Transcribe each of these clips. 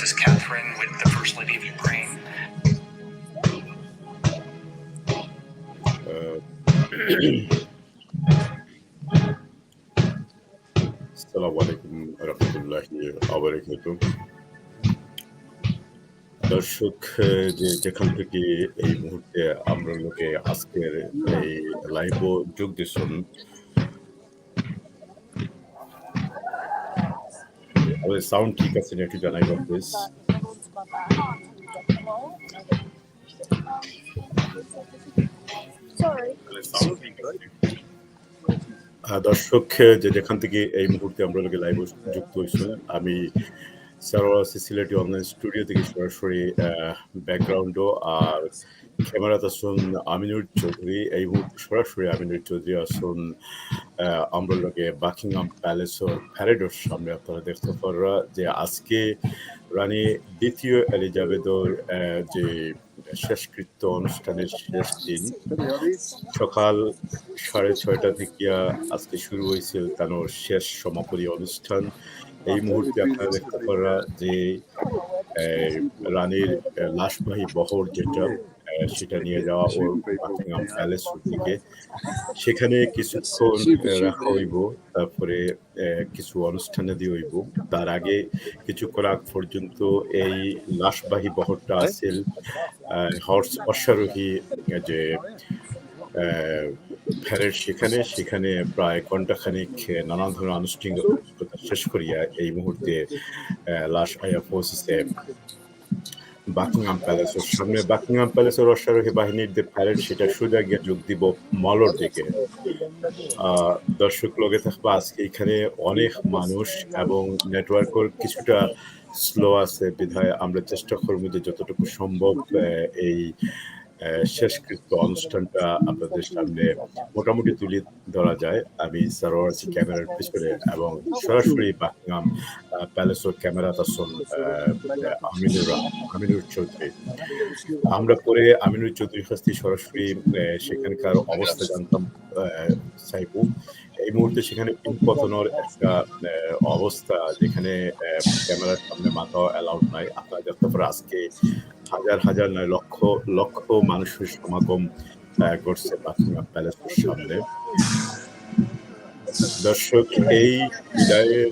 Princess Catherine with the First Lady of Ukraine. আসসালামু আলাইকুম রহমতুল্লাহি ওয়া বারাকাতুহু। দর্শক যেখান থেকে এই মুহূর্তে আমরা লোকে আজকের এই লাইভও যোগ দিচ্ছেন, আমাদের সাউন্ড ঠিক আছে না একটু জানাইবা প্লিজ। দর্শক যেখান থেকে এই মুহূর্তে আমরা লোকে লাইভ যুক্ত হয়েছেন, আমি সিলহেটি অনলাইন স্টুডিও থেকে সরাসরি ব্যাকগ্রাউন্ডও আর ক্যামেরাতে আসুন আমিনুর চৌধুরী। এই মুহূর্তে সরাসরি আমিনুর চৌধুরী আসুন আমরা লোকে বাকিংহাম প্যালেসের প্যারেডের সামনে। আপনারা দেখতে পারা যে আজকে রানী দ্বিতীয় এলিজাবেথর যে শেষকৃত্য অনুষ্ঠানের শেষ দিন সকাল 6:30 থেকে আজকে শুরু হয়েছিল তার শেষ সমাপনী অনুষ্ঠান। এই মুহূর্তে আপনারা দেখতে পারা যে রানীর লাশবাহী বহর যেটা সেটা নিয়ে যাওয়া ওর বাকিংহাম প্যালেস থেকে, সেখানে কিছুক্ষণ রাখা হইব, তারপরে কিছু অনুষ্ঠানাদি হইব। তার আগে কিছুক্ষণ আগ পর্যন্ত এই লাশবাহী বহরটা আছিল হর্স অশ্বারোহী যে ফেরের সেখানে প্রায় ঘণ্টাখানিক নানান ধরনের আনুষ্ঠানিকতা শেষ করিয়া এই মুহূর্তে লাশ আয়া পৌঁছেছে বাকিংহাম প্যালেসের সামনে। বাকিংহাম প্যালেসের অশ্বারোহী বাহিনীর যে প্যারেড সেটা সোজা গিয়ে যোগ দিব মলর দিকে। দর্শক লগে থাকবে আজকে এখানে অনেক মানুষ এবং নেটওয়ার্কের কিছুটা স্লো আছে, বিধায় আমরা চেষ্টা করবো যে যতটুকু সম্ভব এই শেষকৃত্য অনুষ্ঠানটা আপনাদের সামনে মোটামুটি তুলে ধরা যায়। আমি সারোয়ার আছি ক্যামেরার পিছনে এবং সরাসরি বাকিংহাম প্যালেসের ক্যামেরাতে আসুন আমিনুর চৌধুরী। আমরা পরে আমিনুর চৌধুরীর কাছ থেকে সরাসরি সেখানকার অবস্থা জানতাম চাইব। এই মুহূর্তে সেখানে পতনের একটা অবস্থা যেখানে ক্যামেরার সামনে মাথা অ্যালাউড নাই। আপনারা দেখতে পারেন আজকে হাজার হাজার নয় লক্ষ লক্ষ মানুষের সমাগম করছে বাকিংহাম প্যালেসের সামনে। দর্শক এই বিদায়ের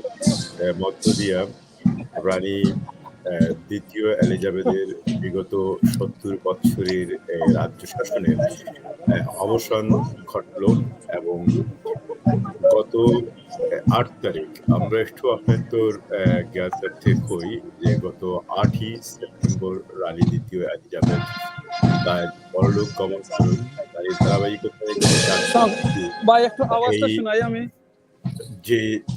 মধ্য দিয়া রানী দ্বিতীয় এলিজাবেথের বিগত 70 বছরের রাজ্য শাসনের অবসান ঘটল এবং গত 8 তারিখ আমরা একটু আপনাদের জ্ঞাতার্থে কই যে গত 8ই সেপ্টেম্বর রানী দ্বিতীয় এলিজাবেথ তার পরলোক গমন করেন। তার এই ধারাবাহিকতায়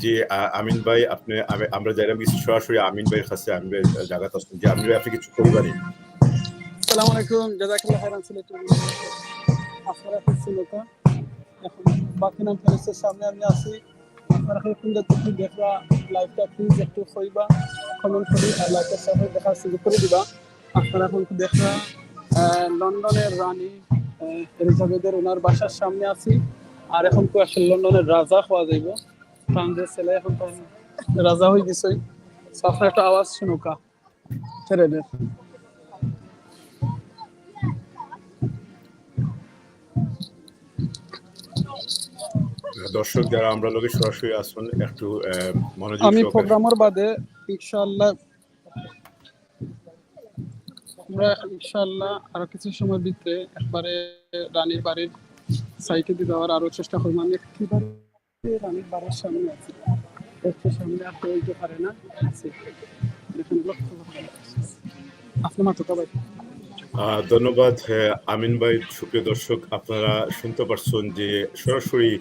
যে আমিন ভাই আপনি আমরা যারা সরাসরি আমিন ভাইয়ের কাছে আমিন ভাই জায়গাতে আসছেন যে আমিন ভাই আপনি কিছু করবেন। আসসালামু আলাইকুম, জাযাকাল্লাহ খাইরান। সিলেট আপনারা শুনতো এখন বাকিংহাম প্যালেসের সামনে আমি আছি। আপনারা এখন যদি দেখবা লাইভটা প্লিজ একটু কইবা, কমেন্ট করে আর লাইভটা শেয়ার দেখার সুযোগ করে দিবা। আপনারা এখন দেখবা লন্ডনের রানী এলিজাবেথের ওনার বাসার সামনে আছি। আর এখন তো আসলে লন্ডনের রাজা হওয়া যাইব, ফ্রান্সের ছেলে এখন তো রাজা হয়ে গেছে। আপনার একটা আওয়াজ শুনুকা ছেড়ে দেন। দর্শক যারা আমরা লোকে সরাসরি আসুন একটু মনোযোগ আমি প্রোগ্রামের বাদে ইনশাআল্লাহ আমরা আরো কিছু সময় ভিতরে একবারে রানীর বাড়ির সাইটে দিয়ে দেওয়ার আরো চেষ্টা করবো। আমি একবারে রানীর বাড়ির সামনে আছি, একটু সামনে আর হইতে পারে না। আপনি মাত্র ভাই ধন্যবাদ আমিন ভাই। সুপ্রিয় দর্শক আপনারা শুনতে পারছেন যে সরাসরি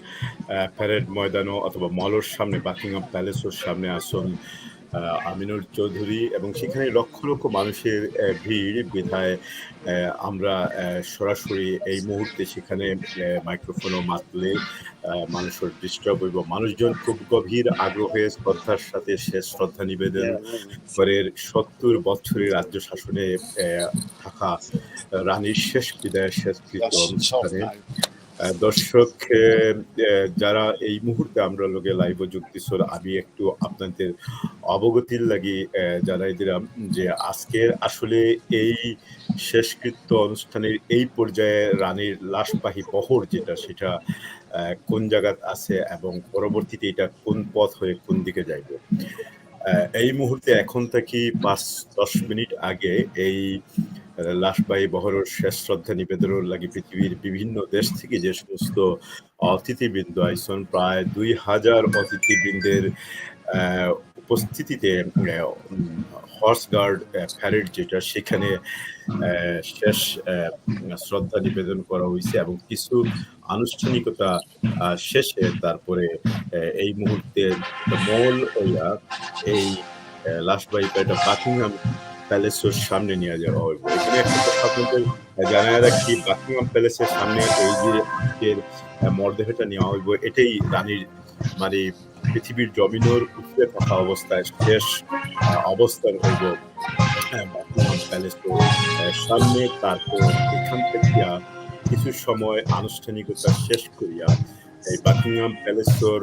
প্যারেড ময়দানও অথবা মলের সামনে বাকিংহাম প্যালেসের সামনে আসুন আমিনুর চৌধুরী এবং সেখানে লক্ষ লক্ষ মানুষের ভিড় বিধায় আমরা সরাসরি এই মুহূর্তে সেখানে মাইক্রোফোনও মাতলে মানুষের ডিস্টার্ব হইব। মানুষজন খুব গভীর আগ্রহে শ্রদ্ধার সাথে শেষ শ্রদ্ধা নিবেদন করেন 70 বছরের রাজ্য শাসনে থাকা রানীর শেষ বিদায়ের শেষকৃত্য অনুষ্ঠানে। দর্শক যারা এই মুহূর্তে আমরা লগে লাইভ যোগ দিছর আমি একটু আপনাদের অবগতির লাগি জানাই দিলাম যে আজকের আসলে এই শেষকৃত্য অনুষ্ঠানের এই পর্যায়ে রানীর লাশবাহী বহর যেটা সেটা কোন জায়গাত আছে এবং পরবর্তীতে এটা কোন পথ হয়ে কোন দিকে যাইবে। এই মুহূর্তে এখন থেকে ৫-১০ মিনিট আগে এই লাশবাহী বহরের শেষ শ্রদ্ধা নিবেদনের লাগি পৃথিবীর বিভিন্ন দেশ থেকে যে সমস্ত অতিথিবৃন্দ আইসন প্রায় ২,০০০ অতিথিবৃন্দের উপস্থিতিতে হর্স গার্ড প্যারেড যেটা সেখানে শেষ শ্রদ্ধা নিবেদন করা হয়েছে এবং কিছু আনুষ্ঠানিকতা শেষে তারপরে এই মুহূর্তে মল হইয়া এই লাশবাহী প্যারেডটা বাকিংহাম প্যালেসের সামনে নিয়ে যাওয়া হইব। এখানে একটা কথা আপনাদের জানায় রাখি, বাকিংহাম প্যালেসের সামনে এই যে আজকের মরদেহটা নেওয়া হইব এটাই রানীর মানে পৃথিবীর জমিনের উপরে থাকা অবস্থায় শেষ অবস্থান হইব বাকিংহাম প্যালেসের সামনে। তারপর এখান থেকে কিছু সময় আনুষ্ঠানিকতা শেষ করিয়া এই বাকিংহাম প্যালেসের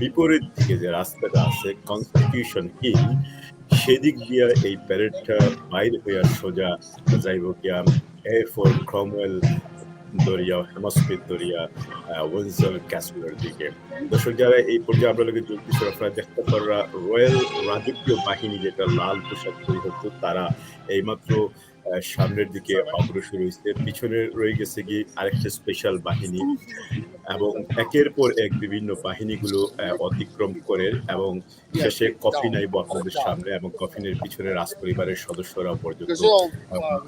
বিপরীত দিকে যে রাস্তাটা আছে কনস্টিটিউশন হিল সেদিক দিয়া এই প্যারেডটা বাইরে হইয়া সোজা যাইব গিয়া এরপর ক্রমওয়েল দরিয়া হেমস্মিথ দরিয়া উইন্ডসর ক্যাসেলের দিকে। দর্শক যারা এই পর্যায়ে আমরা লোকের যোগ দিচ্ছি আপনারা দেখতে পারা রয়্যাল রাজকীয় বাহিনী যেটা লাল পোশাক পরিহিত তারা এইমাত্র সামনের দিকে অগ্রসর হয়েছে। পিছনে রয়ে গেছে গিয়ে আরেকটা স্পেশাল বাহিনী এবং একের পর এক বিভিন্ন বাহিনীগুলো অতিক্রম করে এবং শেষে কফিন আইব আপনাদের সামনে এবং কফিনের পিছনে রাজ পরিবারের সদস্যরা পর্যন্ত।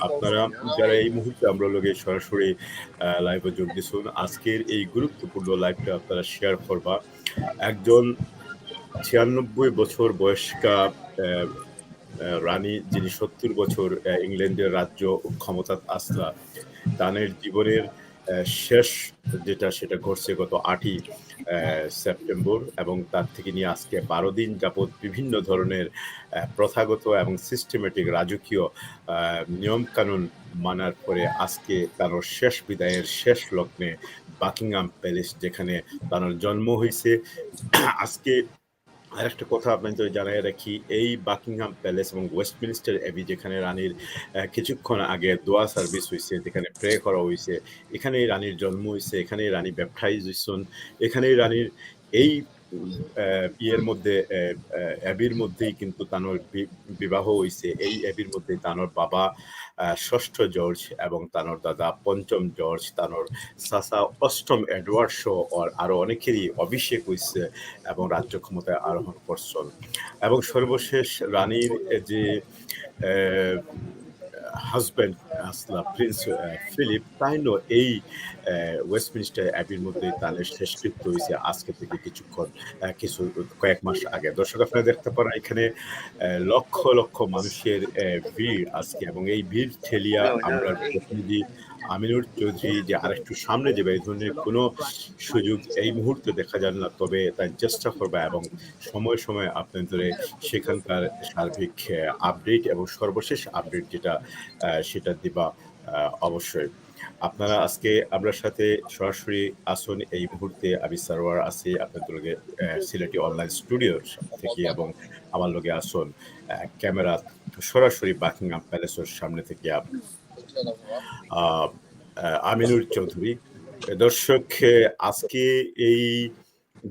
আপনারা যারা এই মুহূর্তে আমরা লোকে সরাসরি লাইভে যোগ দিচ্ছেন আজকের এই গুরুত্বপূর্ণ লাইভটা আপনারা শেয়ার করবা। একজন ৯৬ বছর বয়স্কা রানী যিনি ৭০ বছর ইংল্যান্ডের রাজ্য ক্ষমতা আসলা তানের জীবনের শেষ যেটা সেটা ঘটছে গত ৮ই সেপ্টেম্বর এবং তার থেকে নিয়ে আজকে ১২ দিন যাবৎ বিভিন্ন ধরনের প্রথাগত এবং সিস্টেমেটিক রাজকীয় নিয়মকানুন মানার পরে আজকে তার শেষ বিদায়ের শেষ লগ্নে বাকিংহাম প্যালেস যেখানে তার জন্ম হয়েছে। আজকে আরেকটা কথা আপনাদের জানাই রাখি, এই বাকিংহাম প্যালেস এবং ওয়েস্টমিনিস্টার অ্যাবি যেখানে রানীর কিছুক্ষণ আগে দোয়া সার্ভিস হয়েছে, যেখানে প্রে করা হয়েছে, এখানেই রানীর জন্ম হয়েছে, এখানেই রানী ব্যাপটাইজ হয়েছেন, এখানেই রানীর এই বিয়ের মধ্যে অ্যাবির মধ্যেই কিন্তু তানোর বিবাহ হয়েছে। এই অ্যাবির মধ্যে তানোর বাবা ৬ষ্ঠ জর্জ এবং তানোর দাদা ৫ম জর্জ, তানোর চাচা ৮ম এডওয়ার্ড শো আরো অনেকেরই অভিষেক হয়েছে এবং রাজ্য ক্ষমতায় আরোহণ করছেন। এবং সর্বশেষ রানীর যে হাজব্যান্ড আসলা প্রিন্স ফিলিপ তাইনও এই ওয়েস্টমিনিস্টার অ্যাবির মধ্যে তাদের শেষকৃত্য হয়েছে আজকে থেকে কয়েক মাস আগে। দর্শক আপনারা দেখতে পারেন এখানে লক্ষ লক্ষ মানুষের ভিড় আজকে এবং এই ভিড় ঠেলিয়া আমরা প্রতিনিধি আমিনুর চৌধুরী যে আরেকটু সামনে যাবে এই ধরনের কোনো সুযোগ এই মুহূর্তে দেখা যায় না, তবে তার চেষ্টা করবে এবং সময় সময় আপনাদের সেখানকার সার্বিক আপডেট এবং সর্বশেষ আপডেট যেটা সেটা দিবা অবশ্যই। আপনারা আজকে আমরা সাথে সরাসরি আসুন এই মুহূর্তে আমি সার্ভার আছি আপনাদের লগে সিলেটি অনলাইন স্টুডিওর থেকে এবং আমার লগে আসুন ক্যামেরা সরাসরি বাকিংহাম প্যালেসের সামনে থেকে আমিনুর চৌধুরী। দর্শক আজকে এই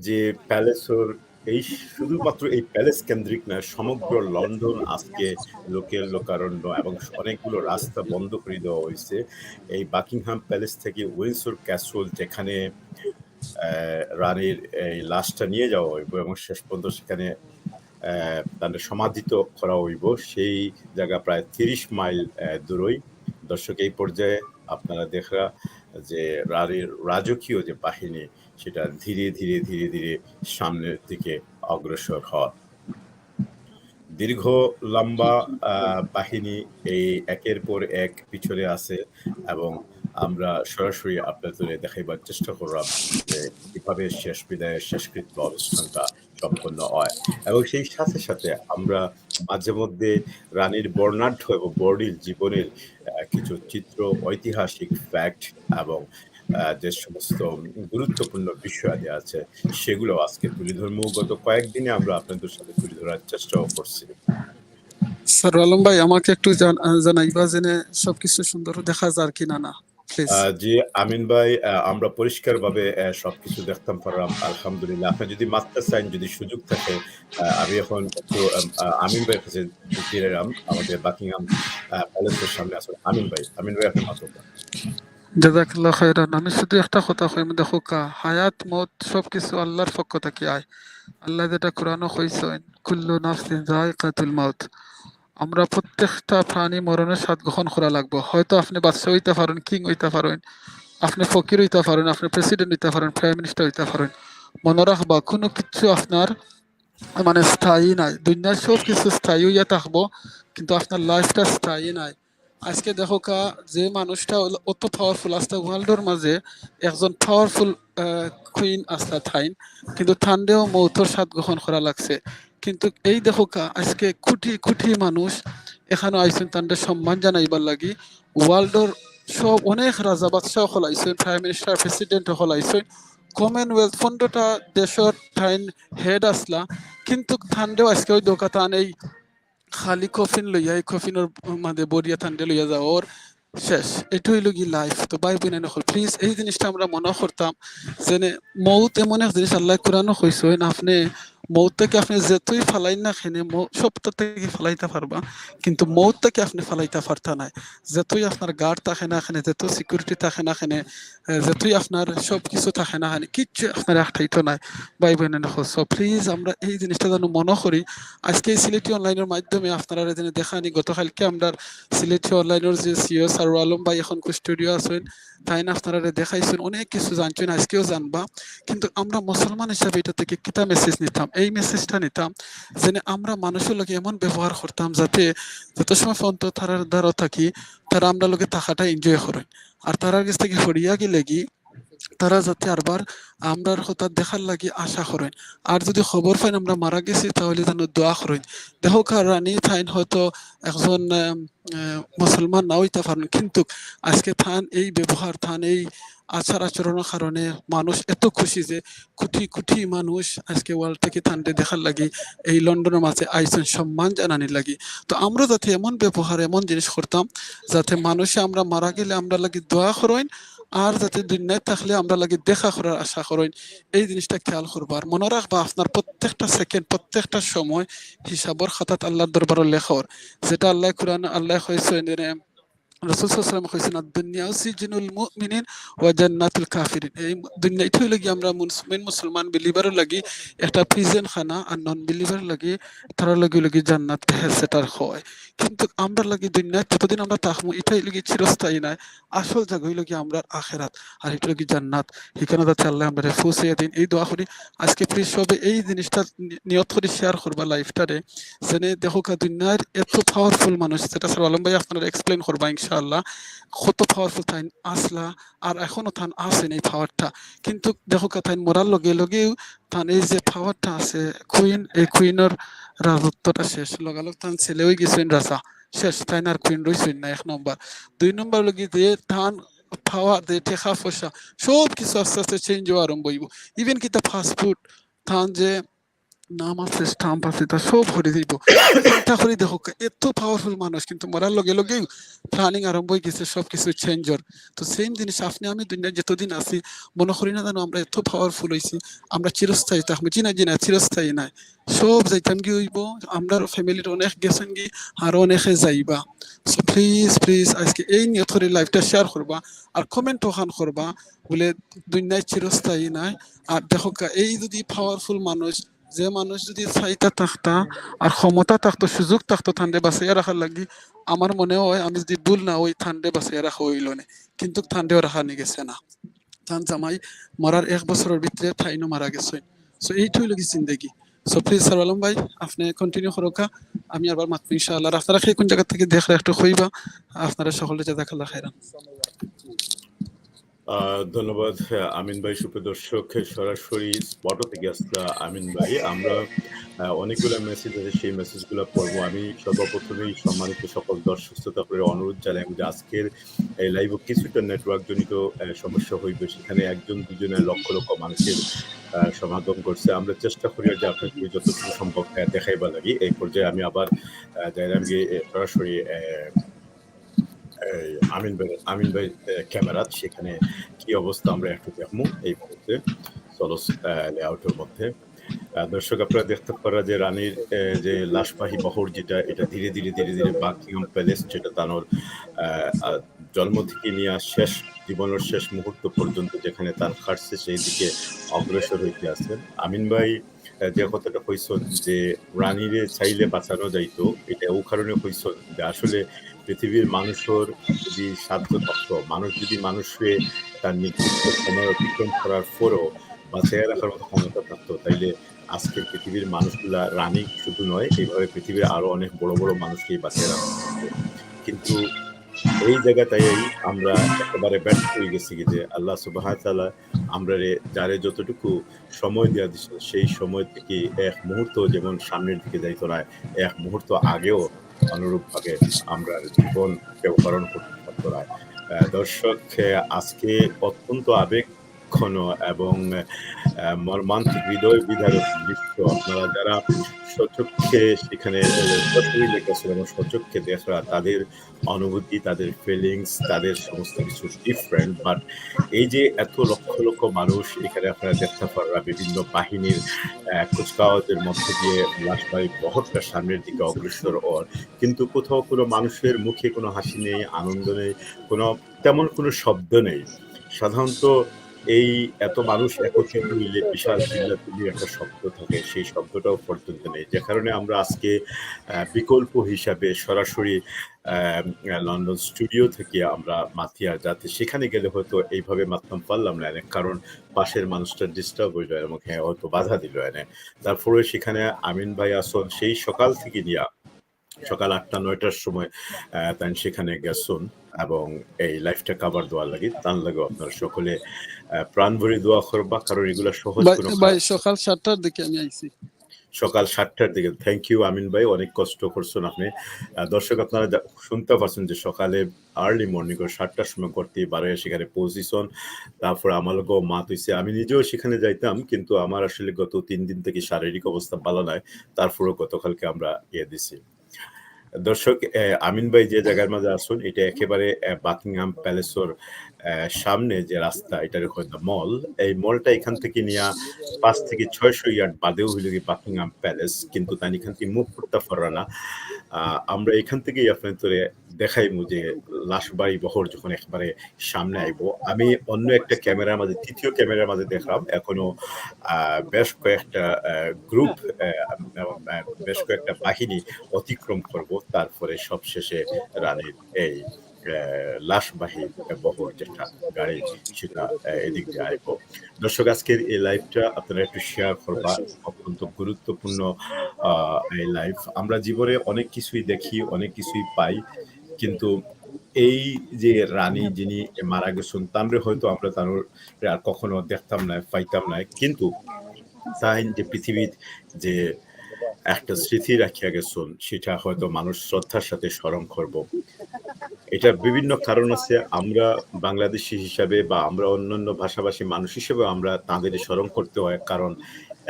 যে প্যালেসের এই শুধুমাত্র এই প্যালেস কেন্দ্রিক নয়, সমগ্র লন্ডন আজকে লোকের লোকারণ্য এবং অনেকগুলো রাস্তা বন্ধ করে দেওয়া হয়েছে এই বাকিংহাম প্যালেস থেকে উইন্ডসর ক্যাসল যেখানে রানীর এই লাশটা নিয়ে যাওয়া হইব এবং শেষ পর্যন্ত সেখানে তাদের সমাধিত করা হইব। সেই জায়গা প্রায় ৩০ মাইল দূরই। দর্শক এই পর্যায়ে আপনারা দেখা যে রানীর রাজকীয় যে বাহিনী সেটা ধীরে ধীরে ধীরে ধীরে সামনের দিকে অগ্রসর হয়। দীর্ঘ লম্বা বাহিনী এই একের পর এক পিছনে আছে এবং আমরা সরাসরি আপনাদের দেখাইবার চেষ্টা করলাম যে কিভাবে শেষ বিদায়ের শেষকৃত্য অনুষ্ঠানটা সম্পন্ন হয় এবং সেই সাথে সাথে আমরা মাঝে মধ্যে রানীর বর্ণাঢ্য এবং বর্ণিল জীবনের কিছু চিত্র, ঐতিহাসিক ফ্যাক্ট এবং যে সমস্ত গুরুত্বপূর্ণ বিষয়াদি আছে সেগুলো আজকে তুলে ধরবো। গত কয়েকদিনে আমরা আপনাদের সাথে তুলে ধরার চেষ্টাও করছি। স্যার আলম ভাই আমাকে একটু জানাইবা জেনে সবকিছু সুন্দর দেখা যার কিনা না প্লিজ। জি, আমিন ভাই, আমরা পরিষ্কারভাবে সবকিছু দেখতাম পারলাম। আলহামদুলিল্লাহ। আপনি যদি মাপতে চান, যদি সুযোগ থাকে, আমি এখন একটু আমিন ভাইয়ের কাছে গেলাম। আমাদের বাকিংহাম প্যালেসের সামনে আছেন আমিন ভাই। আমিন ভাই, আপনি মাতুক। জাযাকাল্লাহ খাইরান। আমি শুধু একটা কথা কইম, দেখো কা হায়াত মত সবকিছু আল্লাহর পক্ষ থেকে আয়। আল্লাহ যেটা কোরআনও কইছেন, কুল্লু নাফসিন যায়কাতুল মাউত। আমরা প্রত্যেকটা প্রাণী মরণের স্বাদ গ্রহণ করা লাগবো। হয়তো আপনি বাদশা হইতে পারেন, কিং হইতে পারেন, আপনি ফকির হইতে পারেন, আপনি প্রেসিডেন্ট হইতে পারেন, প্রাইম মিনিস্টার হইতে পারেন। মনে রাখবা কোনো কিছু আপনার মানে স্থায়ী নাই। দুনিয়ার সব কিছু স্থায়ী হইয়া থাকবো, কিন্তু আপনার লাইফটা স্থায়ী নাই। আজকে দেখো কা যে মানুষটা অত পাওয়ারফুল আসতে ওয়ার্ল্ডের মাঝে একজন পাওয়ারফুল কুইন আসতা থাইন, কিন্তু ঠান্ডেও মৌতর স্বাদ গ্রহণ করা লাগছে। কিন্তু এই দেখো কা আজকে কোটি কোটি মানুষ এখানে আইসেন তান্ডে সম্মান জানাইবার লাগি। ওয়ার্ল্ডের সব অনেক রাজা বাদশাহ হল আইসেন, প্রাইম মিনিস্টার প্রেসিডেন্ট হল আইসেন, কমনওয়েলথ 15টা দেশের ঠাইন হেড আসলা। কিন্তু ঠান্ডেও আজকে ওই দোকান এই খালি কফিন লইয়া এই কফিনের মাঝে বরিয়া ঠান্ডে লইয়া যাও ওর শেষ। এটা হইল কি লাইফ। তো ভাই বোন নকল প্লিজ এই জিনিসটা আমরা মনে করতাম যে মৌত এমন এক জিনিস আল্লাহ কোরআনও কইছে না, আপনি মৌতটাকে আপনি যেতই ফালাই না খেনে সবটা থেকে ফালাইতে পারবা, কিন্তু মৌতটাকে আপনি ফালাইতে পারতা নাই। যেতই আপনার গার্ড থাকে না এখানে, যত সিকিউরিটি থাকে না এখানে, যেতই আপনার সব কিছু থাকে না এখানে, কিচ্ছু আপনার একটাইতো নাই। ভাই বোন নকল সো প্লিজ আমরা এই জিনিসটা যেন মনে করি। আজকে এই সিলেটি অনলাইনের মাধ্যমে আপনারা যেন দেখানি, গতকালকে আমরা সিলেটি অনলাইনের যে সিও সার আলম ভাই এখন স্টুডিও আছেন, তাই না আপনারা দেখাইছেন, অনেক কিছু জানছেন, আজকেও জানবা। কিন্তু আমরা মুসলমান হিসাবে এটা থেকে কিতা মেসেজ নিতাম, এই মেসেজটা নিতাম যে আমরা মানুষের লোকে এমন ব্যবহার করতাম যাতে যত সময় ফোন তো তারার দ্বারা থাকি, তারা আমরা লোকে থাকাটা এনজয় করেন। আর তারার কাছ থেকে হরিয়া গেলে কি তারা যাতে আরবার আমরার হঠাৎ দেখার লাগি আশা করেন। আর যদি খবর পাইন আমরা মারা গেছি তাহলে যেন দোয়া করেন। দেখো রানী থাইন হয়তো একজন মুসলমান না হইতে পারেন, কিন্তু আজকে থান এই ব্যবহার, থান এই আচার আচরণের কারণে মানুষ এত খুশি যে কোটি কোটি মানুষ আজকে ওয়ার্ল্ড থেকে থানতে দেখার লাগি এই লন্ডনের মাঝে আইসন সম্মান জানানির লাগি। তো আমরা যাতে এমন ব্যবহার এমন জিনিস করতাম যাতে মানুষে আমরা মারা গেলে আমরা লাগি দোয়া করেন, আর যাতে দুনিয়ায় থাকলে আমরা লাগে দেখা করার আশা করেন। এই জিনিসটা খেয়াল করবার, মনে রাখবা আপনার প্রত্যেকটা সেকেন্ড প্রত্যেকটা সময় হিসাবর খাতাত আল্লাহর দরবারে লেখর। যেটা আল্লাহ কোরআন আল্লাহ কইছে রাসূল সাল্লাল্লাহু আলাইহি ওয়াসাল্লাম কইছেন দুনিয়া সিজনুল মুমিনিন ওয়া জান্নাতুল কাফিরিন। এই দুনিয়া এটা লাগি আমরা মুসলমান বিলিভার লাগি একটা প্রিজন খানা, আর নন বিলিভার লাগি তারা লাগি জান্নাত সেটার হয়। কিন্তু আমরা লাগি দুনিয়া যতদিন আমরা থাকবো এটাই লাগি চিরস্থায়ী নাই। আসল জায়গা হইল কি আমরা আখেরাত, আর এটা লাগি জান্নাত। এখানে যাতে আল্লাহ আমরা পৌঁছে দিন এই দোয়া করি। আজকে প্লিজ সবে এই জিনিসটা নিয়ত করে শেয়ার করবা লাইফটারে, যেনে দেখো কা দুনিয়ার এত পাওয়ারফুল মানুষ, যেটা স্যার আলম ভাই আপনারা এক্সপ্লেন করবা ইনশাআল্লাহ কত পাওয়ারফুল তাই আসলা, আর এখনো তান আছেন এই পাওয়ারটা। কিন্তু দেখো কা তাই মরার লগে লগেও তান এই যে পাওয়ারটা আছে কুইন, এই কুইনের রাজত্বটা শেষ লগালগ তান ছেলে হয়ে গেছেন রাজা, শেষ তাই আর কুইন রইছেন না। 1 নম্বর। 2 নম্বর লগি যে তান পাওয়ার যে টেকা পয়সা সব কিছু আস্তে আস্তে চেঞ্জ হওয়া আরম্ভ হইব। ইভেন কি তা ফাস্টফুড তান যে নাম আছে স্টাম্প আছে তা সব হরে দিব। চিন্তা করে দেখো এত পাওয়ারফুল মানুষ, কিন্তু মরার লগে লগে প্ল্যানিং আরম্ভ হয়ে গেছে সবকিছু চেঞ্জর। তো সেম জিনিস আপনি আমি দুনিয়া যতদিন আছি মনে করি না জানো আমরা এত পাওয়ারফুল হয়েছি আমরা চিরস্থায়ী থাকবো। জি না চিরস্থায়ী নাই, সব যাইতাম কি হইব। আমরা ফ্যামিলির অনেক গেছেন কি আর অনেকে যাইবা। সো প্লিজ প্লিজ আজকে এই নিয়ত করে লাইফটা শেয়ার করবা, আর কমেন্ট ওখান করবা বলে দুনিয়ায় চিরস্থায়ী নাই। আর দেখো এই যদি পাওয়ারফুল মানুষ, যে মানুষ যদি চাইতা থাকতা আর ক্ষমতা থাকতো সুযোগ থাকতো ঠান্ডে বাঁচাইয়া রাখার লাগি, আমার মনে হয় আমি যদি ভুল না ওই ঠান্ডে বাঁচাইয়া রাখা হইল না, কিন্তু ঠান্ডেও রাখা নিয়ে গেছে না। তান জামাই মরার 1 বছরের ভিতরে ঠাইনো মারা গেছে। সো এইটাই লগি জিন্দগি। সো প্লিজ স্যার আলম ভাই আপনি কন্টিনিউ করোকা, আমি আবার মাতবো ইনশাআল্লাহ। আপনারা কোন জায়গা থেকে দেখলে একটু কইবা। আপনারা সকলে জাযাকাল্লাহ খাইরান। ধন্যবাদ আমিন ভাই। সুপ্রিয় দর্শক, সরাসরি স্পটও থেকে আসলা আমিন ভাই। আমরা অনেকগুলা মেসেজ আছে, সেই মেসেজগুলা পড়বো। আমি সর্বপ্রথমেই সম্মানিত সকল দর্শক শ্রোতাদের অনুরোধ জানাই যে আজকের এই লাইভে কিছুটা নেটওয়ার্ক জনিত সমস্যা হইবে। সেখানে ১ জন ২ জনের লক্ষ, লক্ষ মানুষের সমাগম করছে। আমরা চেষ্টা করি যে আপনাদের যতটুকু সম্ভব দেখাইবার লাগি। এই পর্যায়ে আমি আবার যাইলাম গিয়ে সরাসরি এই আমিন ভাই ক্যামেরা সেখানে কি অবস্থা আমরা একটু দেখমু এই মুহূর্তে। চলো লেআউটের মধ্যে। দর্শক আপনারা দেখতে পারা যে রানীর যে লাশবাহী বহর যেটা এটা ধীরে বাকিংহাম প্যালেস যেটা তানোর আ জন্ম থেকে নিয়ে শেষ জীবনের শেষ মুহূর্ত পর্যন্ত যেখানে তার কাটছে সেই দিকে অগ্রসর হইতে আছেন। আমিন ভাই যে কথাটা কইছেন যে রানীরে চাইলে বাঁচানো যাইতো, এটা ও কারণে কইছেন যে আসলে পৃথিবীর মানুষের যদি সাধ্য থাকতো, মানুষ যদি মানুষকে তার নির্দিষ্ট সময় অতিক্রম করার পরও বাঁচাইয়া রাখার মতো ক্ষমতা থাকতো, তাইলে আজকের পৃথিবীর মানুষগুলা রানী শুধু নয়, এইভাবে পৃথিবীর আরো অনেক বড়, বড় মানুষকেই বাঁচিয়ে রাখতে পারতো। কিন্তু এই জায়গাটাই আমরা একেবারে ব্যর্থ হয়ে গেছি যে আল্লাহ সুবহানাহু ওয়া তাআলা আমরারে যারে যতটুকু সময় দেয়া দিছে সেই সময় থেকে এক মুহূর্ত যেমন সামনের দিকে যাইতো না, এক মুহূর্ত আগেও অনুরূপভাবে আমরা জীবনকেও হরণ করতে পারতো না। দর্শক আজকে অত্যন্ত আবেগঘন এবং মর্মান্তিক হৃদয় বিদারক দৃশ্য আপনারা যারা স্বচক্ষে সেখানে সরাসরি লেখা এবং স্বচক্ষে দেখা তাদের অনুভূতি, তাদের ফিলিংস, তাদের সমস্ত কিছু ডিফারেন্ট। বাট এই যে এত লক্ষ, লক্ষ মানুষ এখানে আপনারা দেখতে পাররা বিভিন্ন বাহিনীর কুচকাওয়াজের মধ্য দিয়ে লাশবাহী বহরটা সামনের দিকে অগ্রসর হওয়ার। কিন্তু কোথাও কোনো মানুষের মুখে কোনো হাসি নেই, আনন্দ নেই, তেমন কোনো শব্দ নেই। সাধারণত এই এত মানুষ একত্রিত হইলে বিশাল চিল্লাচিল্লির একটা শব্দ থাকে, সেই শব্দটাও পর্যন্ত নেই। যে কারণে আমরা আজকে বিকল্প হিসাবে সরাসরি লন্ডন স্টুডিও থেকে আমরা মাতিয়া যাতে সেখানে গেলে হয়তো এইভাবে মাতলাম পারলাম না। কারণ পাশের মানুষটা ডিস্টার্ব হইল এবং হয়তো বাধা দিল এনে। তারপরে সেখানে আমিন ভাই আসন সেই সকাল থেকে নিয়া সকাল ৮টা-৯টার সময় তাই সেখানে গেছুন এবং এই লাইফটা কাভার দেওয়ার লাগি। তার লাগেও আপনারা সকলে প্রাণ ভরে দোয়া করবা। কারণ এগুলা সহজ কোনো ভাই কাজ। সকাল ৭টার দিকে আমি আইছি। সকাল ৭টার দিকে। থ্যাংক ইউ আমিন ভাই। অনেক কষ্ট করছেন আপনি। দর্শক আপনারা শুনতে পারছেন যে সকালে আর্লি মর্নিং ৭টার সময় করতে বারে সেখানে পৌঁছিছন। তারপর আমার লগেও মাত হইছে। আমি নিজেও সেখানে যাইতাম কিন্তু আমার আসলে গত ৩ দিন থেকে শারীরিক অবস্থা ভালো নাই। তারপরেও গতকালকে আমরা দিছি। দর্শক আমিন ভাই যে জায়গার মাঝে আসুন এটা একেবারে বাকিংহাম প্যালেসের সামনে যে রাস্তা এটার হয়তো মল। এই মলটা এখান থেকে নিয়া ৫ থেকে ৬০০ ইয়ার্ড বাদেও হইল গিয়ে বাকিংহাম প্যালেস। কিন্তু তাই এখান থেকে মুভ করতে পাররা না। আমরা এখান থেকেই আপনাদের দেখাইমু যে লাশবাড়ি বহর যখন একেবারে সামনে আইবো। আমি অন্য একটা ক্যামেরার মাঝে ৩য় ক্যামেরার মাঝে দেখলাম এখনো বেশ কয়েকটা গ্রুপ বেশ কয়েকটা বাহিনী অতিক্রম করব। তারপরে সবশেষে রানীর এই লাশবাহী বহর যেটা গাড়ি সেটা এদিক দিয়ে আইব। দর্শক আজকের এই লাইভটা আপনারা একটু শেয়ার করবা। অত্যন্ত গুরুত্বপূর্ণ এই লাইভ। আমরা জীবনে অনেক কিছুই দেখি, অনেক কিছুই পাই। কিন্তু এই যে রানী যিনি মারা গেছেন তানরে হয়তো আমরা তার আর কখনো দেখতাম না, পাইতাম না। কিন্তু তাই যে পৃথিবীর যে একটা স্মৃতি রাখিয়া গেছেন সেটা হয়তো মানুষ শ্রদ্ধার সাথে স্মরণ করব। এটার বিভিন্ন কারণ আছে। আমরা বাংলাদেশী হিসাবে বা আমরা অন্যান্য ভাষাভাষী মানুষ হিসেবে আমরা তাদের স্মরণ করতে হয়। কারণ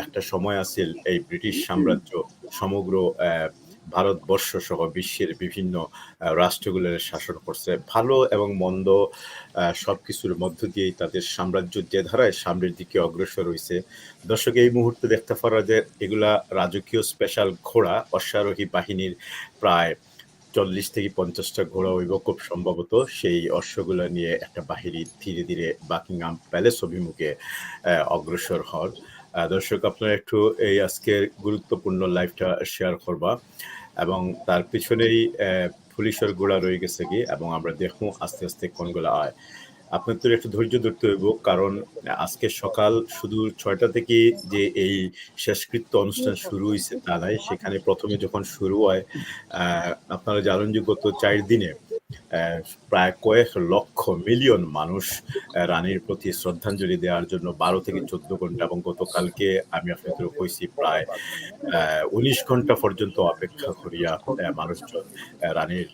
একটা সময় আছিল এই ব্রিটিশ সাম্রাজ্য সমগ্র ভারতবর্ষ সহ বিশ্বের বিভিন্ন রাষ্ট্রগুলোর শাসন করছে। ভালো এবং মন্দ সবকিছুর মধ্য দিয়েই তাদের সাম্রাজ্য যে ধারায় সামনের দিকে অগ্রসর হইছে। দর্শক এই মুহূর্তে দেখতে পারা যে এগুলা রাজকীয় স্পেশাল ঘোড়া অশ্বারোহী বাহিনীর প্রায় ৪০ থেকে ৫০টা ঘোড়া হইব খুব সম্ভবত। সেই অশ্বগুলা নিয়ে একটা বাহিনী ধীরে বাকিংহাম প্যালেস অভিমুখে অগ্রসর হন। দর্শক আপনারা একটু এই আজকের গুরুত্বপূর্ণ লাইভটা শেয়ার করবা এবং তার পিছনেই পুলিশের গোড়া রয়ে গেছে গিয়ে এবং আমরা দেখবো আস্তে কোনগুলা আয়। আপনাদের একটু ধৈর্য ধরতে হইব কারণ আজকে সকাল শুধু ৬টা থেকে যে এই শেষকৃত্য অনুষ্ঠান শুরু হইছে তা নাই। সেখানে প্রথমে যখন শুরু হয় আপনারা জানেন যে গত ৪ দিনে প্রায় কয়েক লক্ষ মিলিয়ন মানুষ রানীর প্রতি শ্রদ্ধাঞ্জলি দেওয়ার জন্য ১২ থেকে ১৪ ঘন্টা এবং গতকালকে আমি আপনাদের কইছি প্রায় ১৯ ঘন্টা পর্যন্ত অপেক্ষা করিয়া মানুষজন রানীর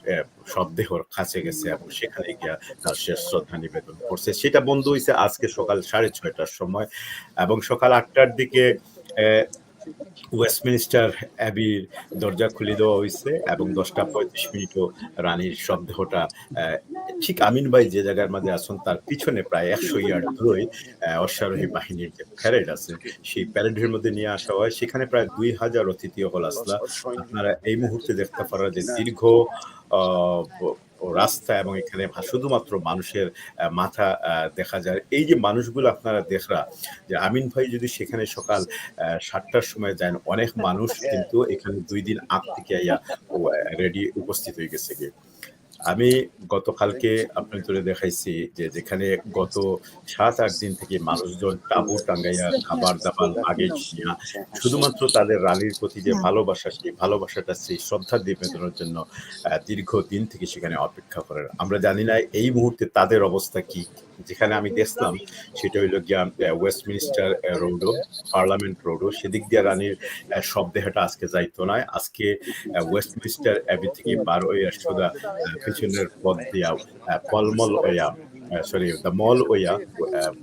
শবদেহর কাছে গেছে এবং সেখানে গিয়া তার শেষ শ্রদ্ধা নিবেদন করছে। সেটা বন্ধ হইছে আজকে সকাল ৬:৩০টার সময় এবং সকাল ৮টার দিকে ওয়েস্টমিনিস্টার অ্যাবির দরজা খুলে দেওয়া হইছে এবং ১০টা ৩৫ মিনিটও রানীর শবদেহটা ঠিক আমিন ভাই যে জায়গার মাঝে আছেন তার পিছনে প্রায় ১০০ ইয়ার্ড দূরেই অশ্বারোহী বাহিনীর যে প্যারেড আছে সেই প্যারেডের মধ্যে নিয়ে আসা হয়। সেখানে প্রায় ২,০০০ অতিথি হল আসলা। আপনারা এই মুহূর্তে দেখতে পারা যে দীর্ঘ রাস্তা এবং এখানে শুধুমাত্র মানুষের মাথা দেখা যায়। এই যে মানুষগুলো আপনারা দেখরা যে আমিন ভাই যদি সেখানে সকাল ৭টার সময় যান, অনেক মানুষ কিন্তু এখানে ২ দিন আগ থেকে রেডি উপস্থিত হয়ে গেছে গিয়ে। আমি গতকালকে আপনাদের দেখাইছি যে যেখানে গত ৭-৮ দিন থেকে মানুষজন তাঁবু টাঙ্গাইয়া খাবার-দাবার লাগেজ নিয়া শুধুমাত্র তাদের রানীর প্রতি যে ভালোবাসা, সেই ভালোবাসাটা সেই শ্রদ্ধা নিবেদনের জন্য দীর্ঘদিন থেকে সেখানে অপেক্ষা করেন। আমরা জানি না এই মুহূর্তে তাদের অবস্থা কি? যেখানে আমি দেখলাম সেটা হইল গিয়া ওয়েস্টমিনিস্টার রোডও, পার্লামেন্ট রোডও সেদিক দিয়ে রানীর শবদেহটা আজকে যাইতো না। আজকে ওয়েস্টমিনিস্টার অ্যাবি থেকে বার হইয়া সোজা পিছনের পথ দিয়া পলমল হইয়া দ্য মল হইয়া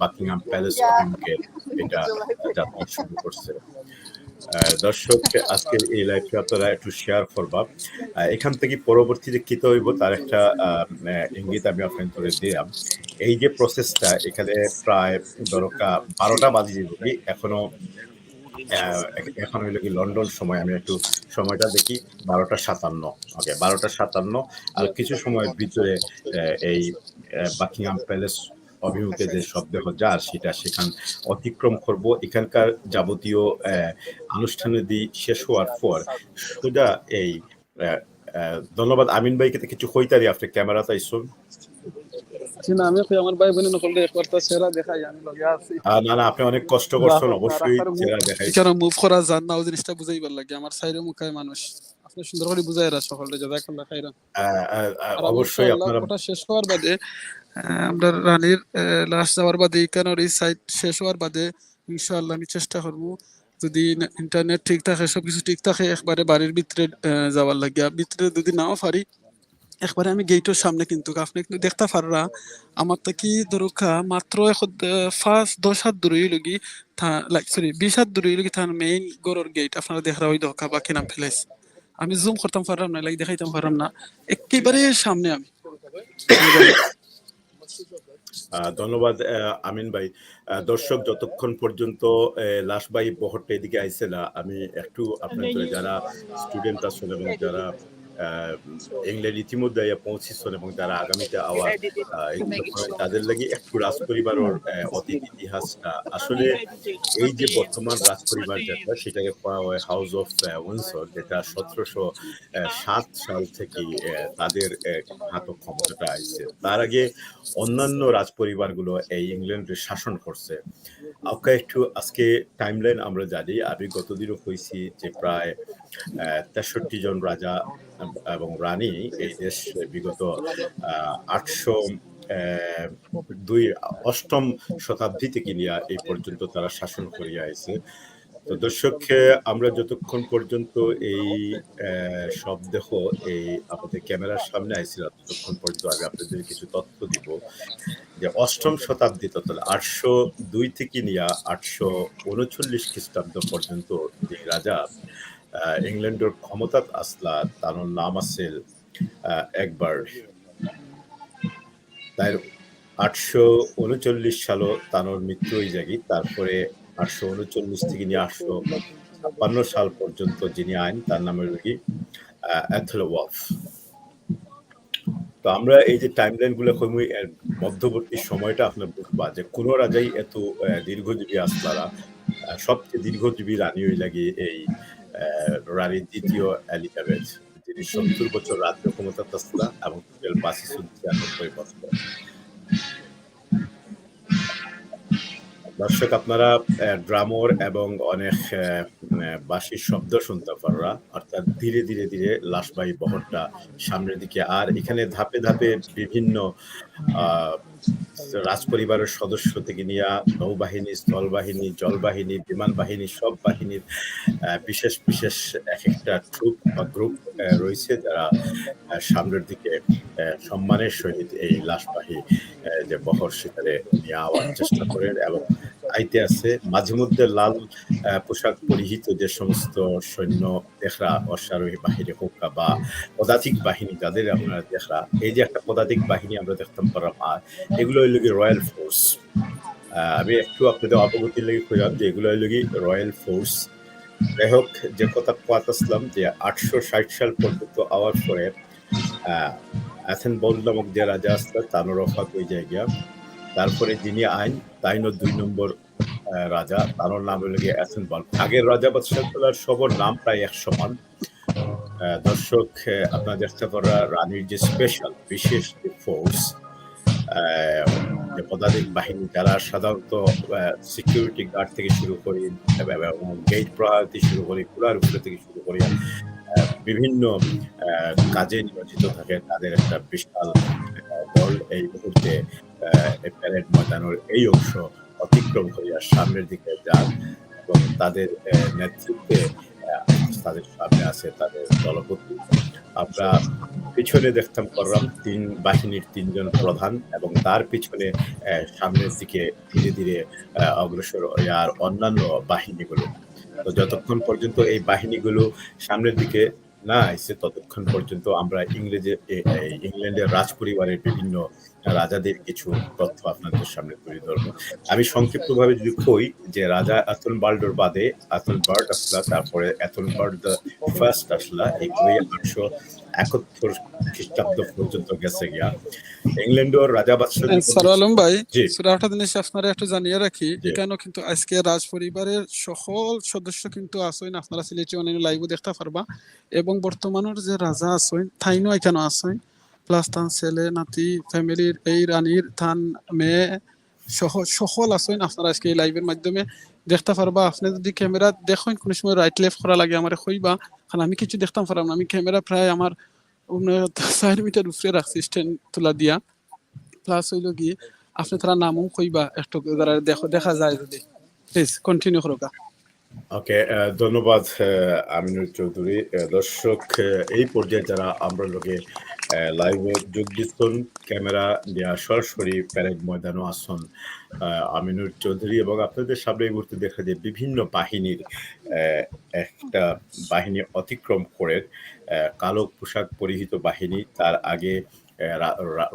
বাকিংহাম প্যালেস অভিমুখে এটা যাত্রা শুরু করছে। দর্শক আজকের এই লাইভটা আপনারা একটু শেয়ার করবা। এখান থেকে পরবর্তীতে কি হইব তার একটা ইঙ্গিত আমি আপনাদের দিলাম। এই যে প্রসেসটা এখানে প্রায় দরকার ১২টা বাজিয়ে দিবি এখনো এখন হইলো কি লন্ডন সময় আমি একটু সময়টা দেখি ১২টা ৫৭। ওকে ১২টা ৫৭ আর কিছু সময়ের ভিতরে এই বাকিংহাম প্যালেস অভিমুখে যে শবদেহ যার সেটা সেখান অতিক্রম করব। এখানকার যাবতীয় আনুষ্ঠানাদি শেষ হওয়ার পর সোজা এই ধন্যবাদ আমিন ভাইকে কিছু কইতারি আপনি ক্যামেরাতে আইসুন। না আমি আমার ভাই বোনের নকল করতে সেরা দেখাই আমি লগে আছি। না না আপনি অনেক কষ্ট করছেন অবশ্যই সেরা দেখাই। কেন মুভ করা জান না ওই জিনিসটা বুঝাইবার লাগে আমার সাইরে মুখায় মানুষ আপনি সুন্দর করে বুঝাইরা সকলে জাযাকাল্লাহ খাইরান। অবশ্যই আপনারা ওটা শেষ হওয়ার বাদে আমরা রানীর লাশ যাওয়ার বাদে এখানের এই সাইট শেষ হওয়ার বাদে ইনশাআল্লাহ আমি চেষ্টা করব যদি ইন্টারনেট ঠিক থাকে সবকিছু ঠিক থাকে একবারে বাড়ির ভিতরে যাওয়ার লাগিয়া ভিতরে যদি নাও পারি একবারে আমি গেটের সামনে কিন্তু আপনি কিন্তু দেখতে পাররা আমার তো কি দরকা মাত্র ৫-১০ হাত দূরে লগি লাইক সরি ২০ হাত দূরে লগি থান মেইন গরর গেট আপনারা দেখরা ওই দরকা বাকি নাম ফেলাইছে আমি জুম করতাম পারলাম না লাইক দেখাইতাম পারলাম না একেবারে সামনে আমি। ধন্যবাদ আমিন ভাই। দর্শক যতক্ষণ পর্যন্ত লাশ ভাই বহরটা এদিকে আইছে না আমি একটু আপনাদের যারা স্টুডেন্ট আছেন এবং যারা ইংল্যান্ড ইতিমধ্যে পৌঁছেছেন এবং যারা আগামীতে আওয়ার তাদের লাগি একটু রাজ পরিবারের অতীত ইতিহাসটা আসলে এই যে বর্তমান রাজ পরিবার যেটা সেটাকে পাওয়া হয় হাউস অফ উইন্ডসর যেটা ১৭০৭ সাল থেকে তাদের হাতে ক্ষমতাটা আইছে। তার আগে অন্যান্য রাজ পরিবারগুলো এই ইংল্যান্ডের শাসন করছে। ওকে একটু আজকে টাইমলাইন আমরা জানি আমি গতদিনও কইছি যে প্রায় ৬৩ জন রাজা এবং রানী এই দেশ বিগত ৮০২ শতাব্দী থেকে নিয়ে এই পর্যন্ত তারা শাসন করিয়া আইছে। তো দর্শক আমরা যতক্ষণ পর্যন্ত এই শবদেহ এই আমাদের ক্যামেরার সামনে আইছিলাম ততক্ষণ পর্যন্ত আমি আপনাদের কিছু তথ্য দিব যে ৮ম শতাব্দী তথা ৮০২ থেকে নিয়ে ৮৩৯ খ্রিস্টাব্দ পর্যন্ত যে রাজা ইংল্যান্ডের ক্ষমতা আসলা তার নাম আছে একবার তার ৮৩৯ সাল তার মৃত্যু হয়ে যাগি। তারপরে ৮৩৯ থেকে নিয়ে ৮৫৬ সাল পর্যন্ত যিনি আইন তার নাম হলো কি অ্যাথেলওয়ালফ। তো আমরা এই যে টাইমলাইন গুলো কমই এর মধ্যবর্তী সময়টা আপনার বুঝবা যে কোন রাজাই এত দীর্ঘজীবী আসলারা সবচেয়ে দীর্ঘজীবী রানী হয়ে লাগে এই রানী দ্বিতীয় এলিজাবেথ যিনি ৭০ বছর রাজ্য ক্ষমতা আসলা এবং টোটাল ৯২ বছর। দর্শক আপনারা ড্রামর এবং অনেক বাঁশির শব্দ শুনতে পাররা, অর্থাৎ ধীরে ধীরে ধীরে লাশবাহী বহরটা সামনের দিকে। আর এখানে ধাপে ধাপে বিভিন্ন আহ রাজ পরিবারের সদস্য থেকে নিয়ে নৌবাহিনী, স্থলবাহিনী, জলবাহিনী, বিমান বাহিনী, সব বাহিনীর বিশেষ বিশেষ এক একটা ট্রুপ বা গ্রুপ রয়েছে, যারা সামনের দিকে সম্মানের সহিত এই লাশবাহী যে বহর সেখানে নিয়ে আওয়ার চেষ্টা করেন। এবং আইতে আছে মাঝে মধ্যে লাল পোশাক পরিহিত যে সমস্ত সৈন্য দেখরা, অশ্বারোহী বাহিনী হোক বা পদাতিক বাহিনী, যাদের আপনারা দেখরা, এই যে একটা পদাতিক বাহিনী আমরা দেখতাম পারলাম, আর এগুলো হইল কি রয়্যাল ফোর্স। আমি একটু আপনাদের অবগতির লেগে কইলাম যে এগুলো হইল কি রয়্যাল ফোর্স। যাই হোক, যে কথা আসলাম যে 860 সাল পর্যন্ত আওয়ার পরে অ্যাথেন বল নামক যে রাজা আসলো তানোর অফাত ওই জায়গা। তারপরে যিনি আইন তাইনো 2 নম্বর রাজা, তানোর নাম হলো গিয়ে অ্যাথেন বল। আগের রাজা বাদশাহগুলোর সবার নাম প্রায় এক সমান। দর্শক, আপনারা দেখতে পারা রানীর যে স্পেশাল বিশেষ যে ফোর্স, যে পদাতিক বাহিনী, যারা সাধারণত সিকিউরিটি গার্ড থেকে শুরু করি এবং গেট প্রহার থেকে শুরু করি, কুলার উপরে থেকে শুরু করি, বিভিন্ন কাজে নিয়োজিত থাকে, তাদের একটা বিশাল দল এই মুহূর্তে প্যারেড ময়দানের এই অংশ অতিক্রম করিয়া সামনের দিকে যান। এবং তাদের নেতৃত্বে তাদের সামনে আছে তাদের দলপতি। আমরা পিছনে দেখতাম করলাম বাহিনীর 3 জন প্রধান, এবং তার পিছনে সামনের দিকে ধীরে ধীরে অগ্রসর আর অন্যান্য বাহিনীগুলো। তো যতক্ষণ পর্যন্ত এই বাহিনীগুলো সামনের দিকে না আসছে, ততক্ষণ পর্যন্ত আমরা ইংল্যান্ডের রাজ পরিবারের বিভিন্ন রাজাদের কিছু তথ্য আপনাদের সামনে তুলে ধরবো। আমি সংক্ষিপ্তভাবে যদি কই যে রাজা অ্যাথেলবার্ডের বাদে অ্যাথেলবার্ড আসলা, তারপরে অ্যাথেলবার্ড দ্য ফার্স্ট আসলা, এগুলি 871 খ্রিস্টাব্দ পর্যন্ত গেছে গিয়া। ইংল্যান্ডের রাজা বাদশাহ স্যার আলম ভাই, জি স্যার একটা জিনিস আপনারা একটু জানিয়ে রাখি, জি এখানেও কিন্তু আজকে রাজ পরিবারের সকল সদস্য কিন্তু আসেন, আপনারা সিলেটি অনলাইন লাইভও দেখতে পারবা। এবং বর্তমানের যে রাজা আসেন তাইনও এখানে আসেন, প্লাস তান ছেলে নাতি ফ্যামিলির এই রানীর থান মেয়ে সহ সকল আসেন, আপনারা আজকে এই লাইভের মাধ্যমে দেখতে পারবা। আপনি যদি ক্যামেরা দেখেন কোনো সময় রাইট লেফট করা লাগে আমার কইবা, কারণ আমি কিছু দেখতাম পারলাম না। আমি ক্যামেরা প্রায় আমার 4 মিটার উপরে রাখছি স্ট্যান্ড তুলা দিয়া। প্লাস হইল কি আপনি তারা নামও কইবা একটু দেখা যায় যদি, প্লিজ কন্টিনিউ করোকা। ওকে, ধন্যবাদ আমিনুর চৌধুরী। দর্শক, এই পর্যায়ে যারা আমরা লোকে লাইভে যোগ দিচ্ছেন, ক্যামেরা নিয়ে সরাসরি প্যারেড ময়দানও আসন আমিনুর চৌধুরী, এবং আপনাদের সামনে এই মুহূর্তে দেখা যায় বিভিন্ন বাহিনীর একটা বাহিনী অতিক্রম করে, কালো পোশাক পরিহিত বাহিনী, তার আগে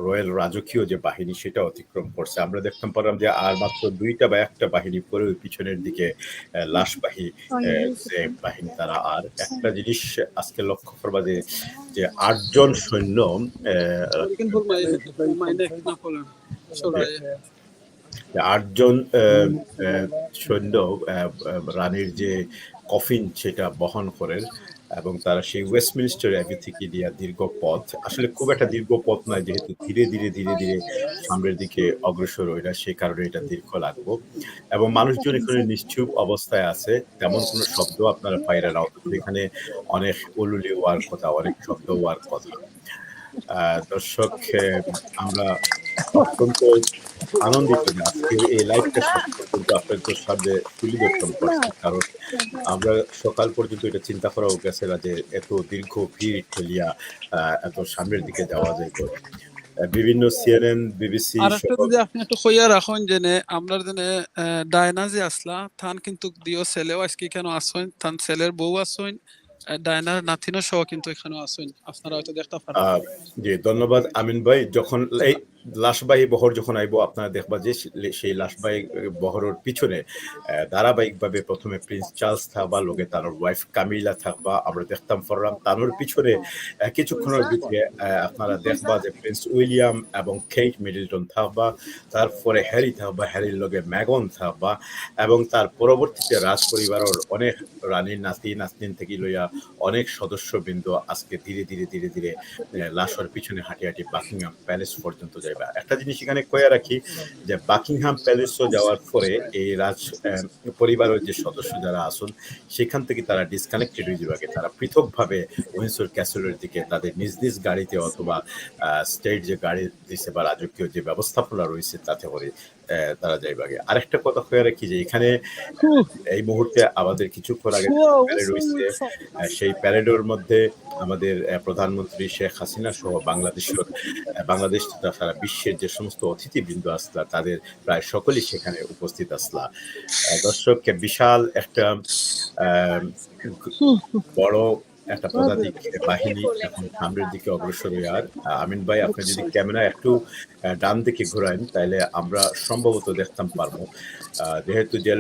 রয়্যাল রাজকীয় যে বাহিনী সেটা অতিক্রম করছে। আমরা দেখতাম পারলাম যে আর মাত্র 2টা বা একটা বাহিনী পরে ওই পিছনের দিকে লাশবাহী যে বাহিনী, তারা। আর একটা জিনিস আজকে লক্ষ্য করবা যে 8 জন সৈন্য সৈন্য রানীর যে কফিন সেটা বহন করেন, এবং তারা সেই ওয়েস্টমিনিস্টার অ্যাবি থেকে দিয়া দীর্ঘ পথ, আসলে খুব একটা দীর্ঘ পথ নয়, যেহেতু ধীরে ধীরে ধীরে ধীরে সামনের দিকে অগ্রসর হইরা, সে কারণে এটা দীর্ঘ লাগবো। এবং মানুষজন এখানে নিশ্চুপ অবস্থায় আছে, তেমন কোনো শব্দ আপনারা পাইরা না, অথচ এখানে অনেক উলুলি হওয়ার কথা, অনেক শব্দ হওয়ার কথা। দর্শক, আমরা অত্যন্ত আনন্দিত যে আজকে এই লাইভটা শেষ পর্যন্ত আপনাদের সামনে তুলে ধরতে পারছি, কারণ আমরা সকাল পর্যন্ত এটা চিন্তা করাও গেছে না যে এত দীর্ঘ ভিড় ঠেলিয়া এত সামনের দিকে যাওয়া যায়। বিভিন্ন সিএনএন, বিবিসি আর একটা যদি আপনি একটু কইয়া রাখুন যে আপনার জন্য ডায়না যে আসলা থান কিন্তু দিও ছেলেও আজকে কেন আসেন, থান ছেলের বউ আসেন, ডায়নার নাতিনও সহ কিন্তু এখানে আসেন, আপনারা হয়তো দেখতে পারেন। জি, ধন্যবাদ আমিন ভাই। যখন এই লাশবাহী বহর যখন আইব, আপনারা দেখবা যে সেই লাশবাহী বহরের পিছনে ধারাবাহিকভাবে প্রথমে প্রিন্স চার্লস থাকবা, লোকে তার ওয়াইফ কামিলা থাকবা। আমরা দেখতাম ফররাম তানোর পিছনে কিছুক্ষণের ভিতরে আপনারা দেখবা যে প্রিন্স উইলিয়াম এবং কেট মিডলটন থাকবা, তারপরে হ্যারি থাকবা, হ্যারির লগে ম্যাগন থাকবা, এবং তার পরবর্তীতে রাজ পরিবারের অনেক রানীর নাতি নাতনিন থেকে লইয়া অনেক সদস্যবৃন্দ আজকে ধীরে ধীরে ধীরে ধীরে লাশর পিছনে হাঁটি হাঁটি বাকিংহাম প্যালেস পর্যন্ত যাই। যাইবা। একটা জিনিস এখানে কইয়া রাখি যে বাকিংহাম প্যালেসও যাওয়ার পরে এই পরিবারের যে সদস্য যারা আছেন সেখান থেকে তারা ডিসকানেক্টেড হয়ে যাবে। তারা পৃথকভাবে উইন্ডসর ক্যাসেলের দিকে তাদের নিজ নিজ গাড়িতে অথবা স্টেট যে গাড়ি দিছে বা রাজকীয় যে ব্যবস্থাপনা রয়েছে তাতে করে তারা যাইবাগে। আরেকটা কথা কইয়া রাখি যে এখানে এই মুহূর্তে আমাদের কিছুক্ষণ আগে প্যারেড হইছে। সেই প্যারেডের মধ্যে আমাদের প্রধানমন্ত্রী শেখ হাসিনা সহ বাংলাদেশ তথা সারা বিশ্বের যে সমস্ত অতিথিবৃন্দ আসলা তাদের প্রায় সকলেই সেখানে উপস্থিত আসলা। দর্শক বিশাল একটা বড় একটা পদাতিক বাহিনী এখন সামনের দিকে অগ্রসর হয়ে আর আমিন ভাই আপনি যদি ক্যামেরা একটু ডান দিকে ঘোরান তাহলে আমরা সম্ভবত দেখতাম পারবো যেহেতু যে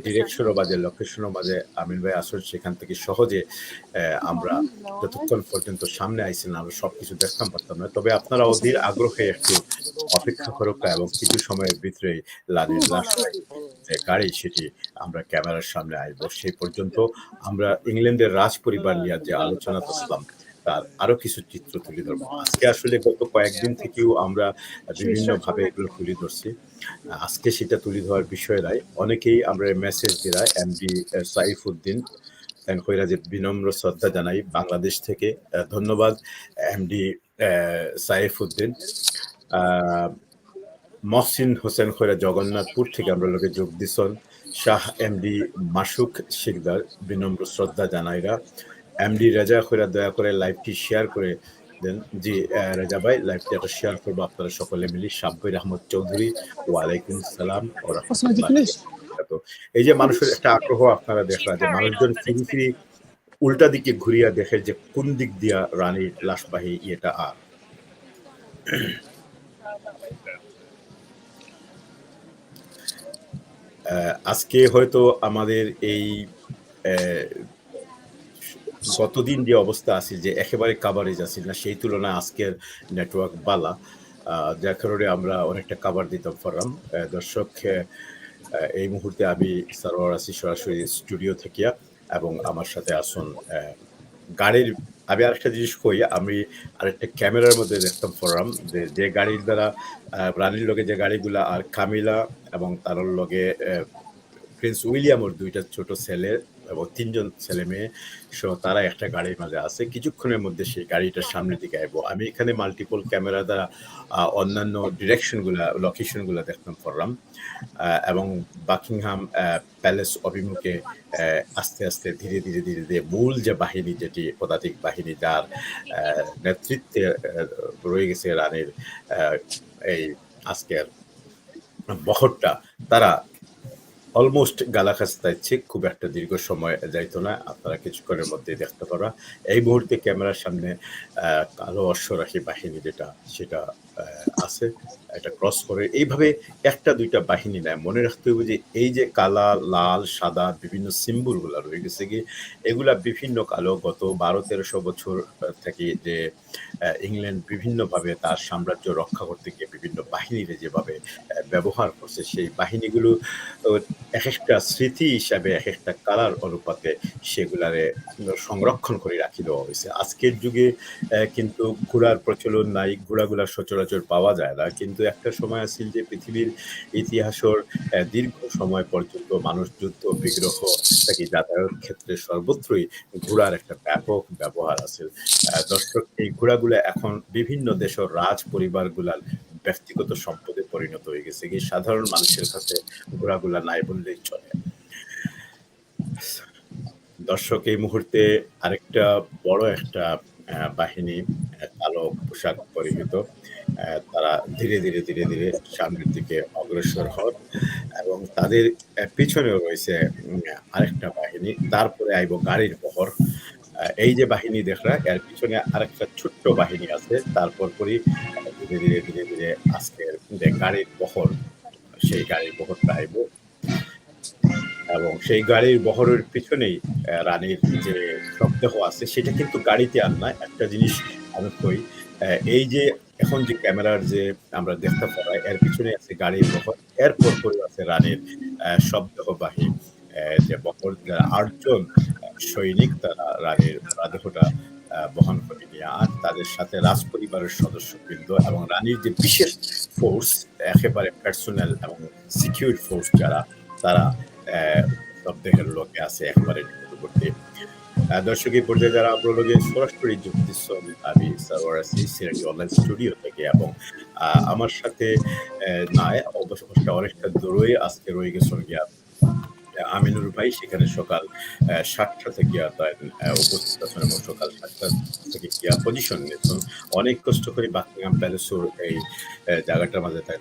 ডিরেকশন বা যে লোকেশনের মাঝে আমিন ভাই আসল সেখান থেকে সহজে আমরা যতক্ষণ পর্যন্ত সামনে আইসেন আমরা সবকিছু দেখতাম পারতাম না। তবে আপনারা অধীর আগ্রহে একটু অপেক্ষা করুক এবং কিছু সময়ের ভিতরে লালির লাশবাহী যে গাড়ি সেটি আমরা ক্যামেরার সামনে আসবো। সেই পর্যন্ত আমরা ইংল্যান্ডের রাজ পরিবার নিয়ে যে আলোচনা করছিলাম তার আরো কিছু চিত্র তুলে ধরবো। আজকে আসলে গত কয়েকদিন থেকেও আমরা বিভিন্ন ভাবে এগুলো তুলে ধরছি। আজকে সেটা তুলে ধরার বিষয় নাই। অনেকেই আমরা মেসেজ দিলা এমডি সাইফুদ্দিন কইরা যে বিনম্র শ্রদ্ধা জানাই বাংলাদেশ থেকে। ধন্যবাদ এমডি সাইফুদ্দিন। মহসিন হোসেন খৈরা জগন্নাথপুর থেকে আমরা লোকে যোগ দিছন। শাহ এমডি মাসুক শিকদার বিনম্র শ্রদ্ধা জানাইরা। এমডি রেজা খৈরা দয়া করে লাইভটি শেয়ার করে দেন। জি রেজা ভাই লাইভটি একটা শেয়ার করবো আপনারা সকলে মিলি। সাব্বির আহমদ চৌধুরী ওয়ালাইকুম সালাম ও রাহমাতুল্লাহি। এই যে মানুষের একটা আগ্রহ আপনারা দেখলা যে মানুষজন ফিরি ফিরি উল্টা দিকে ঘুরিয়া দেখে যে কোন দিক দিয়া রানীর লাশবাহী ইয়েটা আর আজকে হয়তো আমাদের এই গতদিন যে অবস্থা আছে যে একেবারে কাভারেজ আছে না সেই তুলনায় আজকের নেটওয়ার্ক বালা যার কারণে আমরা অনেকটা কাভার দিতাম পারলাম। দর্শক এই মুহূর্তে আমি সারোয়ার আছি সরাসরি স্টুডিও থেকে এবং আমার সাথে আসুন গাড়ির আমি আরেকটা জিনিস কই আমি আরেকটা ক্যামেরার মধ্যে দেখতাম পারলাম যে গাড়ির দ্বারা রানীর লগে যে গাড়িগুলা আর কামিলা এবং তার লগে প্রিন্স উইলিয়ামের দুইটা ছোট ছেলে এবং 3 জন ছেলে মেয়ে সহ তারা একটা গাড়ির মাঝে আছে। কিছুক্ষণের মধ্যে সেই গাড়িটার সামনের দিকে আইবো। আমি এখানে মাল্টিপল ক্যামেরা দ্বারা অন্যান্য লোকেশনগুলা দেখতাম পারলাম এবং বাকিংহাম প্যালেস অভিমুখে আস্তে আস্তে ধীরে ধীরে মূল যে বাহিনী যেটি পদাতিক বাহিনী যার নেতৃত্বে রয়ে গেছে রানীর এই আজকের বহরটা তারা অলমোস্ট গালাখাস্তা ইচ্ছে খুব একটা দীর্ঘ সময় যাইতো না। আপনারা কিছুক্ষণের মধ্যে দেখতে পারা এই মুহূর্তে ক্যামেরার সামনে কালো অশ্বরাশি বাহিনী যেটা সেটা আছে এটা ক্রস করে এইভাবে একটা দুইটা বাহিনী নেয়। মনে রাখতে হবে যে এই যে কালা লাল সাদা বিভিন্ন সিম্বল গুলা রয়ে গেছে কি এগুলা বিভিন্ন কালো গত 1200-1300 বছর থেকে যে ইংল্যান্ড বিভিন্নভাবে তার সাম্রাজ্য রক্ষা করতে গিয়ে বিভিন্ন বাহিনীরে যেভাবে ব্যবহার করছে সেই বাহিনীগুলো এক একটা স্মৃতি হিসাবে এক একটা কালার অনুপাতে সেগুলারে সংরক্ষণ করে রাখি দেওয়া হয়েছে। আজকের যুগে কিন্তু ঘোড়ার প্রচলন নাই, ঘোড়াগুলা সচরাচর পাওয়া যায় না, কিন্তু একটা সময় আছিল যে পৃথিবীর ইতিহাসের দীর্ঘ সময় পর্যন্ত মানুষ যুদ্ধ বিগ্রহ থেকে যাতায়াত ক্ষেত্রে সর্বত্রই ঘোড়ার একটা ব্যাপক ব্যবহার আছে। দর্শক এই ঘোড়াগুলা এখন বিভিন্ন দেশের রাজ পরিবারগুলার ব্যক্তিগত সম্পদে পরিণত হয়ে গেছে কি সাধারণ মানুষের কাছে ঘোড়াগুলা নাই বললেই চলে। দর্শক এই মুহূর্তে আরেকটা বড় একটা বাহিনী কালো পোশাক পরিহিত তারা ধীরে ধীরে সামনের দিকে অগ্রসর হন এবং তাদের পিছনেও রয়েছে আরেকটা বাহিনী। তারপরে আইব গাড়ির বহর। এই যে বাহিনী দেখরা এর পিছনে আরেকটা ছোট্ট বাহিনী আছে। তারপর পরই ধীরে আজকের যে গাড়ির বহর সেই গাড়ির বহরটা আইব এবং সেই গাড়ির বহরের পিছনেই রানীর যে শবদেহ আছে সেটা কিন্তু গাড়িতে আর না। একটা জিনিস আমি কই এই যে এখন যে ক্যামেরার যে আমরা দেখতে পাই এর পিছনে আছে গাড়ির বহর, এরপর পরে আছে রানীর শবদেহবাহী যে বহর যারা 8 জন সৈনিক তারা রানীর মৃতদেহটা বহন করে নিয়ে, আর তাদের সাথে রাজ পরিবারের সদস্যবৃন্দ এবং রানীর যে বিশেষ ফোর্স, একেবারে পার্সোনাল এবং সিকিউর ফোর্স যারা, তারা শবদেহের লোকে আছে একেবারে নিকটবর্তী। দর্শক এই পর্যায়ে যারা আপনার সরাসরি যুক্ত দিচ্ছেন, আমি সারোয়ার আছি সিলেটি অনলাইন স্টুডিও থেকে, এবং আমার সাথে নাই অবশ্য অনেকটা দূরই আজকে রয়ে গেছেন গিয়া আমিনুর ভাই, সেখানে সকাল 7টা থেকে উপস্থিত আছেন এবং সকাল 7টা থেকে গিয়া পজিশন নিয়েছেন। অনেক কষ্ট করে বাকিংহাম প্যালেসের এই জায়গাটার মাঝে তাই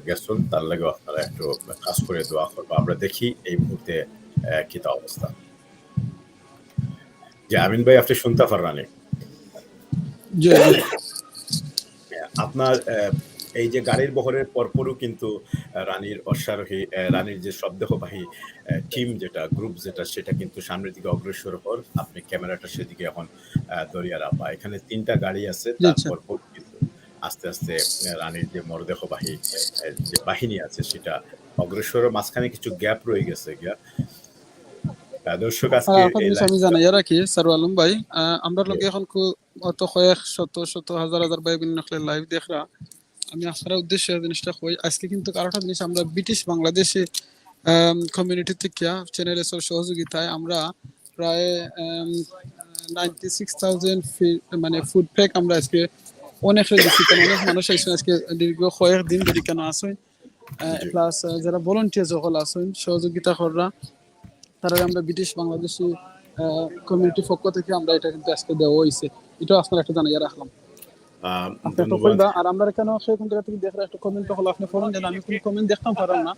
গেছেন, তার লাগেও আপনারা একটু কাজ করে দোয়া করবো। আমরা দেখি এই মুহূর্তে কি তা অবস্থা। যে আমিন ভাই, আপনি শুনতে পারেন? আপনার এই যে গাড়ির বহরের পরপরও কিন্তু রানীর অশ্বারোহী, রানীর যে শবদেহবাহী টিম যেটা, গ্রুপ যেটা, সেটা কিন্তু সামনের দিকে অগ্রসর হওয়ার, আপনি ক্যামেরাটা সেদিকে এখন দরিয়া রাখবা। এখানে 3টা গাড়ি আছে, তারপর কিন্তু আস্তে আস্তে রানীর যে মরদেহবাহী যে বাহিনী আছে সেটা অগ্রসর। মাঝখানে কিছু গ্যাপ রয়ে গেছে গিয়া। দর্শক আজকে আমি জানাই রাখি সারু আলম ভাই, আমরা লোকে এখন অত কয়েক শত হাজার ভাই বিন লাইভ দেখরা। আমি আপনার উদ্দেশ্যে জিনিসটা কই, আজকে কিন্তু আরেকটা জিনিস আমরা ব্রিটিশ বাংলাদেশে কমিউনিটি থেকে চ্যানেলের সহযোগিতায় আমরা প্রায় 96,000 মানে ফুড প্যাক আমরা আজকে অনেক অনেক মানুষ আজকে দীর্ঘ কয়েক দিন ধরে কেন আসেন, প্লাস যারা ভলান্টিয়ার সকল আসেন সহযোগিতা কররা, তারা আমরা ব্রিটিশ বাংলাদেশি কমিউনিটির পক্ষ থেকে আমরা এটা কিন্তু আজকে দেওয়া হয়েছে। এটা আপনার একটা জানাইয়া রাখলাম। আর আমরা কেন সেরকম জায়গা থেকে দেখলে একটা কমেন্ট হলো, আপনি ফোন দেন, আমি কোনো কমেন্ট দেখতাম পারলাম না।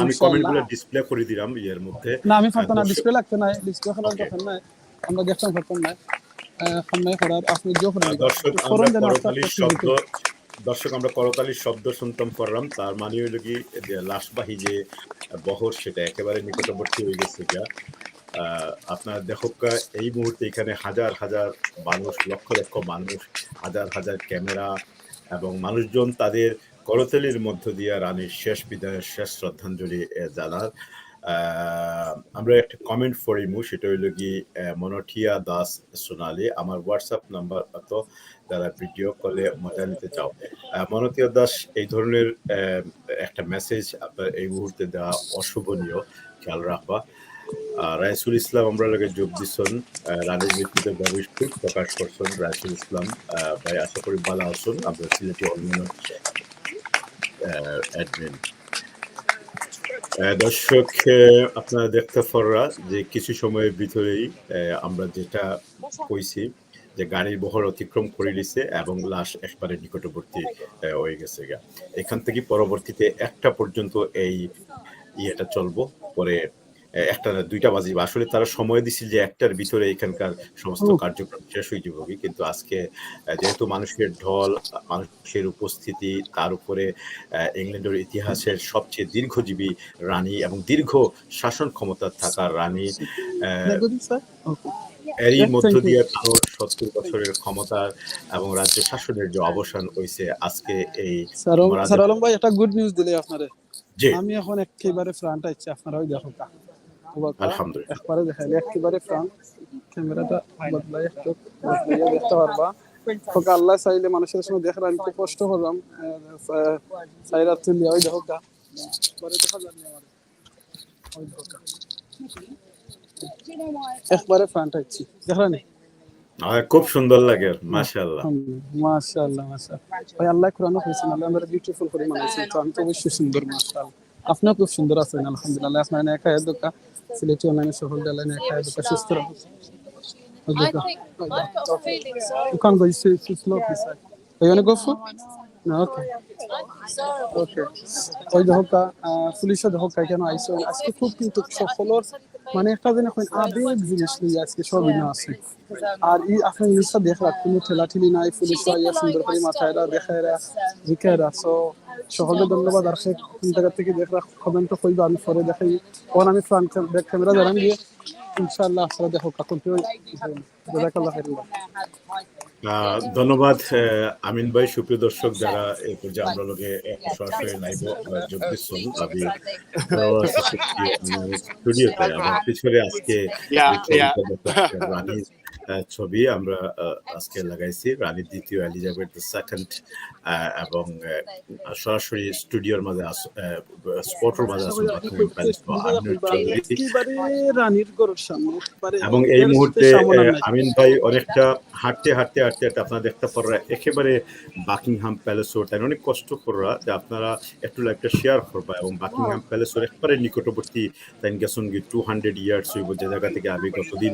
আমি কমেন্টগুলো ডিসপ্লে করে দিলাম এর মধ্যে। না, আমি পারতাম না, ডিসপ্লে লাগতে নাই, ডিসপ্লে করার দরকার নাই, আমরা দেখতাম পারতাম না। সামনে করার আপনি জো করে দর্শক আমরা করতালির শব্দ শুনতাম পারলাম, তার মানে হইল কি যে লাশবাহী যে বহর সেটা একেবারে নিকটবর্তী হয়ে গেছে গা। আপনার দেখো এই মুহূর্তে এখানে হাজার হাজার মানুষ, লক্ষ লক্ষ মানুষ, হাজার হাজার ক্যামেরা এবং মানুষজন তাদের করতালির মধ্য দিয়ে রানীর শেষ বিদায়ের শেষ শ্রদ্ধাঞ্জলি জানার। আমরা একটা কমেন্ট পড়িমু, সেটা হইল কি মনঠিয়া দাস সোনালী, আমার হোয়াটসঅ্যাপ নাম্বার তো যারা ভিডিও কলে মজা নিতে চাও। মনঠিয়া দাস, এই ধরনের একটা মেসেজ আপনার এই মুহূর্তে দেওয়া অশোভনীয়, খেয়াল রাখবা। রাইসুল ইসলাম আমরা লোকে যোগ দিচ্ছেন, রানীর মৃত্যুতে ভবিষ্যৎ প্রকাশ করছেন রাইসুল ইসলাম ভাই, আশা করি ভালো আছেন। আমরা সিলেটি অনলাইন অ্যাডমিন। দর্শক আপনারা দেখতে পাররা যে কিছু সময়ের ভিতরেই আমরা যেটা কইছি যে গাড়ির বহর অতিক্রম করে নিছে এবং লাশ একবারে নিকটবর্তী হয়ে গেছে গা। এখান থেকে পরবর্তীতে 1টা পর্যন্ত এই ইয়েটা চলবো, পরে 1টা না 2টা বাজিবে। আসলে তারা সময় দিছিল যে 1টার ভিতরে এখানকার সমস্ত কার্যক্রম শেষ হয়ে যাবে, কিন্তু আজকে যেহেতু মানুষের ঢল, মানুষের উপস্থিতি, তার উপরে ইংল্যান্ডের ইতিহাসের সবচেয়ে দীর্ঘজীবী রানী এবং দীর্ঘ শাসন ক্ষমতা থাকা রানী, এরই মধ্য দিয়ে 70 বছরের ক্ষমতার এবং রাজ্য শাসনের যে অবসান হয়েছে আজকে এই। সারালম ভাই, একটা গুড নিউজ দিলে আপনারে, আমি এখন একেবারে ফ্রন্ট আইছি, আপনারা ওই দেখো আলহামদুলিল্লাহ একবারে দেখাইলে একেবারে ফ্রন্ট, ক্যামেরাটা বদলাই একটু দেখতে পারবা। আল্লাহ চাইলে মানুষের সঙ্গে দেখলাম, একটু কষ্ট করলাম চাইরা তুলি, ওই দেখো একবারে ফ্রন্ট আইছি, দেখলেন খুব সুন্দর লাগে। মাশাআল্লাহ মাশাআল্লাহ মাশাআল্লাহ ভাই, আল্লাহ কোরআনে কইছেন আল্লাহ আমরা বিউটিফুল করে বানাইছেন, তো আমি তো অবশ্যই সুন্দর। মাশাআল্লাহ, আপনিও খুব সুন্দর আছেন আলহামদুলিল্লাহ। আপনার একা এদকা সিলেটি অনলাইনে সফল দিলেন, একা এদকা সুস্থ রাখুন। You can't go, you slow please. You want to go for? No, okay. Okay. ওই দেখো পুলিশে দেখো কেন আইসো আজকে, খুব কিন্তু সকলের মানে একটা দিন এখন আবেগ জিনিস নিয়ে আজকে সবই না আছে। আর এই আপনার জিনিসটা দেখরা কোনো ঠেলাঠেলি নাই, পুলিশ আইয়া সুন্দর করে মাথায় দেখায়রা জিকায়রা। সো সকলকে ধন্যবাদ। আর সে কোন জায়গা থেকে দেখরা কমেন্ট কইবা, আমি পরে দেখাই। কারণ আমি ফ্রন্ট ক্যামেরা ধরান গিয়ে ইনশাআল্লাহ আপনারা দেখো কাকুনটিও জাযাকাল্লাহ খাইরাল্লাহ। ধন্যবাদ আমিন ভাই। সুপ্রিয় দর্শক যারা এই পর্যায়ে আমরা লোকে সরাসরি লাইভে যোগ দিচ্ছেন, আমি স্টুডিওতে আমার পিছনে আজকে রানী ছবি আমরা আজকে লাগাইছি রানী দ্বিতীয় এলিজাবেথ সেকেন্ড এবং সরাসরি স্টুডিওর মাঝে স্পটের মাঝে আসুন বাকিংহাম প্যালেস আমিনুর চৌধুরী রানীর গড়ের সামনে এবং এই মুহূর্তে আমিন ভাই অনেকটা হাঁটতে আপনারা দেখতে পাররা একেবারে বাকিংহাম প্যালেসও তাই অনেক কষ্ট কররা যে আপনারা একটু লাইভটা শেয়ার করবা এবং বাকিংহাম প্যালেসের একেবারে নিকটবর্তী তাই গেছেন 200 ইয়ার্স হইব যে জায়গা থেকে আমি গতদিন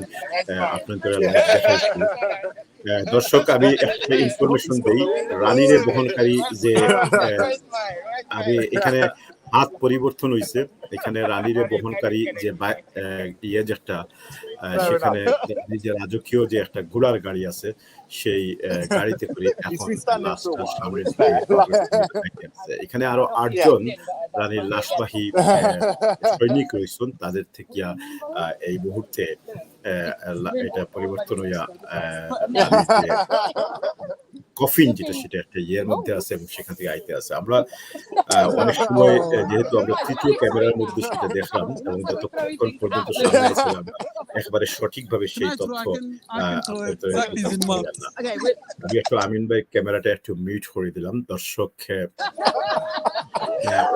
আপনাদের লাইভ দেখাইছি দর্শক আমি একটা ইনফরমেশন দেই রানীরে বহনকারী যে আমি এখানে হাত পরিবর্তন হয়েছে এখানে রানীরে বহনকারী যে ইয়ে যেটা সেখানে যে রাজকীয় যে একটা ঘোড়ার গাড়ি আছে সেই গাড়িতে করে এখন সামনের এখানে আরো 8 জন রানীর লাশবাহী সৈনিক রয়েছেন তাদের থেকে এই মুহূর্তে এটা পরিবর্তন হইয়া কফিন যেটা সেটা একটা ইয়ের মধ্যে আছে এবং সেখান থেকে আইতে আছে আমরা অনেক সময় যেহেতু আমরা তৃতীয় ক্যামেরার মধ্যে সেটা দেখলাম এবং যতক্ষণ পর্যন্ত সামনে আসছিলাম একেবারে সঠিকভাবে সেই তথ্য আমি একটু আমিন ভাই ক্যামেরাটা একটু মিউট করে দিলাম দর্শক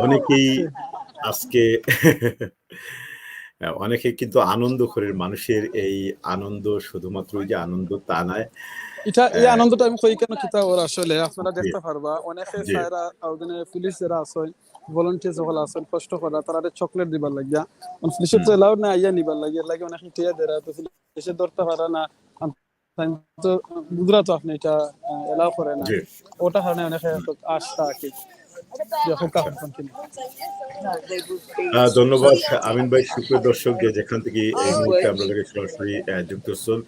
অনেকেই আজকে অনেকে কিন্তু আনন্দ করে মানুষের এই আনন্দ শুধুমাত্র যে আনন্দ তা নয় এটা এই আনন্দটা আমি কই কেন কিতা ওর আসলে আপনারা দেখতে পারবা অনেকে সারা আউদিনে পুলিশ যারা আছে ভলান্টিয়ার সকল আছে কষ্ট করা তারা চকলেট দিবার লাগিয়া পুলিশের তো এলাও না আইয়া নিবার লাগে অনেকে টিয়া দেরা তো পুলিশে ধরতে পারে না তো বুঝরা তো আপনি এটা এলাও করে না ওটা কারণে অনেকে আশা কি ধন্যবাদ আমিন ভাই সুপ্রিয় দর্শক যেখান থেকে এই মুহূর্তে আমরা সরাসরি যুক্ত হচ্ছেন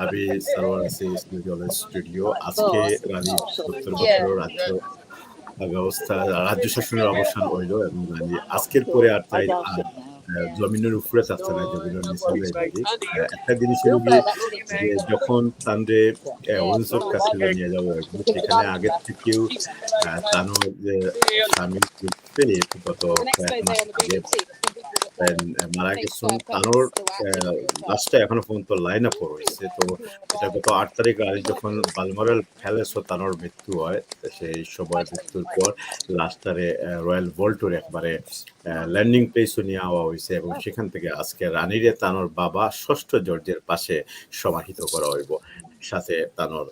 আমি সারোয়ার আছি স্টুডিও আজকে রানী 70 বছর রাজ্য ব্যবস্থা রাজ্য শাসনের অবসান হইল এবং আজকের পরে আর তাই জমিনের উপরে থাকছে না জমিনের নিচে একটা জিনিস হলো যে যখন তান্ডে উইন্ডসর কাছে নিয়ে যাবো সেখানে আগের থেকেও তানো যে স্বামী গত কয়েক মাস আগে মারা গেছেন তানোর লাস্টটা এখনো পর্যন্ত লাইন আপ রয়েছে তো এটা গত 8 তারিখ রানী যখন বালমোরাল প্যালেসও তানোর মৃত্যু হয় সেই সময় মৃত্যুর পর লাস্টারে রয়্যাল ভল্টোর একবারে ল্যান্ডিং প্লেসও নিয়ে আওয়া হয়েছে এবং সেখান থেকে আজকে রানীরে তানোর বাবা 6ষ্ঠ জর্জের পাশে সমাহিত করা হইব সাথে তানোর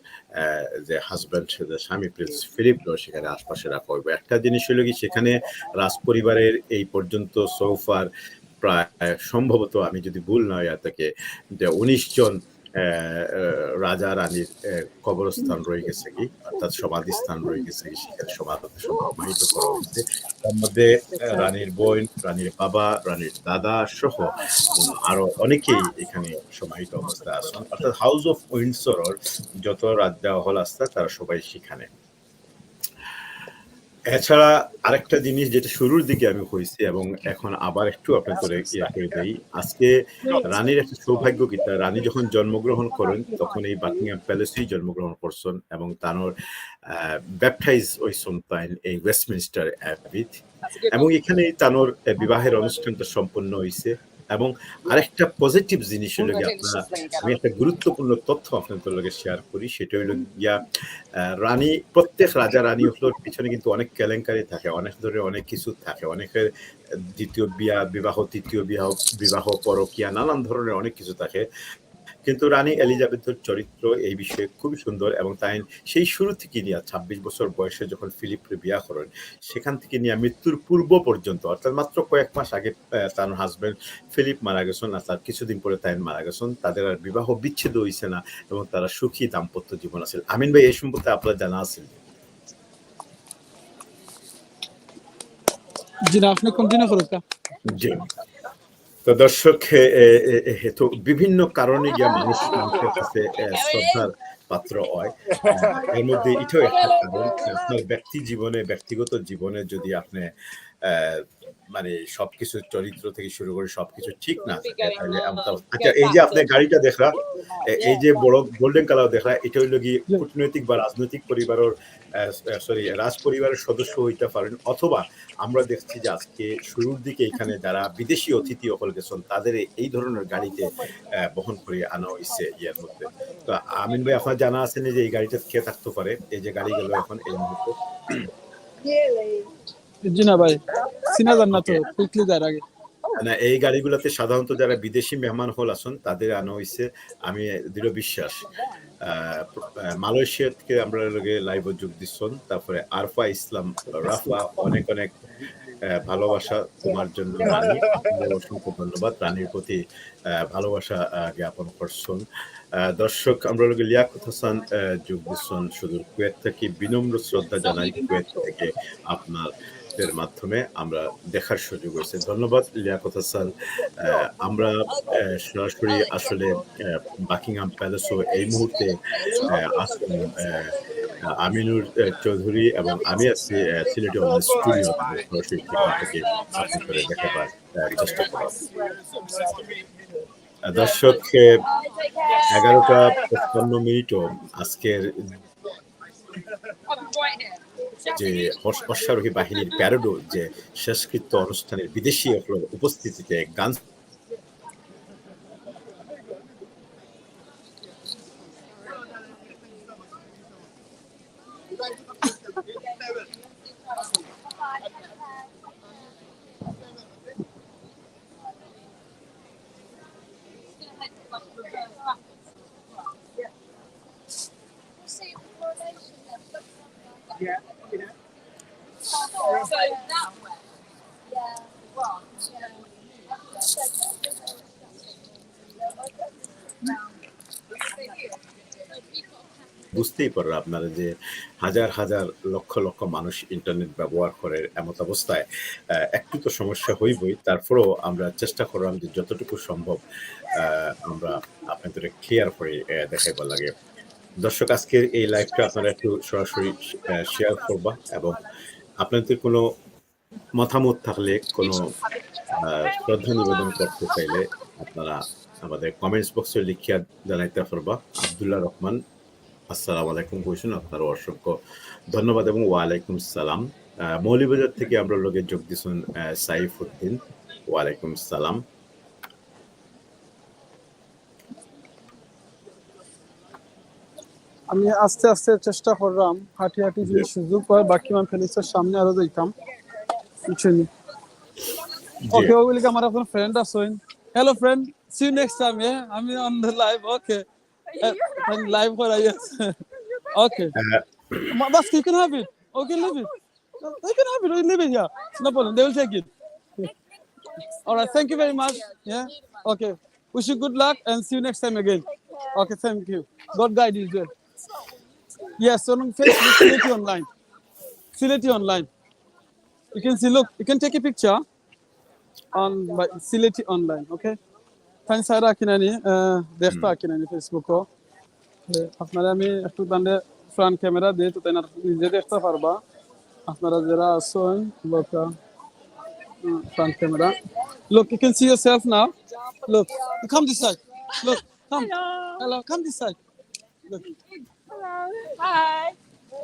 যে হাজব্যান্ড যে স্বামী প্রিন্স ফিলিপও সেখানে আশপাশে রাখা হইব একটা জিনিস হলো কি সেখানে রাজ পরিবারের এই পর্যন্ত সোফার প্রায় সম্ভবত আমি যদি ভুল না হয় তাকে যে 19 জন রাজা রানীর কবরস্থান রয়ে গেছে কি অর্থাৎ সমাধিস্থান রয়ে গেছে কি সেখানে সমাহিত করা হয়েছে তার মধ্যে রানীর বোন রানীর বাবা রানীর দাদা সহ আরো অনেকেই এখানে সমাহিত অবস্থায় আছেন অর্থাৎ হাউস অফ উইন্ডসর যত রাজা হল আছে তারা সবাই সেখানে এছাড়া আরেকটা জিনিস যেটা শুরুর দিকে আমি হয়েছি এবং এখন আবার একটু আপনার করে করে দেই আজকে রানীর একটা সৌভাগ্য কি রানী যখন জন্মগ্রহণ করেন তখন এই বাকিংহাম প্যালেসেই জন্মগ্রহণ করছেন এবং তানোর ব্যাপটাইজ হইছেন তাই এই ওয়েস্টমিনস্টার অ্যাবিট এবং এখানে তানোর বিবাহের অনুষ্ঠানটা সম্পন্ন হয়েছে এবং আরেকটা পজিটিভ জিনিস হলো আপনারা আমি একটা গুরুত্বপূর্ণ তথ্য আপনাদের লগে শেয়ার করি সেটা হলো গিয়া রানী প্রত্যেক রাজা রানী হলোর পিছনে কিন্তু অনেক কেলেঙ্কারি থাকে অনেক ধরনের অনেক কিছু থাকে অনেকের দ্বিতীয় বিবাহ তৃতীয় বিবাহ পরকীয়া নানান ধরনের অনেক কিছু থাকে কিন্তু রানী এলিজাবেথের চরিত্র এই বিষয়ে খুবই সুন্দর এবং তাই সেই শুরু থেকে নিয়ে 26 বছর বয়সে যখন ফিলিপকে বিয়া করেন সেখান থেকে নিয়ে মৃত্যুর পূর্ব পর্যন্ত অর্থাৎ মাত্র কয়েক মাস আগে তার হাজব্যান্ড ফিলিপ মারা গেছেন আর তার কিছুদিন পরে তাই মারা গেছেন তাদের আর বিবাহ বিচ্ছেদ হইছে না এবং তারা সুখী দাম্পত্য জীবন আছে আমিন ভাই এই সম্পর্কে আপনার জানা আছে জি না আপনি কন্টিনিউ করুন জি তো দর্শক তো বিভিন্ন কারণে গিয়া মানুষ মানুষের কাছে শ্রদ্ধার পাত্র হয় এর মধ্যে এটাও একটা কারণ আপনার ব্যক্তিগত জীবনে যদি আপনি মানে সবকিছু চরিত্র থেকে শুরু করে সবকিছু ঠিক না থাকে তাহলে আচ্ছা এই যে আপনি গাড়িটা দেখলা এই যে বড় গোল্ডেন কালার দেখলা এটা হইল কি কূটনৈতিক বা রাজনৈতিক পরিবারের সরি রাজ পরিবারের সদস্য হইতে পারেন অথবা আমরা দেখছি যে আজকে শুরুর দিকে এখানে যারা বিদেশি অতিথি সকল গেছেন তাদের এই ধরনের গাড়িতে বহন করে আনা হয়েছে ইয়ের মধ্যে। তো আমিন ভাই আপনার জানা আছে যে এই গাড়িটা কে থাকতে পারে এই যে গাড়ি গেল এখন এই মুহূর্তে? জি না ভাই চিনা যান না তো কুইকলি যার আগে না এই গাড়িগুলোতে সাধারণত যারা বিদেশি মেহমান হল আছেন তাদের আনা হয়েছে আমি দৃঢ় বিশ্বাস মালয়েশিয়া থেকে আমরা লাইভ যোগ দিচ্ছেন তারপরে আরফা ইসলাম রাফা অনেক অনেক ভালোবাসা তোমার জন্য রানী অসংখ্য ধন্যবাদ রানীর প্রতি ভালোবাসা জ্ঞাপন করছেন দর্শক আমরা লিয়াকত হাসান যোগ দিচ্ছেন সুদূর কুয়েত থেকে বিনম্র শ্রদ্ধা জানাই কুয়েত থেকে আপনাদের মাধ্যমে আমরা দেখার সুযোগ হয়েছে ধন্যবাদ লিয়াকত হাসান আমরা সরাসরি আসলে বাকিংহাম প্যালেসও এই মুহূর্তে আসুন আমিনুর চৌধুরী এবং আমি আছি সিলেটি অনলাইন স্টুডিও সরাসরি থেকে আপনাদের দেখাবার চেষ্টা করব দর্শক 11:55 আজকের যে অশ্বারোহী বাহিনীর প্যারেডো যে শেষকৃত্য অনুষ্ঠানের বিদেশি উপস্থিতিতে গান বুঝতেই পারো আপনারা যে হাজার হাজার লক্ষ লক্ষ মানুষ ইন্টারনেট ব্যবহার করে এমত অবস্থায় একটু তো সমস্যা হইবই তারপরেও আমরা চেষ্টা করলাম যে যতটুকু সম্ভব আমরা আপনাদের ক্লিয়ার করে দেখাইবার লাগে দর্শক আজকের এই লাইভটা আপনারা একটু সরাসরি শেয়ার করবা এবং আপনাদের কোনো মতামত থাকলে কোনো শ্রদ্ধা নিবেদন করতে চাইলে আপনারা আমাদের কমেন্টস বক্সে লিখিয়া জানাইতে পারবা আব্দুল্লাহ রহমান আসসালামু আলাইকুম কইছেন আপনার অসংখ্য ধন্যবাদ এবং ওয়ালাইকুম সালাম মৌলভীবাজার থেকে আমরা লগে যোগ দিছেন সাইফুদ্দিন ওয়ালাইকুম সালাম আমি আস্তে আস্তে চেষ্টা করলাম হাঁটি হাঁটি যদি সুযোগ হয় বাকিমান ফেলিসের সামনে আরো যাইতাম বুঝছেন ওকে ওইলিকে আমার আপনার ফ্রেন্ড আছেন hello friend see you next time আমি on the live okay live করাই আছে ওকে বাস you can have it okay leave it you can have it leave it here no problem they will take it all right thank you very much yeah okay wish you good luck and see you next time again okay thank you God guide you there yes on Facebook Sylheti Online Sylheti Online you can see look you can take a picture on by Sylheti Online okay thanks Sarah kinani দেখতা kinani Facebook ও আপনারা আমি একটু দান্ডে front camera দিয়ে তো তাই না নিজে দেখতে পারবা আপনারা যারা আছেন লোক front camera look you can see yourself now look you come this side look come hello come this side look hello hi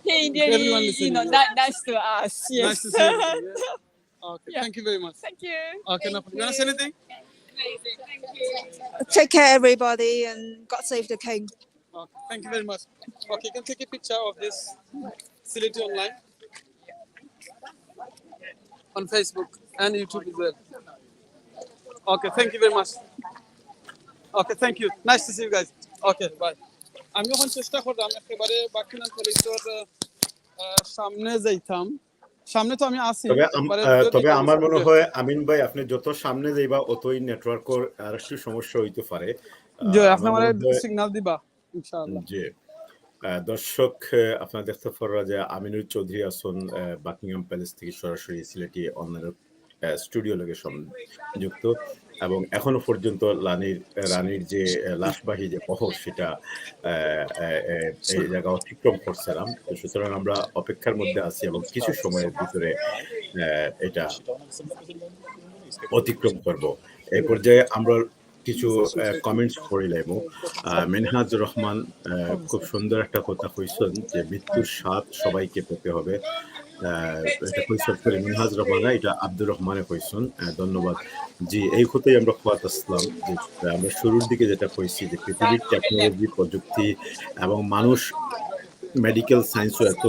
hey everyone listening, nice to us yes nice to see you yeah. Okay thank you very much thank you okay now you want to say anything amazing thank you take care everybody and God save the king okay thank you very much okay you can take a picture of this Sylheti Online on Facebook and YouTube as well. Okay, thank you very much. Okay, thank you. Nice to see you guys. Okay, bye. আমি এখন চেষ্টা করলাম একেবারে বাকিনান ফেলিসের সামনে যাইতাম সামনে তো আমি আসি তবে আমার মনে হয় আমিন ভাই আপনি যত সামনে যাইবা অতই নেটওয়ার্কের আর একটু সমস্যা হইতে পারে জি আপনি আমারে সিগন্যাল দিবা ইনশাআল্লাহ জি দর্শক আপনারা দেখতে পাররা যে আমিনুর চৌধুরী আছেন বাকিংহাম প্যালেস থেকে সরাসরি সিলেটি অনলাইন স্টুডিও লগে সংযুক্ত এবং এখনো পর্যন্ত রানীর যে লাশবাহী যে বহর সেটা এই জায়গা অতিক্রম করছিলাম সুতরাং আমরা অপেক্ষার মধ্যে আছি এবং কিছু সময়ের ভিতরে এটা অতিক্রম করব। এই পর্যায়ে আমরা কিছু কমেন্টস পড়িলাম। মিনহাজুর রহমান খুব সুন্দর একটা কথা কইছেন যে মৃত্যুর স্বাদ সবাইকে পেতে হবে। এটা কইছেন সরি মিনহাজ রহমান না, এটা আব্দুর রহমানে কইছেন। ধন্যবাদ। জি, এই কথাই আমরা খোয়াত আসলাম যে আমরা শুরুর দিকে যেটা কইছি যে পৃথিবীর টেকনোলজি, প্রযুক্তি এবং মানুষ মেডিকেল সায়েন্সও এত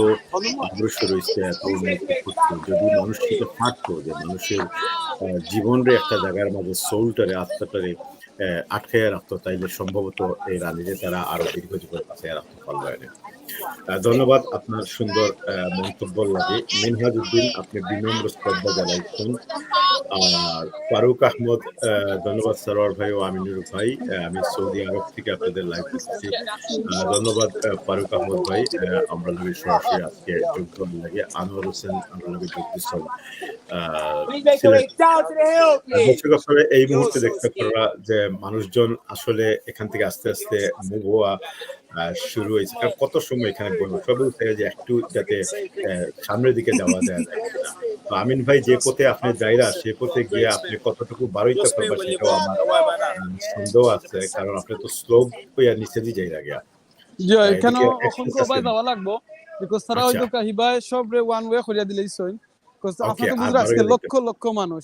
অগ্রসর হইছে, এত উন্নতি করছে। যদি মানুষ সেটা পারতো যে মানুষের জীবনরে একটা জায়গার মাঝে সোলটারে, আত্মাটারে আটকাইয়া রাখতো, তাইলে সম্ভবত এই রানীরে তারা আরো দীর্ঘ জীবন বাঁচাইয়া রাখতে পারলো না। ধন্যবাদ আপনার সুন্দর মন্তব্য লাগে। মিনহাজ উদ্দিন আপনি বিনম্র শ্রদ্ধা জানাইছেন। আর ফারুক আহমদ ধন্যবাদ সরোয়ার ভাই ও আমিনুর ভাই। আমি সৌদি আরব থেকে আপনাদের লাইভ দেখতেছি। ধন্যবাদ ফারুক আহমদ ভাই। আমরা লগে সরাসরি আজকে যোগদান লাগে। আনোয়ার হোসেন আমরা লগে যোগ দিচ্ছেন। দর্শক আপনারা এই মুহূর্তে দেখতে পারা যে মানুষজন আসলে এখান থেকে আস্তে আস্তে মুভ হওয়া শুরু হয়েছে। কারণ কত সময় এখানে বলবো সবাই চাই যে একটু যাতে সামনের দিকে যাওয়া যায়। তো আমিন ভাই যে পথে আপনি যাইরা সে পথে গিয়ে আপনি কতটুকু বারোইতে পারবা সেটাও আমার সন্দেহ আছে, কারণ আপনি তো স্লোপ হইয়া নিচে দিয়ে যাইরা গিয়া। জি এখানেও অসংখ্য ভাই যাওয়া লাগবো, বিকজ তারা হয়তো কাহিবায় সব রে ওয়ান ওয়ে করিয়া দিলেই সই। বিকজ আপনি তো বুঝরা আজকে লক্ষ লক্ষ মানুষ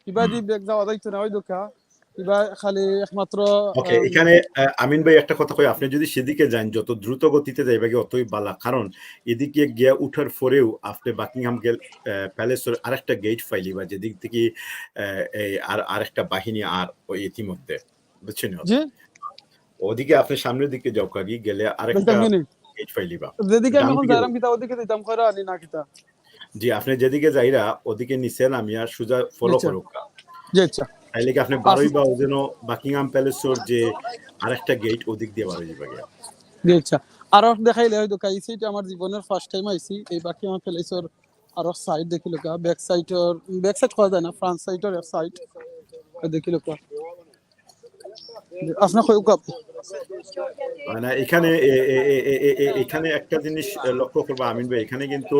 কিবা দি ব্যাগ যাওয়া যাইতো না ওই দোকা কিবা খালি একমাত্র। ওকে, এখানে আমিন ভাই একটা কথা কই, আপনি যদি সেদিকে যান যত দ্রুত গতিতে যাইবা গিয়ে অতই বালা, কারণ এদিকে গিয়া উঠার পরেও আপনি বাকিংহাম প্যালেসের আরেকটা গেট ফাইলি বা যেদিক থেকে এই আরেকটা বাহিনী আর ওই ইতিমধ্যে বুঝছেন ওদিকে আপনি সামনের দিকে যাও কাগি গেলে আরেকটা গেট ফাইলিবা যেদিকে আমি এখন যাইরাম কিতা ওদিকে দিতাম কইরা আনি না কিতা। জি, আপনি যেদিকে যাইরা ওদিকে নিছেন আমি আর সুজা ফলো করুক। জি আচ্ছা, তাইলে কি আপনি বারোই বা যেন বাকিংহাম প্যালেসের যে আরেকটা গেট ওদিক দিয়ে বারোই যাবে গিয়া। জি আচ্ছা, আর দেখাইলে হয়তো কাইছি এটা আমার জীবনের ফার্স্ট টাইম আইছি এই বাকিংহাম প্যালেসের আর সাইড দেখিলো কা ব্যাক সাইড করা যায় না, ফ্রন্ট সাইডের সাইড দেখিলো কা আপনার কই কাপ মানে এখানে এখানে একটা জিনিস লক্ষ্য করবো আমিন ভাই, এখানে কিন্তু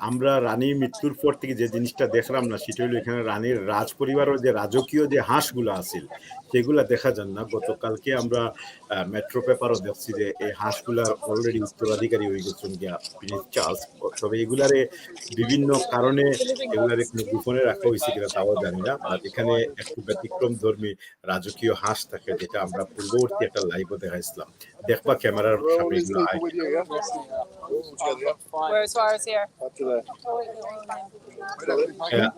আমরা রানীর মৃত্যুর পর থেকে যে জিনিসটা দেখলাম না সেটা হলো এখানে রানীর রাজ পরিবারের যে রাজকীয় যে হাঁসগুলো আছিল সেগুলা দেখা যান না। গতকালকে আমরা মেট্রো পেপারও দেখছি যে এই হাঁসগুলার অলরেডি উত্তরাধিকারী হয়ে গেছেন গিয়া প্রিন্স চার্লস। তবে এগুলারে বিভিন্ন কারণে এগুলারে কোনো গোপনে রাখা হয়েছে কিনা তাও জানি না। আর এখানে একটু ব্যতিক্রম ধর্মী রাজকীয় হাঁস থাকে যেটা আমরা পূর্ববর্তী একটা লাইভও দেখাইছিলাম। দেখবা ক্যামেরার সামনে এগুলো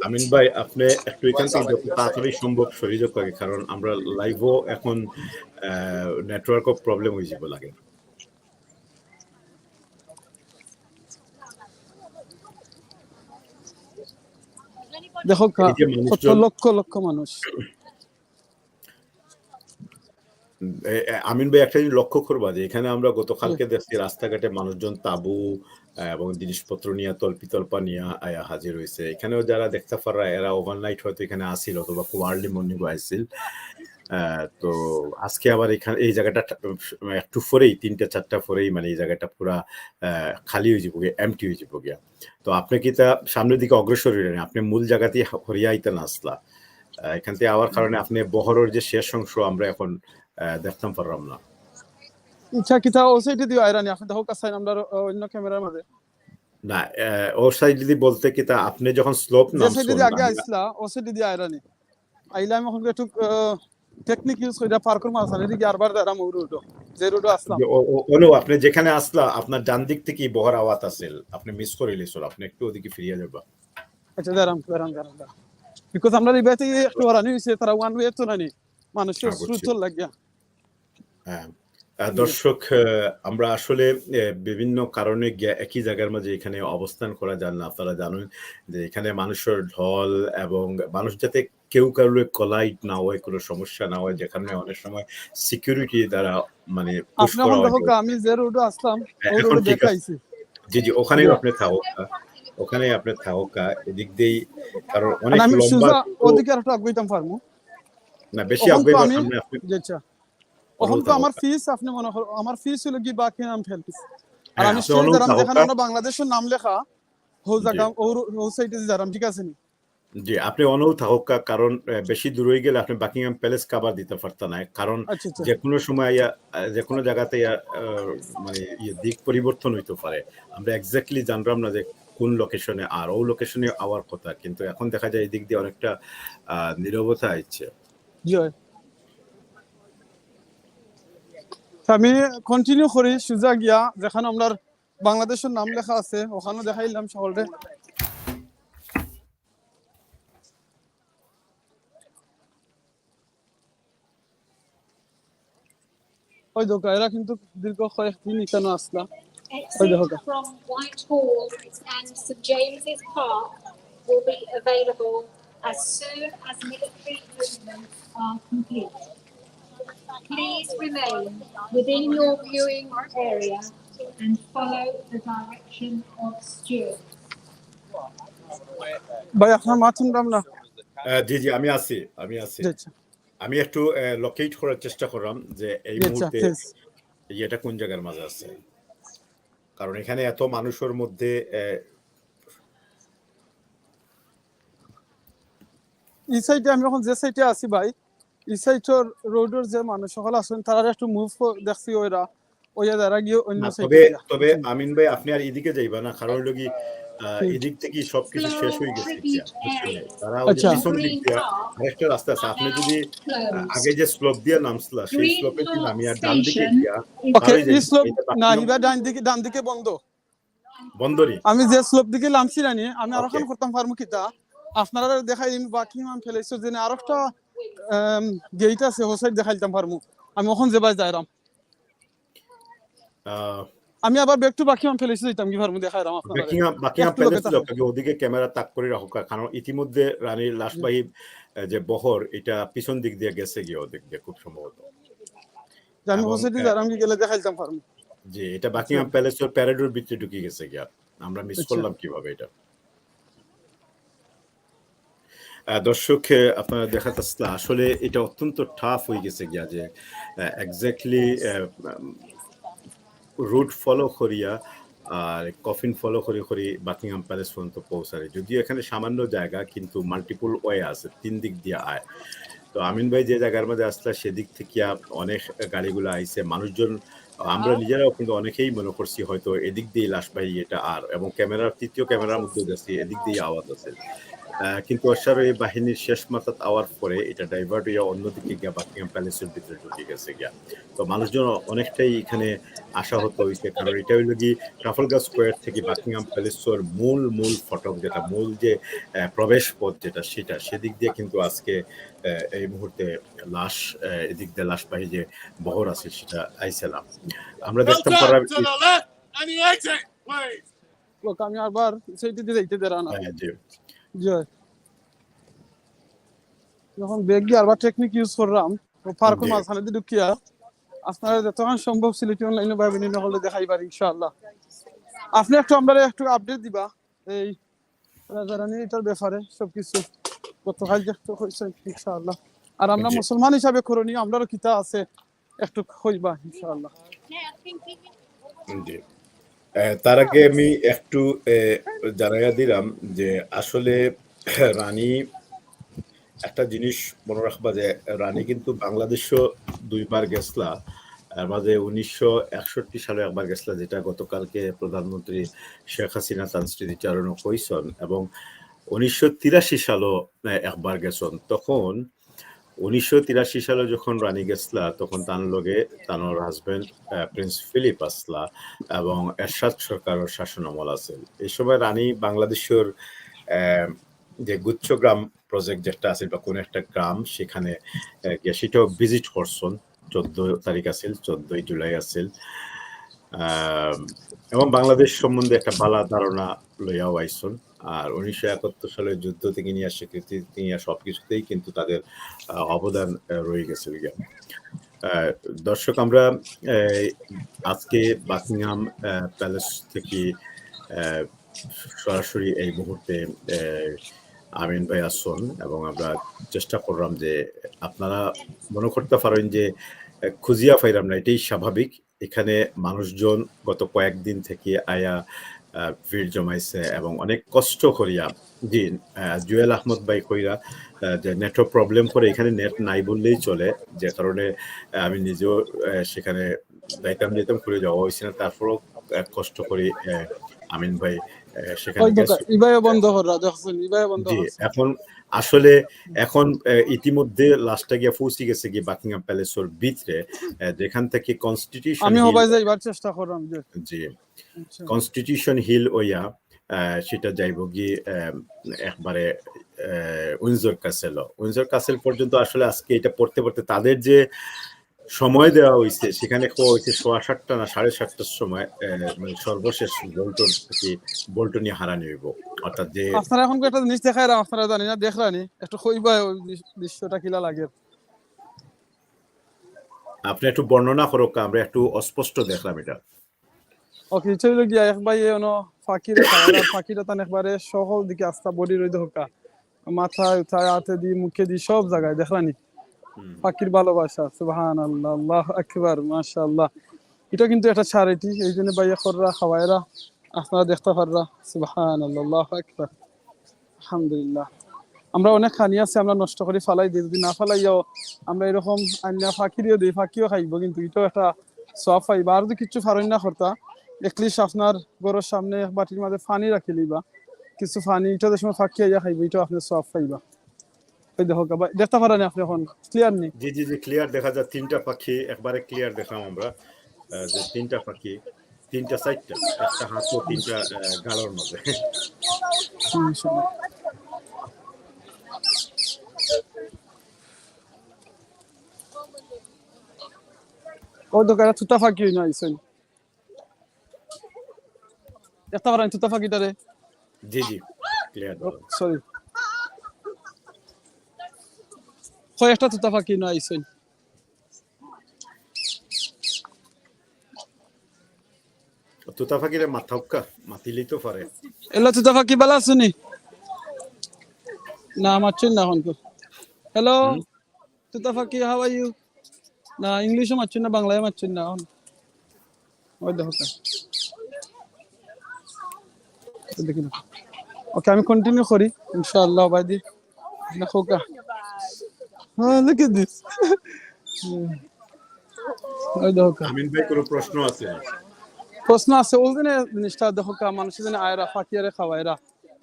আমিন ভাই আপনি একটু এখান থেকে যত তাড়াতাড়ি সম্ভব সহযোগ করে, কারণ আমরা লাইভও এখন নেটওয়ার্কও প্রবলেম হয়ে যাবে লাগে। দেখো কত লক্ষ লক্ষ মানুষ। আমিন ভাই একটা জিনিস লক্ষ্য করবা যে এখানে আমরা গতকালকে দেখছি রাস্তাঘাটে মানুষজন তাবু এবং জিনিসপত্র নিয়ে তল্পা নিয়ে হাজির হয়েছে। এখানেও যারা দেখতে পারা এরা ওভারনাইট হয়তো এখানে আসিল অথবা খুব আর্লি মর্নিং আসছিল। তো আজকে আবার এখানে এই জায়গাটা একটু পরেই 3-4টা পরেই মানে এই জায়গাটা পুরা খালি হয়ে যাবো, এমটি হয়ে যাবো গিয়া। তো আপনি কি তা সামনের দিকে অগ্রসর হইলেন, আপনি মূল জায়গাতেই হরিয়াইতে না আসলা এখান থেকে আওয়ার কারণে আপনি বহরের যে শেষ অংশ আমরা এখন দেখতাম পারলাম না। আচ্ছা কিতা ও সাইডে দিও আইরানি আপনি দেখো কাছে আমরা অন্য ক্যামেরার মাঝে না ও সাইড যদি বলতে কিতা আপনি যখন স্লোপ না যে সাইডে আগে আইছলা ও সাইডে দি আইরানি আইলাম এখন একটু টেকনিক ইউজ কইরা পার করব আসানে দিকে আরবার দাঁড়াম রুটও যে রুটও আসলাম ওনো আপনি যেখানে আসলা আপনার ডান দিক থেকে বহর আওয়াজ আসেল, আপনি মিস করে লিসল, আপনি একটু ওদিকে ফিরিয়ে যাবা। আচ্ছা দাঁড়াম বিকজ আমরা রিবাইতে একটু হারানি হইছে তারা ওয়ান ওয়ে তো নানি মানুষের স্রোত লাগিয়া। হ্যাঁ দর্শক আমরা আসলে বিভিন্ন কারণে একই জায়গার মাঝে এখানে অবস্থান করা যায় না। আপনারা জানেন যে এখানে মানুষের ঢল এবং মানুষ যাতে কেউ কারোর কোলাইড না হয়, কোনো সমস্যা না হয়, যেখানে অনেক সময় সিকিউরিটি দ্বারা মানে আমি যে রোডে আসলাম ওই রোডে দেখাইছি। জি জি ওখানেই আপনি থাকা, ওখানেই আপনি থাকা এদিক দিয়েই, কারণ অনেক লম্বা ওদিকে আর একটু আগাইতাম পারমু না, বেশি আগাইবা সামনে আপনি। আচ্ছা এখন তো আমার ফিস আপনি মনে করো আমার ফিস হলো কি বাকি নাম ফেলতিস আর আমি যেখানে আমরা বাংলাদেশের নাম লেখা হো জায়গা ও সাইডে যারাম ঠিক আছে নি জি আপনি অনও থাকুক কারণ বেশি দূর হয়ে গেলে আপনি বাকিংহাম প্যালেস কাবার দিতে পারতেন না কারণ আচ্ছা আচ্ছা যে কোনো সময় যে কোনো জায়গাতে মানে দিক পরিবর্তন হইতে পারে আমরা এক্স্যাক্টলি জানলাম না যে কোন লোকেশনে আর ও লোকেশনে আওয়ার কথা কিন্তু এখন দেখা যায় এই দিক দিয়ে অনেকটা নীরবতা আইছে জি আমি কন্টিনিউ করি সুজা গিয়া যেখানে আমার বাংলাদেশের নাম লেখা আছে ওখানে দেখাইলাম সকলরে ওই দোকা এরা কিন্তু দীর্ঘ কয়েকদিন এখানে আসলা ওই দেখো from Whitehall and St James's Park will be available as soon as military movements are complete. Please remain within your viewing area and follow the direction of stewards. ভাই আপনার মা শুনলাম না জি জি আমি আছি আমি একটু লোকেট করার চেষ্টা করলাম যে এই মুহূর্তে এটা কোন জায়গার মাঝে আছে কারণ এখানে এত মানুষের মধ্যে এই সাইডে আমি এখন যে সাইডে আছি ভাই এই সাইডের রোডের যে মানুষ সকল আছেন তারা একটু মুভ দেখছি ওইয়া যারা গিয়ে অন্য সাইডে তবে আমিন ভাই আপনি আর এদিকে যাইবা না কারণ লগি এদিক থেকে সবকিছু শেষ হয়ে গেছে তারা ওই পিছন দিক দিয়ে আরেকটা রাস্তা আছে আপনি যদি আগে যে স্লোপ দিয়ে নামছলা সেই স্লোপে যদি নামি আর ডান দিকে গিয়া ওকে এই স্লোপ না হিবা ডান দিকে বন্ধরি আমি যে স্লোপ দিকে নামছি না আমি আর ওখানে করতাম ফার্মু কিটা আপনারা দেখাই বাকিংহাম প্যালেস যে আরেকটা গেট আছে ও সাইড দেখাইতাম ফার্মু আমি ওখানে যেবাই যাইরাম আমি আবার ব্যাক টু বাকিংহাম প্যালেস যাইতাম কি ফার্মু দেখাইরাম আপনারা বাকিংহাম প্যালেস লোকে ওদিকে ক্যামেরা তাক করে রাখো কারণ ইতিমধ্যে রানীর লাশবাহী যে বহর এটা পিছন দিক দিয়ে গেছে গিয়ে ওদিক দিয়ে খুব সম্ভবত জানি ও সাইডে যাইরাম কি গেলে দেখাইতাম ফার্মু জি এটা বাকিংহাম প্যালেসের প্যারেডের ভিতরে ঢুকে গেছে গিয়া আমরা মিস করলাম কিভাবে এটা দর্শক আপনারা দেখাতে আসলে এটা অত্যন্ত টাফ হয়ে গেছে গিয়া যে এক্স্যাক্টলি রুট ফলো করিয়া আর কফিন ফলো করে বাকিংহাম প্যালেস পর্যন্ত পৌঁছায় যদিও এখানে সামান্য জায়গা কিন্তু মাল্টিপল ওয়ে আছে 3 দিক দিয়ে আয় তো আমিন ভাই যে জায়গার মধ্যে আসলে সেদিক থেকে অনেক গাড়িগুলো আইছে মানুষজন আমরা নিজেরাও কিন্তু অনেকেই মনে করছি হয়তো এদিক দিয়ে লাশবাহী এটা আর এবং ক্যামেরার তৃতীয় ক্যামেরার মধ্যে দেখছি এদিক দিয়ে আওয়াজ আছে কিন্তু অশ্বারোহী বাহিনীর শেষ মাথাত আওয়ার পরে এটা ডাইভার্ট হইয়া অন্যদিকে গিয়া বাকিংহাম প্যালেসের ভিতরে ঢুকে গেছে গিয়া তো মানুষজন অনেকটাই এখানে আশাহত হয়েছে কারণ এটা হইল কি ট্রাফালগার স্কোয়ার থেকে বাকিংহাম প্যালেসের মূল ফটক যেটা মূল যে প্রবেশ পথ যেটা সেটা সেদিক দিয়ে কিন্তু আজকে এই মুহূর্তে লাশ এদিক দিয়ে লাশবাহী যে বহর আছে সেটা আইছিলাম আমরা দেখতে পারলাম আমি আবার সেইটি দিয়ে যাইতে দেরা না যখন ব্যাগ দিয়ে আবার টেকনিক ইউজ করলাম পার্কের মাঝখানে দিয়ে ঢুকিয়া আপনারা যতক্ষণ সম্ভব সিলেটি অনলাইনে ভাবেন হলে দেখাইবার ইনশাআল্লাহ আপনি একটু আপডেট দিবা এই রাজারানী এটার ব্যাপারে সবকিছু গতকাল দেখতে হয়েছেন ইনশাআল্লাহ আর আমরা মুসলমান হিসাবে করণীয় আমরাও কিতা আছে একটু কইবা ইনশাআল্লাহ তার আগে আমি একটু জানাইয়া দিলাম যে আসলে রানী একটা জিনিস মনে রাখবা যে রানী কিন্তু বাংলাদেশও 2 বার গেছলা এর মাঝে 1961 সালে একবার গেছলা যেটা গতকালকে প্রধানমন্ত্রী শেখ হাসিনা তার স্মৃতিচারণ কইছেন এবং 1983 সালও একবার গেছেন তখন 1983 সালে যখন রানী গেছলা তখন তার লগে তার হাজবেন্ড প্রিন্স ফিলিপ আসলা এবং এরশাদ সরকারের শাসন আমল আছে এই সময় রানী বাংলাদেশের যে গুচ্ছগ্রাম প্রজেক্ট যেটা আছে বা কোন একটা গ্রাম সেখানে সেটাও ভিজিট করছেন 14 তারিখ আছিল 14 জুলাই আছিল এবং বাংলাদেশ সম্বন্ধে একটা ভালো ধারণা লইয়াও আইসন আর 1971 সালের যুদ্ধ থেকে নিয়ে স্বীকৃতি নিয়ে সবকিছুতেই কিন্তু তাদের অবদান রয়ে গেছে দর্শক আমরা আজকে বাকিংহাম প্যালেস থেকে সরাসরি এই মুহূর্তে আমিন ভাই আসুন এবং আমরা চেষ্টা করলাম যে আপনারা মনে করতে পারেন যে খুঁজিয়া পাইলাম না এটাই স্বাভাবিক এখানে মানুষজন গত কয়েকদিন থেকে আয়া ভিড় জমাইছে এবং অনেক কষ্ট করিয়া জি জুয়েল আহমদ ভাই কইরা যে নেটওয়ার্ক প্রবলেম করে এখানে নেট নাই বললেই চলে, যে কারণে আমি নিজেও সেখানে যেতাম করে যাওয়া হয়েছে না, তারপরও কষ্ট করে আমিন ভাই সেখানে ওই দোকান ইবাইও বন্ধ করা দেখছেন, ইবাইও বন্ধ জি করছে। এখন আসলে এখন ইতিমধ্যে লাস্টে গিয়ে পৌঁছে গেছে কি বাকিংহাম প্যালেসের ভিতরে, যেখান থেকে কনস্টিটিউশন আমি হিল হবাই যাইবার চেষ্টা করলাম যে জি কনস্টিটিউশন হিল ওইয়া সেটা যাইব গিয়ে একবারে উইন্ডসর ক্যাসেল পর্যন্ত। আসলে আজকে এটা পড়তে পড়তে তাদের যে সময় দেওয়া হয়েছে সেখানে খোয়া হয়েছে 7:30 না 7:30টার সময়, মানে সর্বশেষ বল্টনি হারানি হইব, অর্থাৎ যে আপনারা এখন একটা জিনিস দেখাইরা আপনারা জানি না দেখলানি একটু কইবা ওই দৃশ্যটা কিলা লাগে। আপনি একটু বর্ণনা করো, আমরা একটু অস্পষ্ট দেখলাম এটা। ওকে চলে গিয়া এক ভাই এনো ফাকিরে খাওয়ার ফাকিরা তান একবারে সকল দিকে আস্থা বডি রই দেখা মাথায় উঠায় হাতে দি মুখে দি সব জায়গায় দেখলানি ফাকির ভালোবাসা। সুবহানাল্লাহ, আল্লাহু আকবার, মাশাআল্লাহ। এটা কিন্তু একটা চ্যারিটি, এই জন্য ভাইয়া কররা খাওয়ায়রা আপনারা দেখতে পাররা। সুবহানাল্লাহ, আল্লাহু আকবার, আলহামদুলিল্লাহ। আমরা অনেক খানি আছে আমরা নষ্ট করে ফালাই দিই, যদি না ফালাইয়াও আমরা এরকম আইনা ফাকিরিও দিই, ফাঁকিও খাইব, কিন্তু এটাও একটা সওয়াব পাইবা। আর যদি কিছু ফারই না করতা এটলিস্ট আপনার ঘরের সামনে এক বাটির মাঝে পানি রাখি লইবা, কিছু পানি এটা সময় ফাঁকি আইয়া খাইব, এটাও আপনি সওয়াব পাইবা। এই দেখো দেখতে পারেন আপনি এখন ক্লিয়ার নেই? জি জি জি ক্লিয়ার দেখা যায়, 3টা পাখি একবারে ক্লিয়ার দেখলাম আমরা, যে 3টা পাখি, 3টা 4টা, একটা হাত ও 3টা গালার মধ্যে। ও দোকানে তুতা ফাঁকি হই না আইসেন, দেখতে পারেন তুতা ফাঁকিটারে? জি জি ক্লিয়ার। সরি কয়েকটা তুতা ফাঁকি না আইসেন। তুতা ফাঁকিরে মাথাউকা মাতিলেই তো পারে। এলো তুতা ফাঁকি বালা শুনি না মারছেন না এখন। হ্যালো তুতা ফাঁকি, হাউ আর ইউ? না ইংলিশও মারছেন না, বাংলায় মারছেন না এখন। ওই দেখো দেখি না। ওকে আমি কন্টিনিউ করি ইনশাআল্লাহ বাদি না খোকা। হ্যাঁ look at this ওই দেখো আমিন ভাই কোনো প্রশ্ন আছে? প্রশ্ন আছে ওই দিনে জিনিসটা দেখো মানুষের জন্য আয়রা ফাকিয়ারে খাওয়ায়রা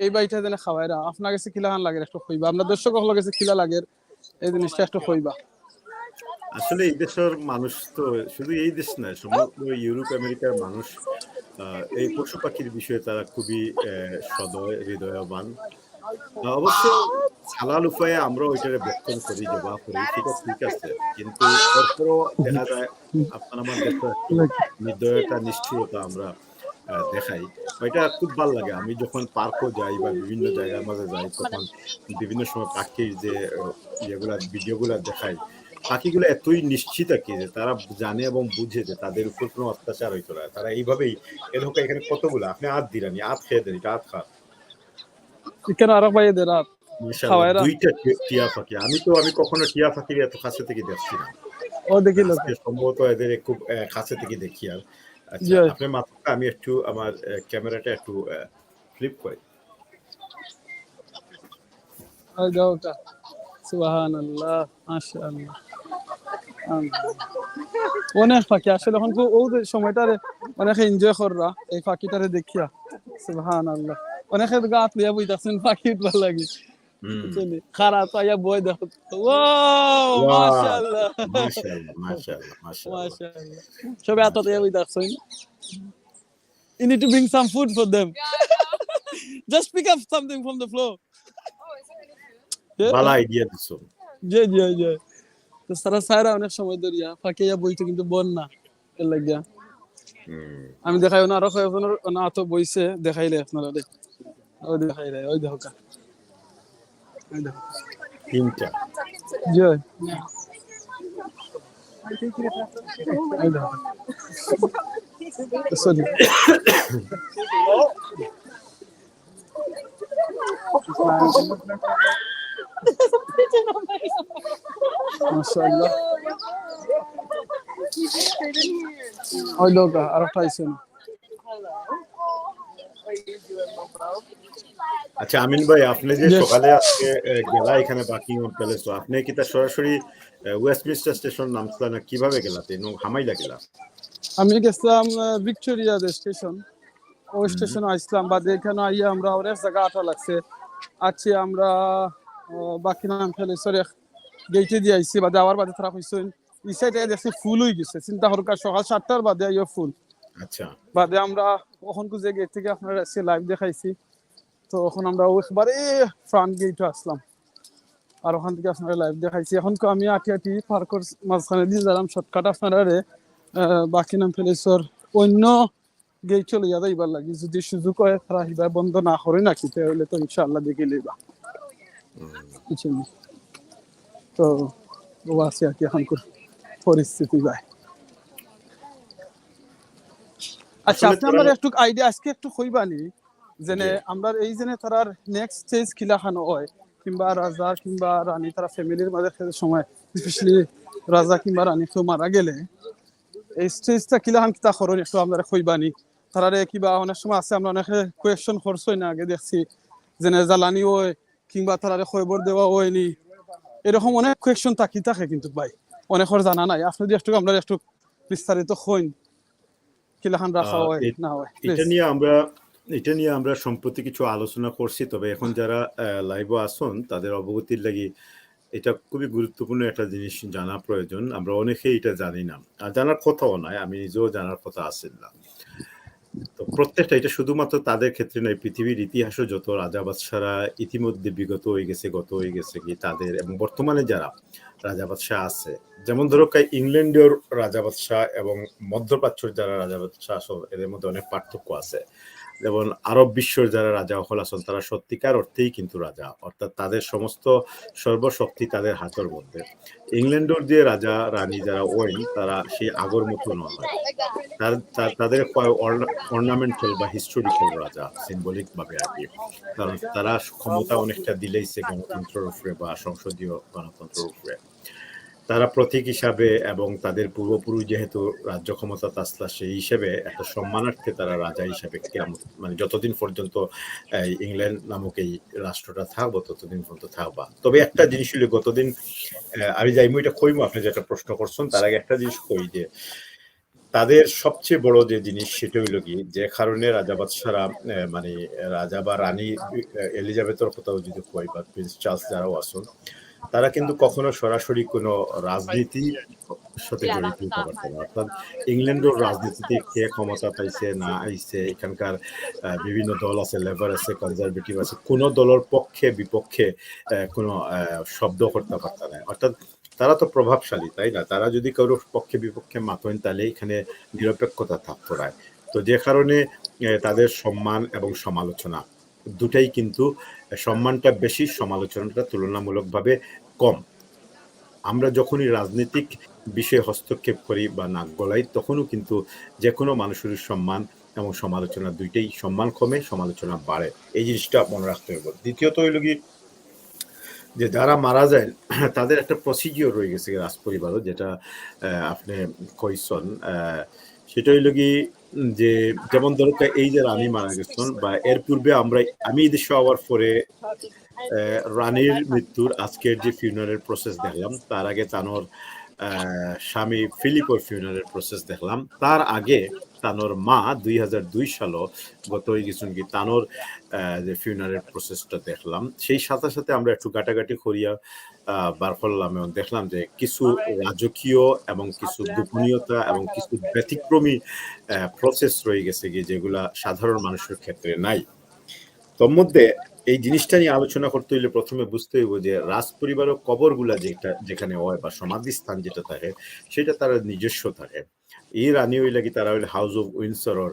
এই বাইটা জন্য খাওয়ায়রা আপনার কাছে কিলাহান লাগে একটু কইবা, আমরা দর্শক হল কাছে কিলা লাগে এই জিনিসটা একটু কইবা। আসলে এই দেশের মানুষ তো শুধু এই দেশ নয়, সমগ্র ইউরোপ আমেরিকার মানুষ এই পশু পাখির বিষয়ে তারা খুবই সদয় হৃদয়বান। অবশ্য হালাল উপায়ে আমরা ওইটারে বক্ষণ করি, জবাব করি, সেটা ঠিক আছে, কিন্তু তারপরও দেখা যায় আপনার আমার দেশে নির্দয়তা নিষ্ঠুরতা আমরা দেখাই, এটা খুব ভালো লাগে। আমি যখন পার্কও যাই বা বিভিন্ন জায়গার মাঝে যাই তখন বিভিন্ন সময় পাখির যে ইয়েগুলা ভিডিওগুলা দেখাই, পাখিগুলো এতই নিশ্চিত আর কি যে তারা জানে এবং বুঝে যে তাদের উপর কোনো অত্যাচার হইতো না, তারা এইভাবেই এরকম। এখানে কতগুলো আপনি আত দিলানি, আত খেয়ে দেন, এটা আত খা এখানে আরো ভাই এদের রাত খাওয়ায়রা 2টা টিয়া পাখি। আমি কখনো টিয়া পাখির এত কাছে থেকে দেখছি না, ও দেখি লোক সম্ভবত এদের খুব কাছে থেকে দেখি। আর আচ্ছা আপনি মাত্র আমি একটু আমার ক্যামেরাটা একটু ফ্লিপ করি। ওই দেখো সুবহানাল্লাহ, মাশাআল্লাহ, অনেক পাখি আসলে এখন ও সময়টারে অনেকে এনজয় কররা এই পাখিটারে দেখিয়া। সুবহানাল্লাহ, অনেকে গাত লিয়া বইতাছেন পাখি ভালো লাগে খারাপ পাইয়া বই দেখো। ওয়াও মাশাআল্লাহ মাশাআল্লাহ মাশাআল্লাহ মাশাআল্লাহ, সবাই এত লিয়া বইতাছেন। You need to bring some food for them. Just pick up something from the floor. ভালো আইডিয়া দিছো। জি জি জি, তো সারা সারা অনেক সময় ধরিয়া ফাঁকিয়া বইতে কিন্তু বন না এর লাগিয়া আমি দেখাই না আরো কয়েকজনের না তো বইছে দেখাইলে আপনারা দেখ ওই দেখাইলে ওই দেখো ওই দেখো 3টা জি ওই দেখো সরি মাশাআল্লাহ ওই লোক আর একটা আইছে না আচ্ছা আমিন ভাই, আপনি যে Yes. সকালে আজকে গেলা এখানে বাকিংহাম প্যালেস, তো আপনি কি তার সরাসরি ওয়েস্টমিনস্টার স্টেশন নামছিলেন না কিভাবে গেলাতে হামাইলা গেলা? আমি গেছিলাম ভিক্টোরিয়া যে স্টেশন, ওই স্টেশনে আসলাম, বাদে এখানে আইয়া আমরা অনেক জায়গা আটা লাগছে। আছি আমরা বাকিনাম প্যালেসের গেইটে দিয়ে আইছি, বাদে আবার বাদে তারা কইছেন এই সাইডে দেখছি ফুল হয়ে গেছে, চিন্তা হরকার সকাল 7টার বাদে আইয়া ফুল। আচ্ছা বাদে আমরা ওখান যে গেট থেকে আপনারা এসে লাইভ দেখাইছি, তো এখন আমরা একবারে ফ্রন্ট গেটে আসলাম, আর ওখান থেকে আপনারা লাইভ দেখাইছি। এখন তো আমি আটি আটি পার্কর মাঝখানে দিয়ে যালাম শর্টকাট আপনারা বাকিনাম প্যালেসের অন্য গেট চলে যাবে এবার লাগে, যদি সুযোগ হয় তারা হিবার বন্ধ না করে নাকি তাহলে তো ইনশাআল্লাহ দেখে লইবা বুঝছেন। তো ও আছে আর কি এখনকার পরিস্থিতি ভাই। আচ্ছা আপনি আমার একটু আইডিয়া আজকে একটু কইবানি যেনে আমরা এই জেনে তারার নেক্সট স্টেজ কিলাখানো হয়, কিংবা রাজা কিংবা রানী তারা ফ্যামিলির মাঝে সময় স্পেশালি রাজা কিংবা রানী কেউ মারা গেলে এই স্টেজটা কিলাখান কিতা করেন একটু আমরা কইবানি। তারারে কিবা অনেক সময় আছে আমরা অনেকে কোয়েশ্চন করছই না আগে দেখছি যেনে জ্বালানি হয় কিংবা তারারে খবর দেওয়া হয়নি, এরকম অনেক কোয়েশ্চন থাকি থাকে কিন্তু ভাই অনেকের জানা নাই। আপনি যদি একটু আমরা একটু বিস্তারিত হইন কিলাখান রাখা হয় না হয়। এটা নিয়ে আমরা সম্প্রতি কিছু আলোচনা করছি, তবে এখন যারা লাইভে আসুন তাদের অবগতির লাগি এটা খুবই গুরুত্বপূর্ণ একটা জিনিস জানা প্রয়োজন। আমরা অনেকেই এটা জানি না, আর জানার কথাও নয়, আমি নিজেও জানার কথা আসেন না। তো প্রত্যেকটা এটা শুধুমাত্র তাদের ক্ষেত্রে নয়, পৃথিবীর ইতিহাসও যত রাজা বাদশারা ইতিমধ্যে বিগত হয়ে গেছে, গত হয়ে গেছে কি তাদের, এবং বর্তমানে যারা রাজা বাদশাহ আছে, যেমন ধরো ইংল্যান্ডের রাজা বাদশাহ এবং মধ্যপ্রাচ্যের যারা রাজা বাদশাহ আসল এদের মধ্যে অনেক পার্থক্য আছে। যেমন আরব বিশ্বের যারা রাজা হল আসন তারা সত্যিকার অর্থেই কিন্তু রাজা, অর্থাৎ তাদের সমস্ত সর্বশক্তি তাদের হাতের মধ্যে। ইংল্যান্ডের যে রাজা রানী যারা ওয়েন তারা সেই আগর মতো নয়, তাদের অর্নামেন্টাল বা হিস্টোরিক্যাল রাজা সিম্বলিক ভাবে আর কি, কারণ তারা ক্ষমতা অনেকটা দিলেইছে গণতন্ত্রের উপরে বা সংসদীয় গণতন্ত্রের উপরে। তারা প্রতীক হিসাবে এবং তাদের পূর্বপুরুষ যেহেতু রাজ্য ক্ষমতা তাসলা সেই হিসেবে একটা সম্মানার্থে তারা রাজা হিসাবে মানে যতদিন পর্যন্ত ইংল্যান্ড নামক এই রাষ্ট্রটা থাকবো ততদিন পর্যন্ত থাকবা। তবে একটা জিনিস হলো গতদিন আমি যাইমু এটা কইমু, আপনি যেটা প্রশ্ন করছেন তার আগে একটা জিনিস কই যে তাদের সবচেয়ে বড় যে জিনিস সেটা হইল কি, যে কারণে রাজা বাদশারা মানে রাজা বা রানী এলিজাবেথের কথাও যদি কই বা প্রিন্স চার্লস যারাও আসুন, তারা কিন্তু কখনো সরাসরি কোনো রাজনীতির সাথে জড়িত হতে পারতো না। অর্থাৎ ইংল্যান্ডের রাজনীতিতে কে ক্ষমতা পাইছে না আইছে, এখানকার বিভিন্ন দল আছে, লেবার আছে, কনজারভেটিভ আছে, কোনো দলের পক্ষে বিপক্ষে কোনো শব্দ করতে পারত না। অর্থাৎ তারা তো প্রভাবশালী, তাই না? তারা যদি কারোর পক্ষে বিপক্ষে মাতেন তাহলে এখানে নিরপেক্ষতা থাকতো না। তো যে কারণে তাদের সম্মান এবং সমালোচনা দুটাই কিন্তু সম্মানটা বেশি, সমালোচনাটা তুলনামূলকভাবে কম। আমরা যখনই রাজনৈতিক বিষয়ে হস্তক্ষেপ করি বা নাক গলাই তখনও কিন্তু যে কোনো মানুষের সম্মান এবং সমালোচনা দুইটাই, সম্মান কমে সমালোচনা বাড়ে, এই জিনিসটা মনে রাখতে হবে। দ্বিতীয়ত হইল কি যে যারা মারা যায় তাদের একটা প্রসিজিওর রয়ে গেছে রাজ পরিবারও, যেটা আপনি কইসন সেটা হইল কি যে যেমন দরকার এই যে রানী মারা গেছেন বা এর পূর্বে আমি এই দেশে হওয়ার পরে রানীর মৃত্যুর আজকের যে ফিউনারেল প্রসেস দেখলাম, তার আগে তানোর স্বামী ফিলিপর ফিউনারেল প্রসেস দেখলাম, তার আগে তানোর মা 2002 সালও গত হয়ে গেছেন কি তানোর যে ফিউনারেল প্রসেসটা দেখলাম। সেই সাথে সাথে আমরা একটু ঘাটাঘাটি করিয়া বার করলাম এবং দেখলাম যে কিছু রাজকীয় এবং কিছু গোপনীয়তা এবং কিছু ব্যতিক্রমী প্রসেস রয়ে গেছে কি যেগুলা সাধারণ মানুষের ক্ষেত্রে নাই। তোর মধ্যে এই জিনিসটা নিয়ে আলোচনা করতে হইলে প্রথমে বুঝতে হইব যে রাজ পরিবারের কবরগুলা যেখানে হয় বা সমাধিস্থান যেটা থাকে সেটা তারা নিজস্ব থাকে। এই রানী হইলে কি তারা হইলে হাউস অফ উইন্ডসরের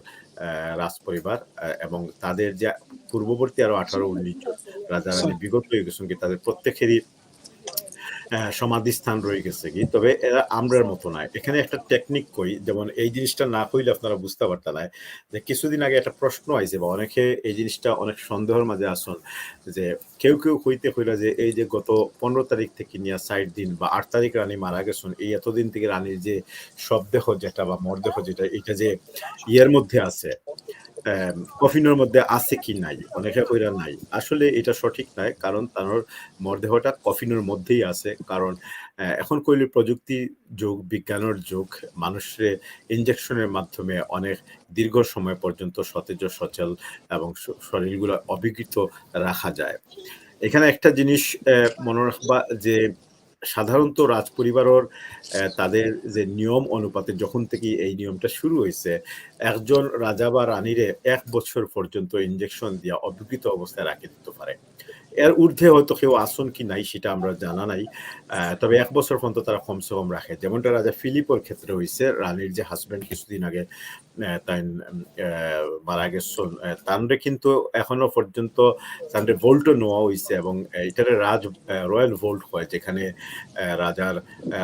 রাজ পরিবার, এবং তাদের যে পূর্ববর্তী আরো 18-19 জন রাজা রানী বিগত হয়ে গেছেন কি তাদের প্রত্যেকেরই সমাধিস্থান রয়ে গেছে কি। তবে এরা আমরার মতো নয়, এখানে একটা টেকনিক কই, যেমন এই জিনিসটা না কইলে আপনারা বুঝতে পারতেন না যে কিছুদিন আগে একটা প্রশ্ন আইছে বা অনেকে এই জিনিসটা অনেক সন্দেহের মাঝে আসুন যে কেউ কইতে কইলা যে এই যে গত 15 তারিখ থেকে নিয়ে 60 দিন বা 8 তারিখ রানী মারা গেছেন, এই এতদিন থেকে রানীর যে শবদেহ যেটা বা মরদেহ যেটা এটা যে ইয়ের মধ্যে আছে, কফিনের মধ্যে আছে কি নাই, অনেকে কইরা নাই। আসলে এটা সঠিক নয়, কারণ তার মরদেহটা কফিনের মধ্যেই আছে। কারণ এখন কইলে প্রযুক্তি যুগ, বিজ্ঞানের যুগ, মানুষের ইনজেকশনের মাধ্যমে অনেক দীর্ঘ সময় পর্যন্ত সতেজ সচল এবং শরীরগুলো অবিকৃত রাখা যায়। এখানে একটা জিনিস মনে রাখবা যে সাধারণত রাজপরিবারের তাদের যে নিয়ম অনুপাতে যখন থেকে এই নিয়মটা শুরু হয়েছে, একজন রাজা বা রানীরে 1 বছর পর্যন্ত ইনজেকশন দিয়া অবিকৃত অবস্থায় রাখে দিতে পারে। এর ঊর্ধ্বে হয়তো কেউ আসন কি নাই সেটা আমরা জানা নাই। তবে 1 বছর পর্যন্ত তারা কমসে কম রাখে। যেমনটা রাজা ফিলিপের ক্ষেত্রে হয়েছে, রানীর যে হাজবেন্ড কিছুদিন আগে তাই মারা গেছেন, তানরে কিন্তু এখনো পর্যন্ত তানরে ভোল্টও নেওয়া হয়েছে এবং এটারে রয়্যাল ভোল্ট হয়, যেখানে রাজার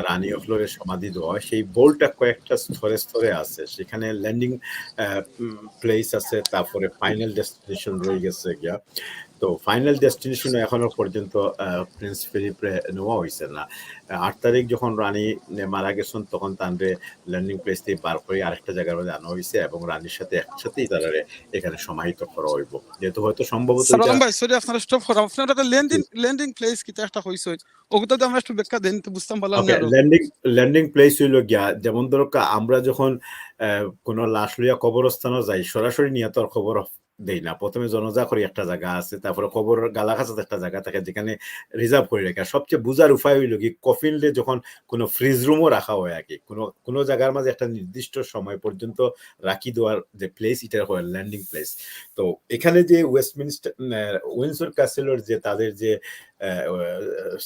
রানী অফলোরের সমাধি দেওয়া হয়। সেই ভোল্টটা কয়েকটা স্তরে স্তরে আছে, সেখানে ল্যান্ডিং প্লেস আছে, তারপরে ফাইনাল ডেস্টিনেশন রয়ে গেছে গিয়া। তো ফাইনাল ডেস্টিনেশন এখনো পর্যন্ত প্রিন্স ফিলিপে নেওয়া হয়েছে না। 8 তারিখ যখন রানী মারা গেছেন তখন তানরে ল্যান্ডিং প্লেস থেকে বার করে আরেকটা জায়গার মধ্যে আনা হয়েছে এবং রানীর সাথে একসাথেই তারা এখানে সমাহিত করা হইব, যেহেতু হয়তো সম্ভবত সালাম ভাই, সরি আপনারা স্টপ করা, আপনারা একটা ল্যান্ডিং প্লেস কি একটা হইছে, ওগুলো তো আমরা একটু ব্যাখ্যা দেন তো বুঝতাম পারলাম না। ল্যান্ডিং প্লেস হইল গিয়া, যেমন ধরো আমরা যখন কোনো লাশ লইয়া কবরস্থানে যাই, সরাসরি নিয়ে তো খবর দেই না, প্রথমে জনজা করি একটা জায়গা আছে, তারপরে কবর গালা কাছাতে একটা জায়গা থাকে যেখানে রিজার্ভ করে রাখা। সবচেয়ে বুঝার উপায় হইল কি, কফিনলে যখন কোনো ফ্রিজ রুমও রাখা হয় আর কি, কোনো জায়গার মাঝে একটা নির্দিষ্ট সময় পর্যন্ত রাখি দেওয়ার যে প্লেস, এটা হয় ল্যান্ডিং প্লেস। তো এখানে যে উইন্ডসর ক্যাসেলের যে তাদের যে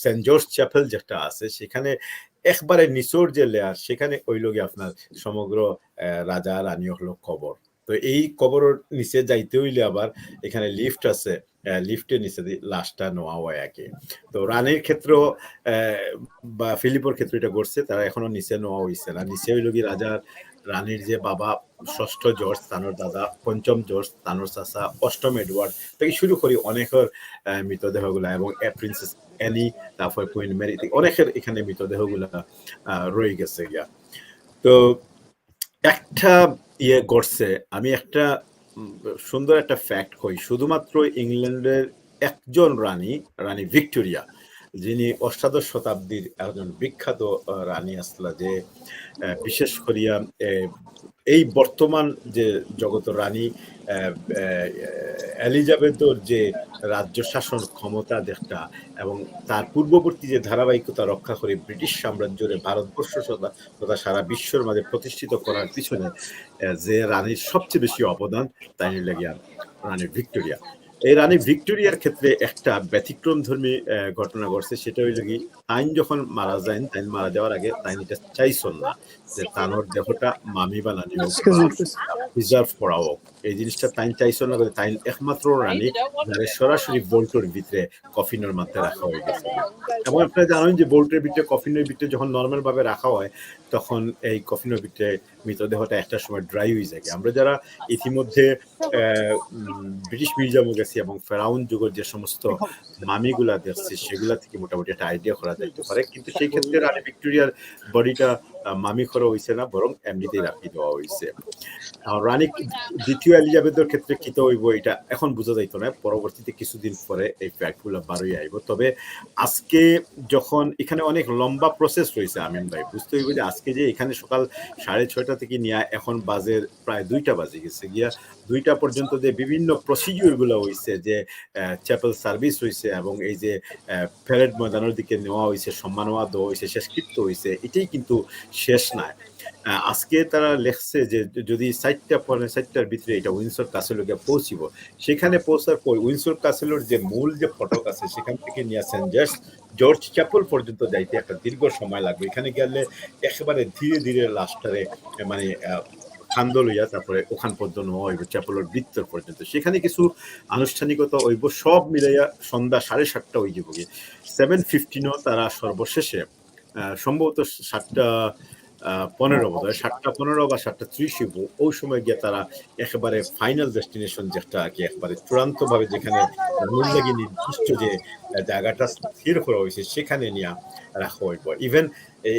সেন্ট জর্জ চ্যাপেল যেটা আছে, সেখানে একবারে নিচোর যে লেয়ার, সেখানে ওইল গিয়ে আপনার সমগ্র রাজা রানী হলো কবর। তো এই কবরের নিচে যাইতে হইলে আবার এখানে লিফট আছে, লিফটের নিচে লাশটা নেওয়া হয় আগে। তো রানীর ক্ষেত্রেও বা ফিলিপের ক্ষেত্রে এটা ঘটছে, তারা এখনো নিচে নেওয়া হয়েছে না। নিচে হইল কি রাজার রানীর যে বাবা 6ষ্ঠ জর্জ, তানোর দাদা 5ম জর্জ, তানোর চাচা 8ম এডওয়ার্ড থেকে শুরু করি অনেকের মৃতদেহগুলা, এবং প্রিন্সেস অ্যানি, তারপর কুইন মেরি, অনেকের এখানে মৃতদেহগুলা রয়ে গেছে গিয়া। তো একটা ঘটছে, আমি একটা সুন্দর একটা ফ্যাক্ট কই। শুধুমাত্র ইংল্যান্ডের একজন রানী ভিক্টোরিয়া, যিনি অষ্টাদশ শতাব্দীর একজন বিখ্যাত রানী আসলা, যে বিশেষ করিয়া এই বর্তমান যে জগতের রানী এলিজাবেথর যে রাজ্য শাসন ক্ষমতা যেটা, এবং তার পূর্ববর্তী যে ধারাবাহিকতা রক্ষা করে ব্রিটিশ সাম্রাজ্যের ভারতবর্ষ তথা সারা বিশ্বের মাঝে প্রতিষ্ঠিত করার পিছনে যে রানীর সবচেয়ে বেশি অবদান, তাই লাগিয়া রানী ভিক্টোরিয়া। এই রানী ভিক্টোরিয়ার ক্ষেত্রে একটা ব্যতিক্রমধর্মী ঘটনা ঘটছে। সেটা হইল কি, তাইন যখন মারা যায়, তাইন মারা যাওয়ার আগে তাইন এটা চাইছন না যে তানোর দেহটা মামি বানানি হোক, প্রিজার্ভ করা হোক। এই জিনিসটা তাইন চাইছন না, তাইন একমাত্র রানী যারা সরাসরি বোল্টের ভিতরে কফিনের মধ্যে রাখা হয়ে গেছে। এবং আপনারা জানেন যে বোল্টের ভিতরে, কফিনের ভিতরে যখন নর্মাল ভাবে রাখা হয়, তখন এই কফিনের ভিতরে মৃতদেহটা একটা সময় ড্রাই হয়ে যায়। আমরা যারা ইতিমধ্যে ব্রিটিশ মিউজিয়ামে গেছি এবং ফেরাউন যুগের যে সমস্ত মামিগুলা দেখছি, সেগুলা থেকে মোটামুটি একটা আইডিয়া করা যাইতে পারে। কিন্তু সেই ক্ষেত্রে রানী ভিক্টোরিয়ার বডিটা মামি করা হয়েছে না, বরং এমনিতেই রাখি দেওয়া হয়েছে। রানী দ্বিতীয় এলিজাবেথের ক্ষেত্রে কি তো হইব, এটা এখন বোঝা যাইতো না, পরবর্তীতে কিছুদিন পরে এই ফ্যাক্টগুলো বারোই আইব। তবে আজকে যখন এখানে অনেক লম্বা প্রসেস রয়েছে আমিন ভাই, বুঝতে হইব যে আজকে যে এখানে সকাল 6:30 থেকে নিয়ে এখন বাজে প্রায় 2টা বাজে গেছে গিয়া, 2টা পর্যন্ত যে বিভিন্ন প্রসিডিউর গুলো হয়েছে, যে চ্যাপেল সার্ভিস হয়েছে এবং এই যে প্যারেড ময়দানের দিকে নেওয়া হয়েছে, সম্মাননা দেওয়া হয়েছে, শেষকৃত্য হয়েছে, এটাই কিন্তু শেষ নয়। আজকে তারা লেখছে যে যদি 4টার ভিতরে এটা উইন্ডসর ক্যাসেলে গিয়ে পৌঁছিব, সেখানে পৌঁছার পর উইন্ডসর ক্যাসেলের যে মূল যে ফটক আছে, সেখান থেকে নিয়ে সেন্ট জর্জ চ্যাপেল পর্যন্ত যাইতে একটা দীর্ঘ সময় লাগবে। এখানে গেলে একেবারে ধীরে ধীরে লাশটারে মানে খান্দ লইয়া তারপরে ওখান পর্যন্ত হইব চ্যাপেলের বৃত্তর পর্যন্ত। সেখানে কিছু আনুষ্ঠানিকতা হইব, সব মিলাইয়া সন্ধ্যা 7:30 হয়ে যাব। 7:15 তারা সর্বশেষে সম্ভবত 7:15 বোধ হয়, 7:15 বা 7:30 ওই সময় গিয়ে তারা একেবারে ফাইনাল ডেস্টিনেশন, যেটা কি একবারে চূড়ান্ত ভাবে যেখানে রানীর নির্দিষ্ট যে জায়গাটা স্থির করা হয়েছে, সেখানে নিয়ে রাখা হইব। ইভেন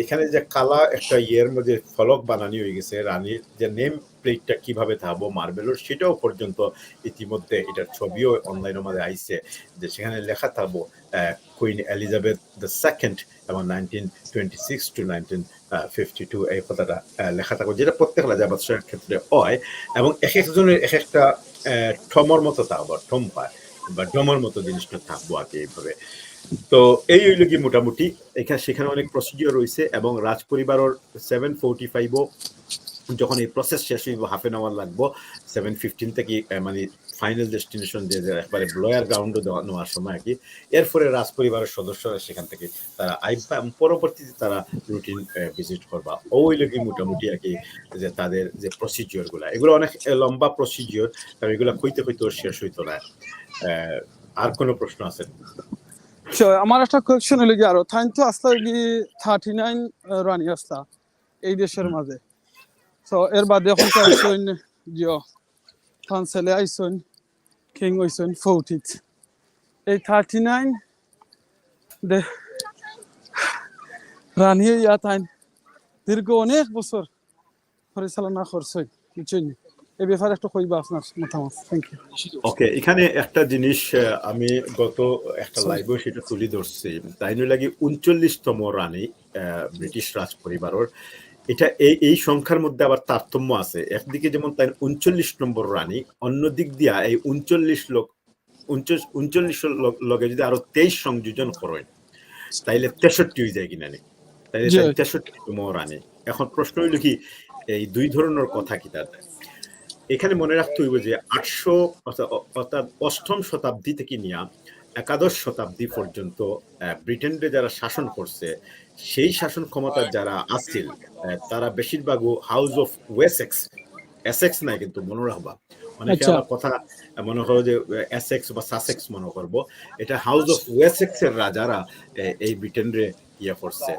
এখানে যে কালা একটা ইয়ের মধ্যে ফলক বানানি হয়ে গেছে, রানীর যে নেম প্লেটটা কিভাবে থাকবো মার্বেলের সেটাও পর্যন্ত ইতিমধ্যে এটার ছবিও অনলাইনের মধ্যে আইছে যে সেখানে লেখা থাকবো কুইন এলিজাবেথ দ্য সেকেন্ড এবং 1926 টু 1952 এই কথাটা লেখা থাকবো, যেটা প্রত্যেক রাজা বাদশাহের ক্ষেত্রে হয় এবং এক একজনের এক একটা ঠমর মতো থাকবো, ঠম পায় বা ডমর মতো জিনিসটা থাকবো আর কি এইভাবে। তো এই হইল কি মোটামুটি সেখানে অনেক প্রসিডিওর রয়েছে এবং রাজ পরিবারের 7:45 যখন এই প্রসেস শেষ হইব হাফ এন আওয়ার লাগবো 7:15 থেকে মানে ফাইনাল ডেস্টিনেশন যে একবারে ব্লয়ার গ্রাউন্ডে নেওয়ার সময় আর কি। এরপরে রাজ পরিবারের সদস্যরা সেখান থেকে তারা আইবা পরবর্তীতে তারা রুটিন ভিজিট করবা। ওই লোকই মোটামুটি আর কি যে তাদের যে প্রসিডিওর গুলা এগুলো অনেক লম্বা প্রসিডিওর, কারণ এগুলো কইতে শেষ হইতো না। আর কোনো প্রশ্ন আছে? আমার একটা কোয়েশ্চন হলো কি আরো থাইন তো আসলে কি 39 রানী আসলা এই দেশের মাঝে, তো এর বাদে এখন তো আইসন জিও ফান্সেলে আইসন কিং হইসন 40 এই 39 দে রানী ইয়া তাইন দীর্ঘ অনেক বছর পরিচালনা করছেন, বুঝছেন? এই ব্যাপারে একটু কইবা আপনার মতামত। Thank you. ওকে, এখানে একটা জিনিস আমি গত একটা লাইভে সেটা তুলে ধরছি, তাই লাগে 39তম রানী ব্রিটিশ রাজ পরিবারের। এটা এই সংখ্যার মধ্যে আবার তারতম্য আছে, একদিকে যেমন তাই 39 নম্বর রানী, অন্য দিক দিয়া এই 39 লগে যদি আরো 23 সংযোজন করেন তাইলে 63 হয়ে যায় কিনা, তাইলে 63তম রানী। এখন প্রশ্ন হইল কি এই দুই ধরনের কথা কি তার এখানে মনে রাখতে হইব যে 800 অর্থাৎ 8ম শতাব্দী থেকে নিয়ে 11শ শতাব্দী পর্যন্ত ব্রিটেনে যারা শাসন করছে সেই শাসন ক্ষমতা যারা আসছিল তারা বেশিরভাগও হাউস অফ এসেক্স নাই, কিন্তু মনে রাখবা অনেকে আবার কথা মনে করো যে এসেক্স বা সাসেক্স মনে করবো, এটা হাউস অফ ওয়েসেক্স এর রাজারা এই ব্রিটেনে ইয়ে করছে।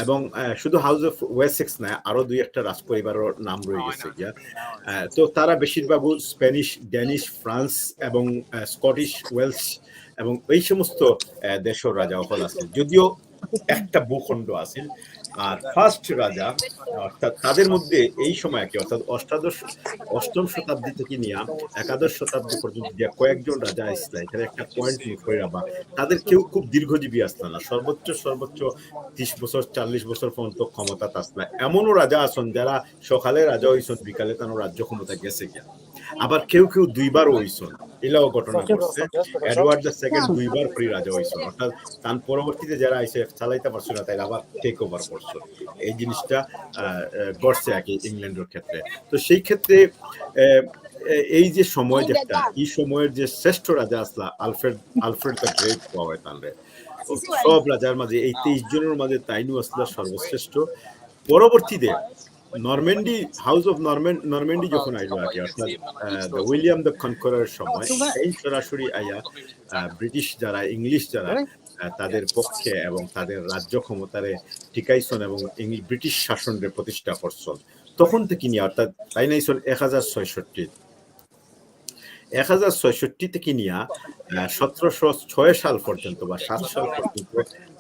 এবং শুধু হাউস অফ ওয়েসেক্স না, আরো দুই একটা রাজ পরিবারের নাম রয়ে গেছে গিয়া। তো তারা বেশিরভাগও স্প্যানিশ, ড্যানিশ, ফ্রান্স এবং স্কটিশ, ওয়েলস এবং এই সমস্ত দেশের রাজা হল আছে, যদিও একটা ভূখণ্ড আছে। আর ফার্স্ট রাজা অর্থাৎ তাদের মধ্যে এই সময় কি অর্থাৎ 8ম শতাব্দী থেকে নিয়ে 11শ শতাব্দী পর্যন্ত যে কয়েকজন রাজা আসলে এখানে একটা পয়েন্ট নোট করে রাখবা, তাদের কেউ খুব দীর্ঘজীবী আসলো না, সর্বোচ্চ 30 বছর 40 বছর পর্যন্ত ক্ষমতা আসলো। এমনও রাজা আছেন যারা সকালে রাজা হইছেন, বিকালে তার রাজ্য ক্ষমতা গেছে গিয়া। আবার কেউ দুইবার হইছেন, এলাও ঘটনা ঘটছে। এডওয়ার্ড দ্য সেকেন্ড দুইবার ফ্রি রাজা হইছেন, অর্থাৎ তার পরবর্তীতে যারা আইসে চালাইতে পারছে না তাই আবার টেক ওভার করছে। এই জিনিসটা ঘটছে আর কি ইংল্যান্ডের ক্ষেত্রে। তো সেই ক্ষেত্রে এই যে সময় যেটা, এই সময়ের যে শ্রেষ্ঠ রাজা আসলা আলফ্রেড দ্য গ্রেট পাওয়া হয় তাহলে সব রাজার মাঝে এই 23 জনের মাঝে তাইনু আসলা সর্বশ্রেষ্ঠ। পরবর্তীতে নরম্যান্ডি, হাউস অফ নরম্যান্ডি যখন আইলো আর কি, অর্থাৎ উইলিয়াম দ্য কনকরারের সময় এই সরাসরি আইয়া ব্রিটিশ যারা, ইংলিশ যারা তাদের পক্ষে এবং তাদের রাজ্য ক্ষমতারে টিকাইছন এবং ব্রিটিশ শাসনের প্রতিষ্ঠা করছেন। তখন থেকে নিয়ে অর্থাৎ তাই নাইছন 1066 থেকে নিয়ে 1706 সাল পর্যন্ত বা 7 সাল পর্যন্ত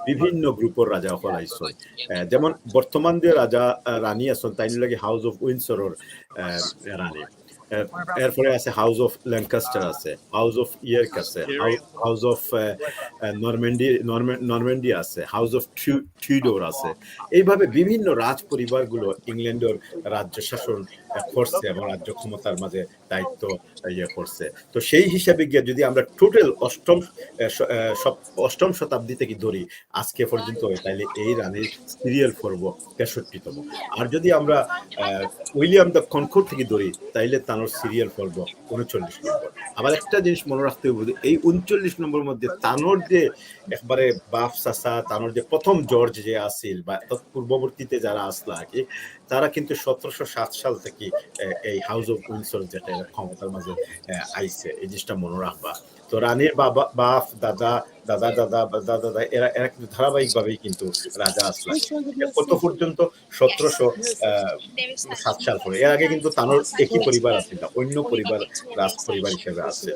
বিভিন্ন গ্রুপের রাজা হল আইসন। যেমন বর্তমান যে রাজা রানী আছেন তাই লাগে হাউস অফ উইন্ডসরের রানী, এরপরে আছে হাউস অফ ল্যাঙ্কাস্টার আছে, হাউস অফ ইয়র্ক আছে, হাউস অফ নরম্যান্ডি আছে, হাউস অফ টিউডর আছে। এইভাবে বিভিন্ন রাজ পরিবারগুলো ইংল্যান্ডের রাজ্য শাসন করছে এবং রাজ্য ক্ষমতার মাঝে দায়িত্ব ইয়ে করছে। তো সেই হিসাবে গিয়ে যদি আমরা টোটাল 8ম শতাব্দী থেকে ধরি আজকে পর্যন্ত, তাইলে এই রানীর সিরিয়াল পর্ব 63তম। আর যদি আমরা উইলিয়াম দ্য কনকর থেকে ধরি তাইলে তার সিরিয়াল পর্ব 39 নম্বর। আবার একটা জিনিস মনে রাখতে হবে, এই 39 নম্বর মধ্যে তানোর যে একবারে বাপ চাচা, তানোর যে প্রথম জর্জ যে আসিল বা পূর্ববর্তীতে যারা আসলা আর কি, তারা কিন্তু 1707 সাল থেকে এই হাউস অফ উইন্ডসর যেটা ক্ষমতার মাঝে আইছে, এই জিনিসটা মনে রাখবা। তো রানীর বাপ দাদা এরা কিন্তু ধারাবাহিকভাবেই কিন্তু রাজা আসলাম কত পর্যন্ত 1707 সাল পরে। এর আগে কিন্তু তানোর একই পরিবার আছে না, অন্য পরিবার রাজ পরিবার হিসেবে আছে।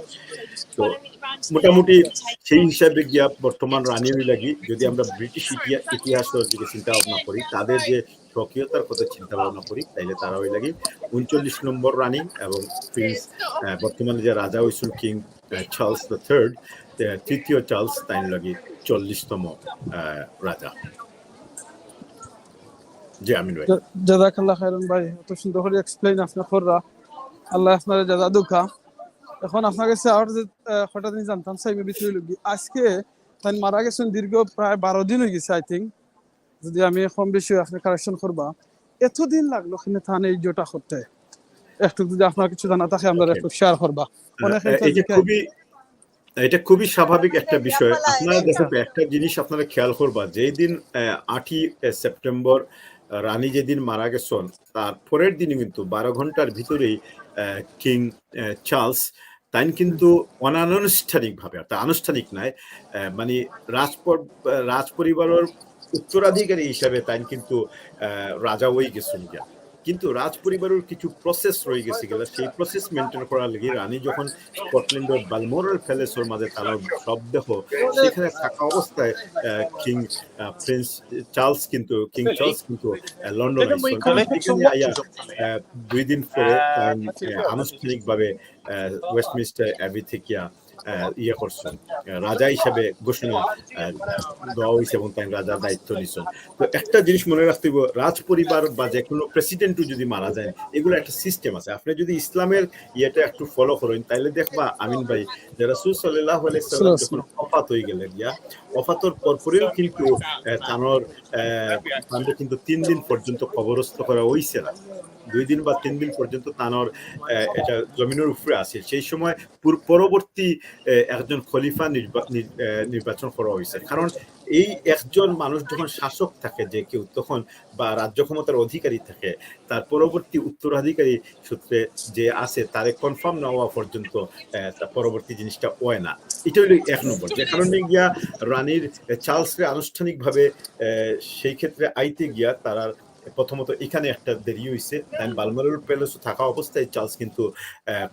তো মোটামুটি সেই হিসাবে গিয়া বর্তমান রানী লাগি যদি আমরা ব্রিটিশ ইতিহাসের দিকে চিন্তা ভাবনা করি, তাদের যে স্বকীয়তার কথা চিন্তা ভাবনা করি, তাইলে তারা ওই লাগি 39 নম্বর রানী এবং প্রিন্স বর্তমানে যে রাজা হয়েছিল কিং চার্লস দ্য থার্ড, তৃতীয় চার্লস তাই লাগি 40তম রাজা। জি আমিন ভাই। জাযাকাল্লাহ খাইরান ভাই, এত সুন্দর করে এক্সপ্লেইন আপনি কররা, আল্লাহ আপনার জাযা দুকা। এখন আপনার কাছে আর যে হঠাৎ জানতাম সাইবে ভিতরে লগি আজকে তাই মারা গেছেন দীর্ঘ প্রায় 12 দিন হয়ে গেছে আই থিঙ্ক, যদি আমি কম বেশি আপনি কারেকশন করবা, এতদিন লাগলো কিনা থানে এই জোটা করতে, একটু যদি আপনার কিছু জানা থাকে আমরা একটু শেয়ার করবা। এটা খুবই স্বাভাবিক একটা বিষয়। আপনারা দেখুন একটা জিনিস আপনারা খেয়াল করবা, যেই দিন 8ই সেপ্টেম্বর রানী যেদিন মারা গেছেন তার পরের দিনই কিন্তু 12 ঘন্টার ভিতরেই কিং চার্লস তাই কিন্তু অনানুষ্ঠানিক ভাবে, অর্থাৎ আনুষ্ঠানিক নয়, মানে রাজ পরিবারের উত্তরাধিকারী হিসাবে তাই কিন্তু রাজা হয়ে গেছেন। কিন্তু রাজ পরিবারের কিছু প্রসেস রয়ে গেছে গেল, সেই প্রসেস মেনটেন করার লাগি রানী যখন স্কটল্যান্ডের বালমোরাল প্যালেসের মাঝে তারা সব দেখো সেখানে থাকা অবস্থায় প্রিন্স চার্লস কিন্তু লন্ডন আইয়া 2 দিন পরে আনুষ্ঠানিক ভাবে ওয়েস্টমিনস্টার অ্যাবি থেকে ইয়ে করছেন, রাজা হিসাবে ঘোষণা দেওয়া হয়েছে এবং তাই রাজার দায়িত্ব নিচ্ছেন। তো একটা জিনিস মনে রাখতে হবে, রাজ পরিবার বা যে কোনো প্রেসিডেন্টও যদি মারা যায় এগুলো একটা সিস্টেম আছে। আপনি যদি ইসলামের ইয়েটা একটু ফলো করেন তাহলে দেখবা আমিন ভাই, যে রাসূল সাল্লাল্লাহু আলাইহি সাল্লাম যখন ওফাত হয়ে গেলেন, ওফাতের পরপরেও কিন্তু তাদের কিন্তু 3 দিন পর্যন্ত কবরস্থ করা হয়েছে না, 2 দিন বা 3 দিন পর্যন্ত তানোর এটা জমিনের উপরে আছে। সেই সময় পরবর্তী একজন খলিফা নির্বাচন করা হয়েছে, কারণ এই একজন মানুষ যখন শাসক থাকে যে কেউ, তখন বা রাজ্য ক্ষমতার অধিকারী থাকে, তার পরবর্তী উত্তরাধিকারী সূত্রে যে আছে তারে কনফার্ম না হওয়া পর্যন্ত পরবর্তী জিনিসটা হয় না। এটা হলো 1 নম্বর। যে কারণে গিয়া রানীর চার্লসকে আনুষ্ঠানিকভাবে সেই ক্ষেত্রে আইতে গিয়া তারা প্রথমত এখানে একটা দেরি হয়েছে, বালমোরাল প্যালেসে থাকা অবস্থায় চার্লস কিন্তু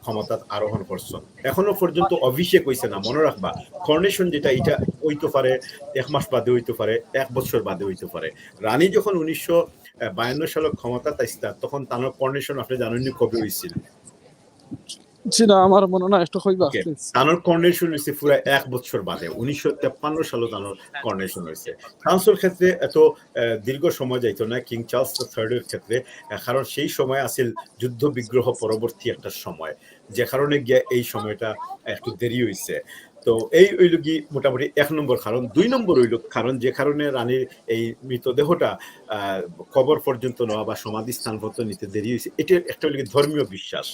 ক্ষমতা আরোহণ করছেন। এখনো পর্যন্ত অভিষেক হয়েছে না, মনে রাখবা। করোনেশন যেটা, এটা হইতে পারে 1 মাস বাদে হইতে পারে, 1 বছর বাদে হইতে পারে। রানী যখন 1952 সালে ক্ষমতা তাইছিলেন তখন তার করোনেশন আপনি জানেন কবে হয়েছিল? জি না, আমার মনে না, একটু কইবা প্লিজ। তানোর করোনেশন হয়েছে পুরো 1 বছর বাদে, 1953 সালে তানোর করোনেশন হয়েছে। ফ্রান্সের ক্ষেত্রে এত দীর্ঘ সময় যাইতো না কিং চার্লস III এর ক্ষেত্রে, কারণ সেই সময় আসিল যুদ্ধ বিগ্রহ পরবর্তী একটা সময়, যে কারণে গিয়ে এই সময়টা একটু দেরি হয়েছে। তো এই হইল কি মোটামুটি 1 নম্বর কারণ। 2 নম্বর হইল কারণ যে কারণে রানীর এই মৃতদেহটা কবর পর্যন্ত নেওয়া বা সমাধি স্থান পর্যন্ত নিতে দেরি হয়েছে, এটা একটা হইল ধর্মীয় বিশ্বাস।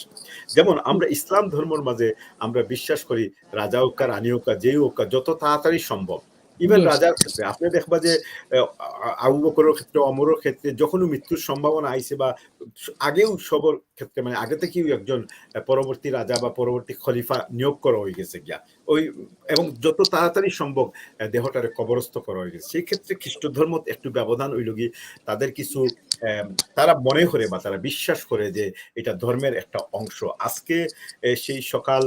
যেমন আমরা ইসলাম ধর্মের মাঝে আমরা বিশ্বাস করি রাজা হোক রানী হোক যেই হোক যত তাড়াতাড়ি সম্ভব, ইভেন রাজার ক্ষেত্রে আপনি দেখবা যে আবু বকরের ক্ষেত্রে, ওমরের ক্ষেত্রে যখনই মৃত্যুর সম্ভাবনা আইছে বা আগেও সবর ক্ষেত্রে, মানে আগে থেকেই একজন পরবর্তী রাজা বা পরবর্তী খলিফা নিয়োগ করা হয়ে গেছে গিয়া ওই, এবং যত তাড়াতাড়ি সম্ভব দেহটারে কবরস্থ করা হয়ে গেছে। সেই ক্ষেত্রে খ্রিস্ট ধর্ম একটু ব্যবধান হইল গিয়ে তাদের কিছু তারা মনে করে বা তারা বিশ্বাস করে যে এটা ধর্মের একটা অংশ। আজকে সেই সকাল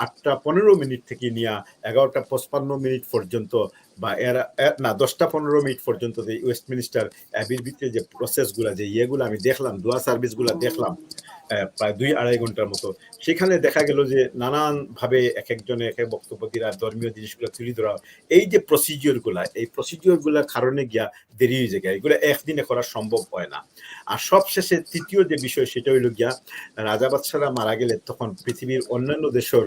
8:15 থেকে নিয়ে 11:55 পর্যন্ত বা না 10:15 পর্যন্ত যে ওয়েস্টমিনস্টার অ্যাবির ভিতরে যে প্রসেসগুলা, যে ইয়েগুলো আমি দেখলাম, দোয়া সার্ভিসগুলা দেখলাম প্রায় 2-2.5 ঘন্টার মতো, সেখানে দেখা গেল যে নানান ভাবে এক একজনে এক এক বক্তব্য দিরা ধর্মীয় জিনিসগুলো তুলে ধরা। এই যে প্রসিডিওরগুলা, এই প্রসিডিওরগুলার কারণে গিয়া দেরি হয়ে যায়, এগুলো একদিনে করা সম্ভব হয় না। আর সবশেষে তৃতীয় যে বিষয় সেটা হইল গিয়া রাজা বাদশারা মারা গেলে তখন পৃথিবীর অন্যান্য দেশের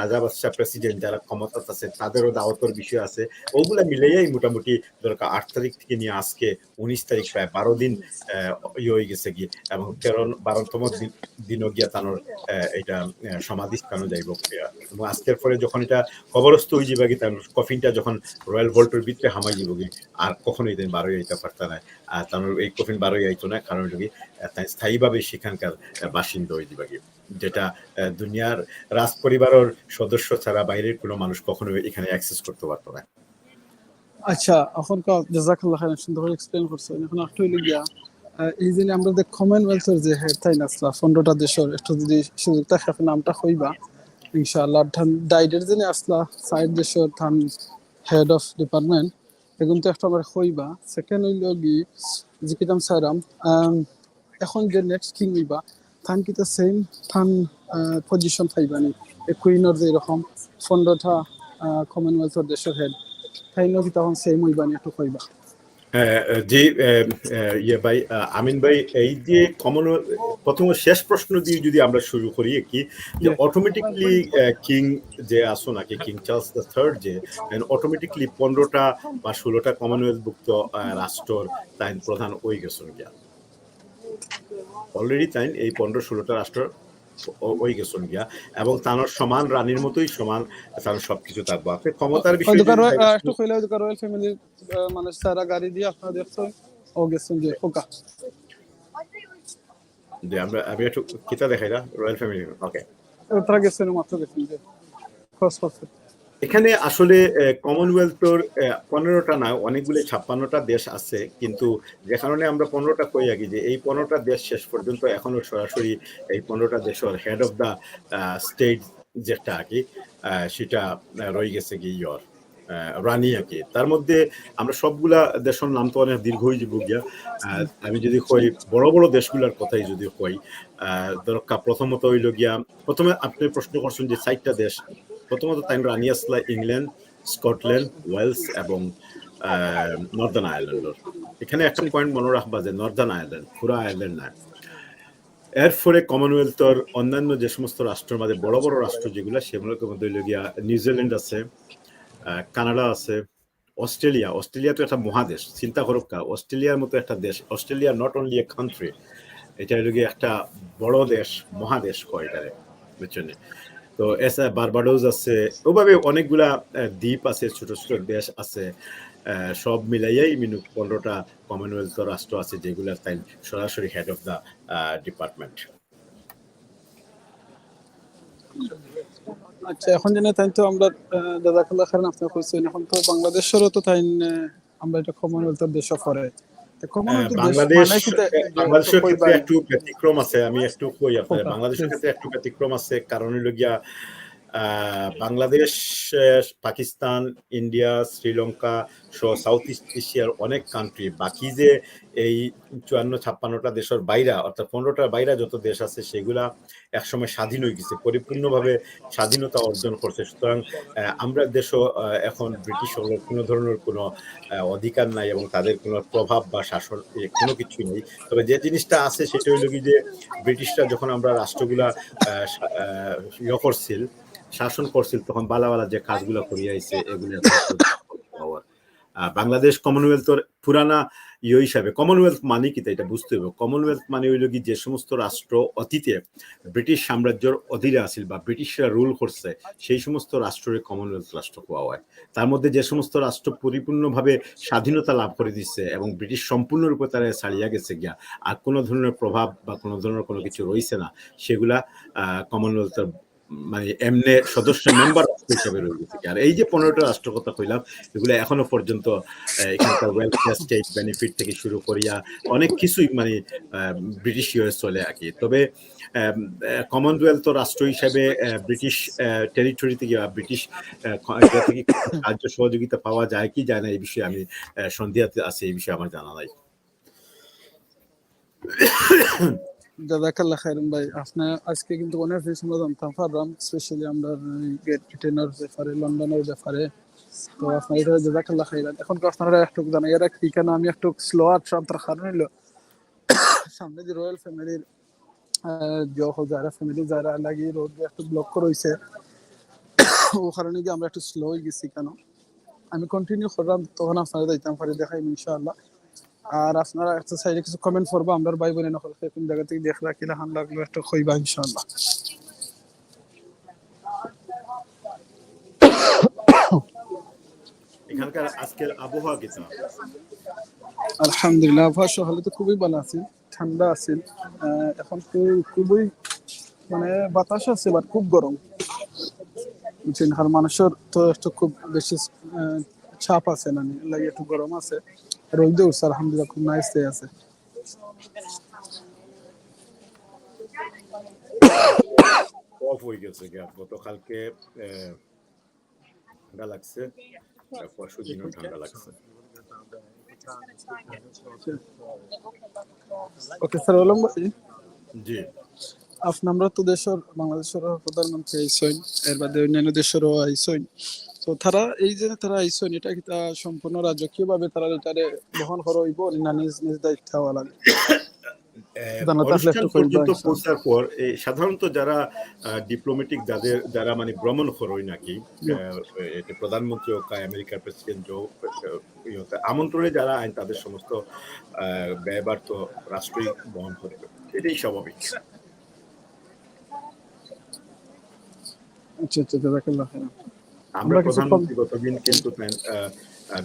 রাজা বাদশা প্রেসিডেন্ট যারা ক্ষমতা আছে তাদেরও দাওয়াতের বিষয় আছে, ওগুলা মিলেই মোটামুটি দরকার 8 তারিখ থেকে নিয়ে আজকে 19 তারিখ প্রায় 12 দিন হয়ে গেছে গিয়ে, এবং 12তম দিনও গিয়া তানোর এটা সমাধি স্থানে যাইব। এবং আজকের পরে যখন এটা কবরস্থ হয়ে যাবে গিয়ে, তার কফিনটা যখন রয়্যাল ভল্টের ভিতরে হামাই যাব গিয়ে, আর কখনোই দিন 12 যাইতে পারত না, আর তার এই কফিন 12 যাইতো না, কারণ স্থায়ীভাবে সেখানকার বাসিন্দা হয়ে যাবে গিয়ে, যেটা দুনিয়ার রাজ পরিবারের সদস্য ছাড়া বাইরের কোনো মানুষ কখনো এখানে অ্যাক্সেস করতে পারতো না। আচ্ছা, এখন জাযাকাল্লাহ খাইরান, সুন্দর করে এক্সপ্লেইন করছেন। এখন একটু হইল গিয়া এই যে আমরা কমনওয়েলথের যে হেড তাই না 15টা দেশের, একটু যদি সুযোগ থাকে নামটা কইবা, ইনশাআল্লাহ থান ডাইডের জেনে আসলা সাইড দেশর থান হেড অফ ডিপার্টমেন্ট এগুন তো একটা আমার হইবা সেকেন্ড হইল কি যে কিতাম সারাম এখন যে নেক্সট কিং হইবা থান কিতা সেম থান পজিশন থাইবানি কুইনর যে এরকম 15টা কমনওয়েলথের দেশের হেড তাইনো কি তখন সেম হইবানি একটু কইবা জি ইয়ে ভাই আমিন ভাই এই যে কমনওয়েলথ প্রথম শেষ প্রশ্ন দিয়ে যদি আমরা শুরু করি কি যে অটোমেটিকলি কিং যে আসো নাকি কিং চার্লস দ্য থার্ড যে অটোমেটিকলি 15টা বা 16টা কমনওয়েলথভুক্ত রাষ্ট্র তাই প্রধান ওই গেছেন গিয়া অলরেডি তাই এই 15-16টা রাষ্ট্র ওই গেছেন গিয়া এবং তার সমান রানীর মতোই সমান তার সবকিছু থাকবো আপনি ক্ষমতার বিষয়ে একটু কইলে ওই রয়্যাল ফ্যামিলি মানে সারা গাড়ি দিয়ে আপনারা দেখছেন ও গেছেন যে ওকা যে আমি একটু কিতা দেখাই না রয়্যাল ফ্যামিলি ওকে ওরা গেছেন মাত্র গেছেন যে ক্রস করছে এখানে আসলে কমনওয়েলথের 15টা না অনেকগুলো 56টা দেশ আছে কিন্তু যে কারণে আমরা 15টা কই আগে যে এই 15টা দেশ শেষ পর্যন্ত এখনো সরাসরি এই 15টা দেশের হেড অফ দা স্টেট যেটা আর কি সেটা রয়ে গেছে কি ইয়র রানী আর কি তার মধ্যে আমরা সবগুলা দেশের নাম তো অনেক দীর্ঘ হয়ে যাব গিয়া আমি যদি কই বড় বড় দেশগুলোর কথাই যদি কই দরকার প্রথমত হইল গিয়া প্রথমে আপনি প্রশ্ন করছেন যে 4টা দেশ প্রথমত তাই রানী আসলা ইংল্যান্ড স্কটল্যান্ড ওয়েলস এবং নর্দার্ন আয়ারল্যান্ড এখানে একটা পয়েন্ট মনে রাখবা যে নর্দার্ন আয়ারল্যান্ড পুরো আয়ারল্যান্ড না এর ফলে কমনওয়েলথের অন্যান্য যে সমস্ত রাষ্ট্রের মধ্যে বড় বড় রাষ্ট্র যেগুলো সেগুলোর মধ্যে হইল গিয়া নিউজিল্যান্ড আছে কানাডা আছে অস্ট্রেলিয়া তো একটা মহাদেশ চিন্তা করুক অস্ট্রেলিয়ার মতো একটা দেশ Australia not only a country এটা হইল গিয়ে একটা বড় দেশ মহাদেশ কয় এটারে বুঝছেন তো এসা বারবাডোস আছে ওভাবে অনেকগুলা দ্বীপ আছে ছোট ছোট দেশ আছে সব মিলাইয়াই মিনু 15টা কমনওয়েলথ রাষ্ট্র আছে যেগুলা তাই সরাসরি হেড অফ দা ডিপার্টমেন্ট আচ্ছা এখন জেনে তাই তো আমরা দাদাকাল্লা খান আপনি কইছেন এখন তো বাংলাদেশেরও তো তাই আমরা এটা কমনওয়েলথের দেশ পড়ে বাংলাদেশের ক্ষেত্রে একটু ব্যতিক্রম আছে আমি একটু কই আপনাদের বাংলাদেশের ক্ষেত্রে একটু ব্যতিক্রম আছে কারণ হইল গিয়া বাংলাদেশ পাকিস্তান ইন্ডিয়া শ্রীলঙ্কা সহ সাউথ ইস্ট এশিয়ার অনেক কান্ট্রি বাকি যে এই 54-56টা দেশের বাইরা অর্থাৎ 15টার বাইরা যত দেশ আছে সেগুলা একসময় স্বাধীন হয়ে গেছে পরিপূর্ণভাবে স্বাধীনতা অর্জন করছে সুতরাং আমরা দেশও এখন ব্রিটিশ কোনো ধরনের কোনো অধিকার নাই এবং তাদের কোনো প্রভাব বা শাসন কোনো কিছু নেই তবে যে জিনিসটা আছে সেটা হইল কি যে ব্রিটিশরা যখন আমরা রাষ্ট্রগুলা করছিল শাসন করছিল তখন বালা যে কাজগুলো করিয়াছে এগুলো বাংলাদেশ কমনওয়েলথের পুরানা হিসাবে কমনওয়েলথ মানে কি এটা বুঝতে হবে কমনওয়েলথ মানে হইল কি যে সমস্ত রাষ্ট্র অতীতে ব্রিটিশ সাম্রাজ্যের অধীনে আছিল বা ব্রিটিশরা রুল করছে সেই সমস্ত রাষ্ট্রের কমনওয়েলথ রাষ্ট্র কোয়া হয় তার মধ্যে যে সমস্ত রাষ্ট্র পরিপূর্ণভাবে স্বাধীনতা লাভ করে দিচ্ছে এবং ব্রিটিশ সম্পূর্ণরূপে তারা ছাড়িয়ে গেছে গিয়া আর কোনো ধরনের প্রভাব বা কোনো ধরনের কোনো কিছু রয়েছে না সেগুলা কমনওয়েলথের মানে এমনি সদস্য মেম্বার হিসেবে রয়ে গেছে আর এই যে 15টা রাষ্ট্র কথা কইলাম এগুলো এখনো পর্যন্ত এখানকার ওয়েলফেয়ার স্টেট বেনিফিট থেকে শুরু করিয়া অনেক কিছুই মানে ব্রিটিশ ইউএস চলে আর কি তবে কমনওয়েলথ রাষ্ট্র হিসেবে ব্রিটিশ টেরিটরি থেকে ব্রিটিশ থেকে সাহায্য সহযোগিতা পাওয়া যায় কি যায় না এই বিষয়ে আমি সন্দেহাতে আছি এই বিষয়ে আমার জানা নাই জাযাকাল্লাহ খাইরান ভাই আপনি আজকে কিন্তু অনেক কিছু আমরা জানতাম পারলাম স্পেশালি আমরা গ্রেট ব্রিটেনের ব্যাপারে লন্ডনের ব্যাপারে তো আপনার এটা জাযাকাল্লাহ খাইরান এখন আপনারা একটু জানাই এরা কি কেন আমি একটু স্লো আটরান্তার কারণ হইলো সামনে যে রয়্যাল ফ্যামিলির যারা ফ্যামিলি যারা লাগি রোড একটু ব্লক করেছে ও কারণে কি আমরা একটু স্লো হয়ে গেছি কেন আমি কন্টিনিউ করলাম তখন আপনারা যাইতাম পারি দেখাই ইনশাআল্লাহ আর আপনারা একটা সাইডে কিছু কমেন্ট করবো আমরা ভাই বোনে নকল কোন জায়গা থেকে দেখলা কিলা হান লাগলো একটা কইবা ইনশাআল্লাহ এখানকার আজকের আবহাওয়া কি আলহামদুলিল্লাহ আবহাওয়া সকালে তো খুবই ভালো আছে ঠান্ডা আছে এখন তো খুবই মানে বাতাস আছে বাট খুব গরম বুঝছেন আর মানুষের তো একটু খুব বেশি চাপ আছে না লাগে একটু গরম আছে রোদ উঠছে আলহামদুলিল্লাহ খুব নাইস ডে আছে অফ হয়ে গেছে গতকালকে ঠান্ডা লাগছে, পরশু দিনও ঠান্ডা লাগছে। ওকে স্যার বললাম জি আমরা তো দেশের বাংলাদেশের প্রধানমন্ত্রী আইসইন, এর বাদে অন্যান্য দেশেরও আইসইন। তো তারা এই যে তারা আইসইন, এটা কি তা সম্পূর্ণ রাজকীয় ভাবে তারা এটারে বহন করে হইব না নিজ নিজ দায়িত্ব হওয়া লাগে? অনুষ্ঠান পর্যন্ত পৌঁছার পর সাধারণত যারা ডিপ্লোম্যাটিক যারা মানে ভ্রমণ করই নাকি প্রধানমন্ত্রী হোক আমেরিকার প্রেসিডেন্ট হোক আমন্ত্রণে যারা আইন তাদের সমস্ত ব্যয়ভার তো রাষ্ট্রই বহন করবে, এটাই স্বাভাবিক। আমরা প্রধানমন্ত্রী গতদিন কিন্তু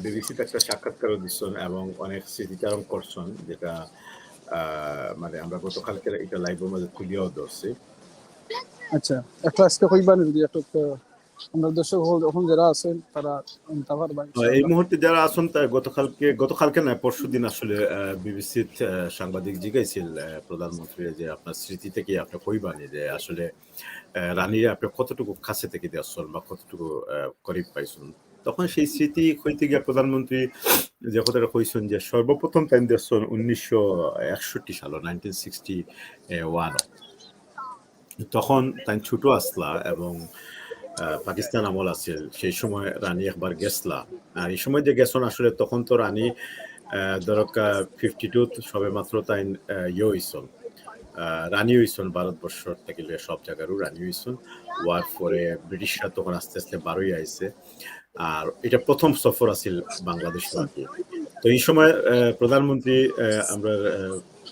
বিবিসিতে একটা সাক্ষাৎকার দিচ্ছেন এবং অনেক স্মৃতিচারণ করছেন, যেটা মানে আমরা গতকালকে এটা লাইভের মধ্যে তুলিয়াও ধরছি। আচ্ছা, একটা আজকে কইবান যদি একটু আমরা দর্শক যখন যারা আছেন তারা এই মুহূর্তে যারা আছেন তার গতকালকে না পরশুদিন আসলে বিবিসির সাংবাদিক জিজ্ঞাসিল প্রধানমন্ত্রী যে আপনার স্মৃতি থেকে আপনি কইবানি যে আসলে রানীর আপনি কতটুকু কাছে থেকে দেখছেন বা কতটুকু করিব পাইছেন। তখন সেই স্মৃতি হইতে গিয়ে প্রধানমন্ত্রী যে কথাটা কইছেন যে সর্বপ্রথম টাইম দেখছেন 1961 সাল 1961, তখন তাই ছোট আসলা এবং পাকিস্তান আমল আছে, সেই সময় রানী একবার গেছলা। আর এই সময় যে গেছন আসলে তখন তো রানী ধরকা 52 সবে মাত্র তাই হইছন, রানী হইছন ভারতবর্ষ থেকে সব জায়গারও রানী হইছন। ওয়ার পরে ব্রিটিশরা তখন আস্তে আস্তে বারোই আইছে, আর এটা প্রথম সফর আছিল বাংলাদেশ রাখি। তো এই সময় প্রধানমন্ত্রী আমরা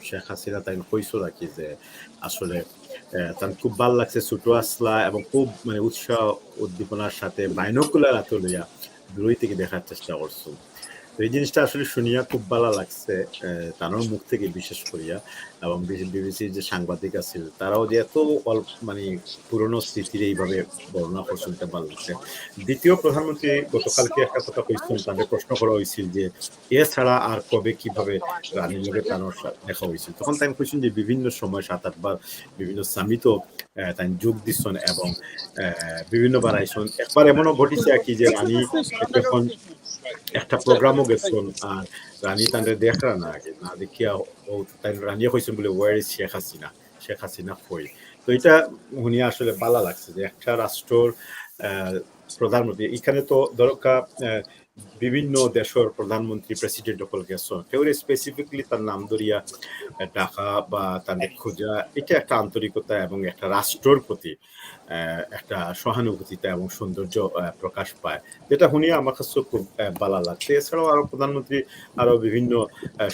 শেখ হাসিনা তাই কইছো রাখি যে আসলে তার খুব ভালো লাগছে ছোট আসলা এবং খুব মানে উৎসাহ উদ্দীপনার সাথে বাইনোকুলার হাতে লইয়া দূরই থেকে দেখার চেষ্টা করছো। তো এই জিনিসটা আসলে শুনিয়া খুব ভালো লাগছে তার মুখ থেকে, বিশেষ করিয়া। এবং বিবিসির যে সাংবাদিক আছে তারাও যে এত মানে পুরনো স্মৃতির এইভাবে বর্ণনা করছেন, এটা ভালো লাগছে। দ্বিতীয় প্রধানমন্ত্রী গতকালকে একটা কথা কইছেন, তাদের প্রশ্ন করা হয়েছিল যে এছাড়া আর কবে কিভাবে রানীর লগে তার দেখা হয়েছিল। তখন তাই কইছেন যে বিভিন্ন সময় 7-8 বার বিভিন্ন সামিটও তাই যোগ দিচ্ছেন এবং বিভিন্নবার আইসন। একবার এমনও ঘটিছে আর কি যে রানী যখন একটা প্রোগ্রামও গেছেন আর রানী তাদের দেখা না আগে না দেখিয়া তাই রানিয়া কইছেন বলে ওয়ার ইজ শেখ হাসিনা, শেখ হাসিনা কই। তো এটা শুনিয়া আসলে ভালো লাগছে যে একটা রাষ্ট্রর প্রধানমন্ত্রী, এখানে তো দরকার বিভিন্ন দেশের প্রধানমন্ত্রী প্রেসিডেন্ট সকল গেছেন, কেউ স্পেসিফিকলি তার নাম ধরিয়া ডাকা বা তাদের খোঁজা, এটা একটা আন্তরিকতা এবং একটা রাষ্ট্রের প্রতি একটা সহানুভূতিতা এবং সৌন্দর্য প্রকাশ পায়, যেটা শুনিয়ে আমার কাছে খুব ভালো লাগছে। এছাড়াও আরো প্রধানমন্ত্রী আরো বিভিন্ন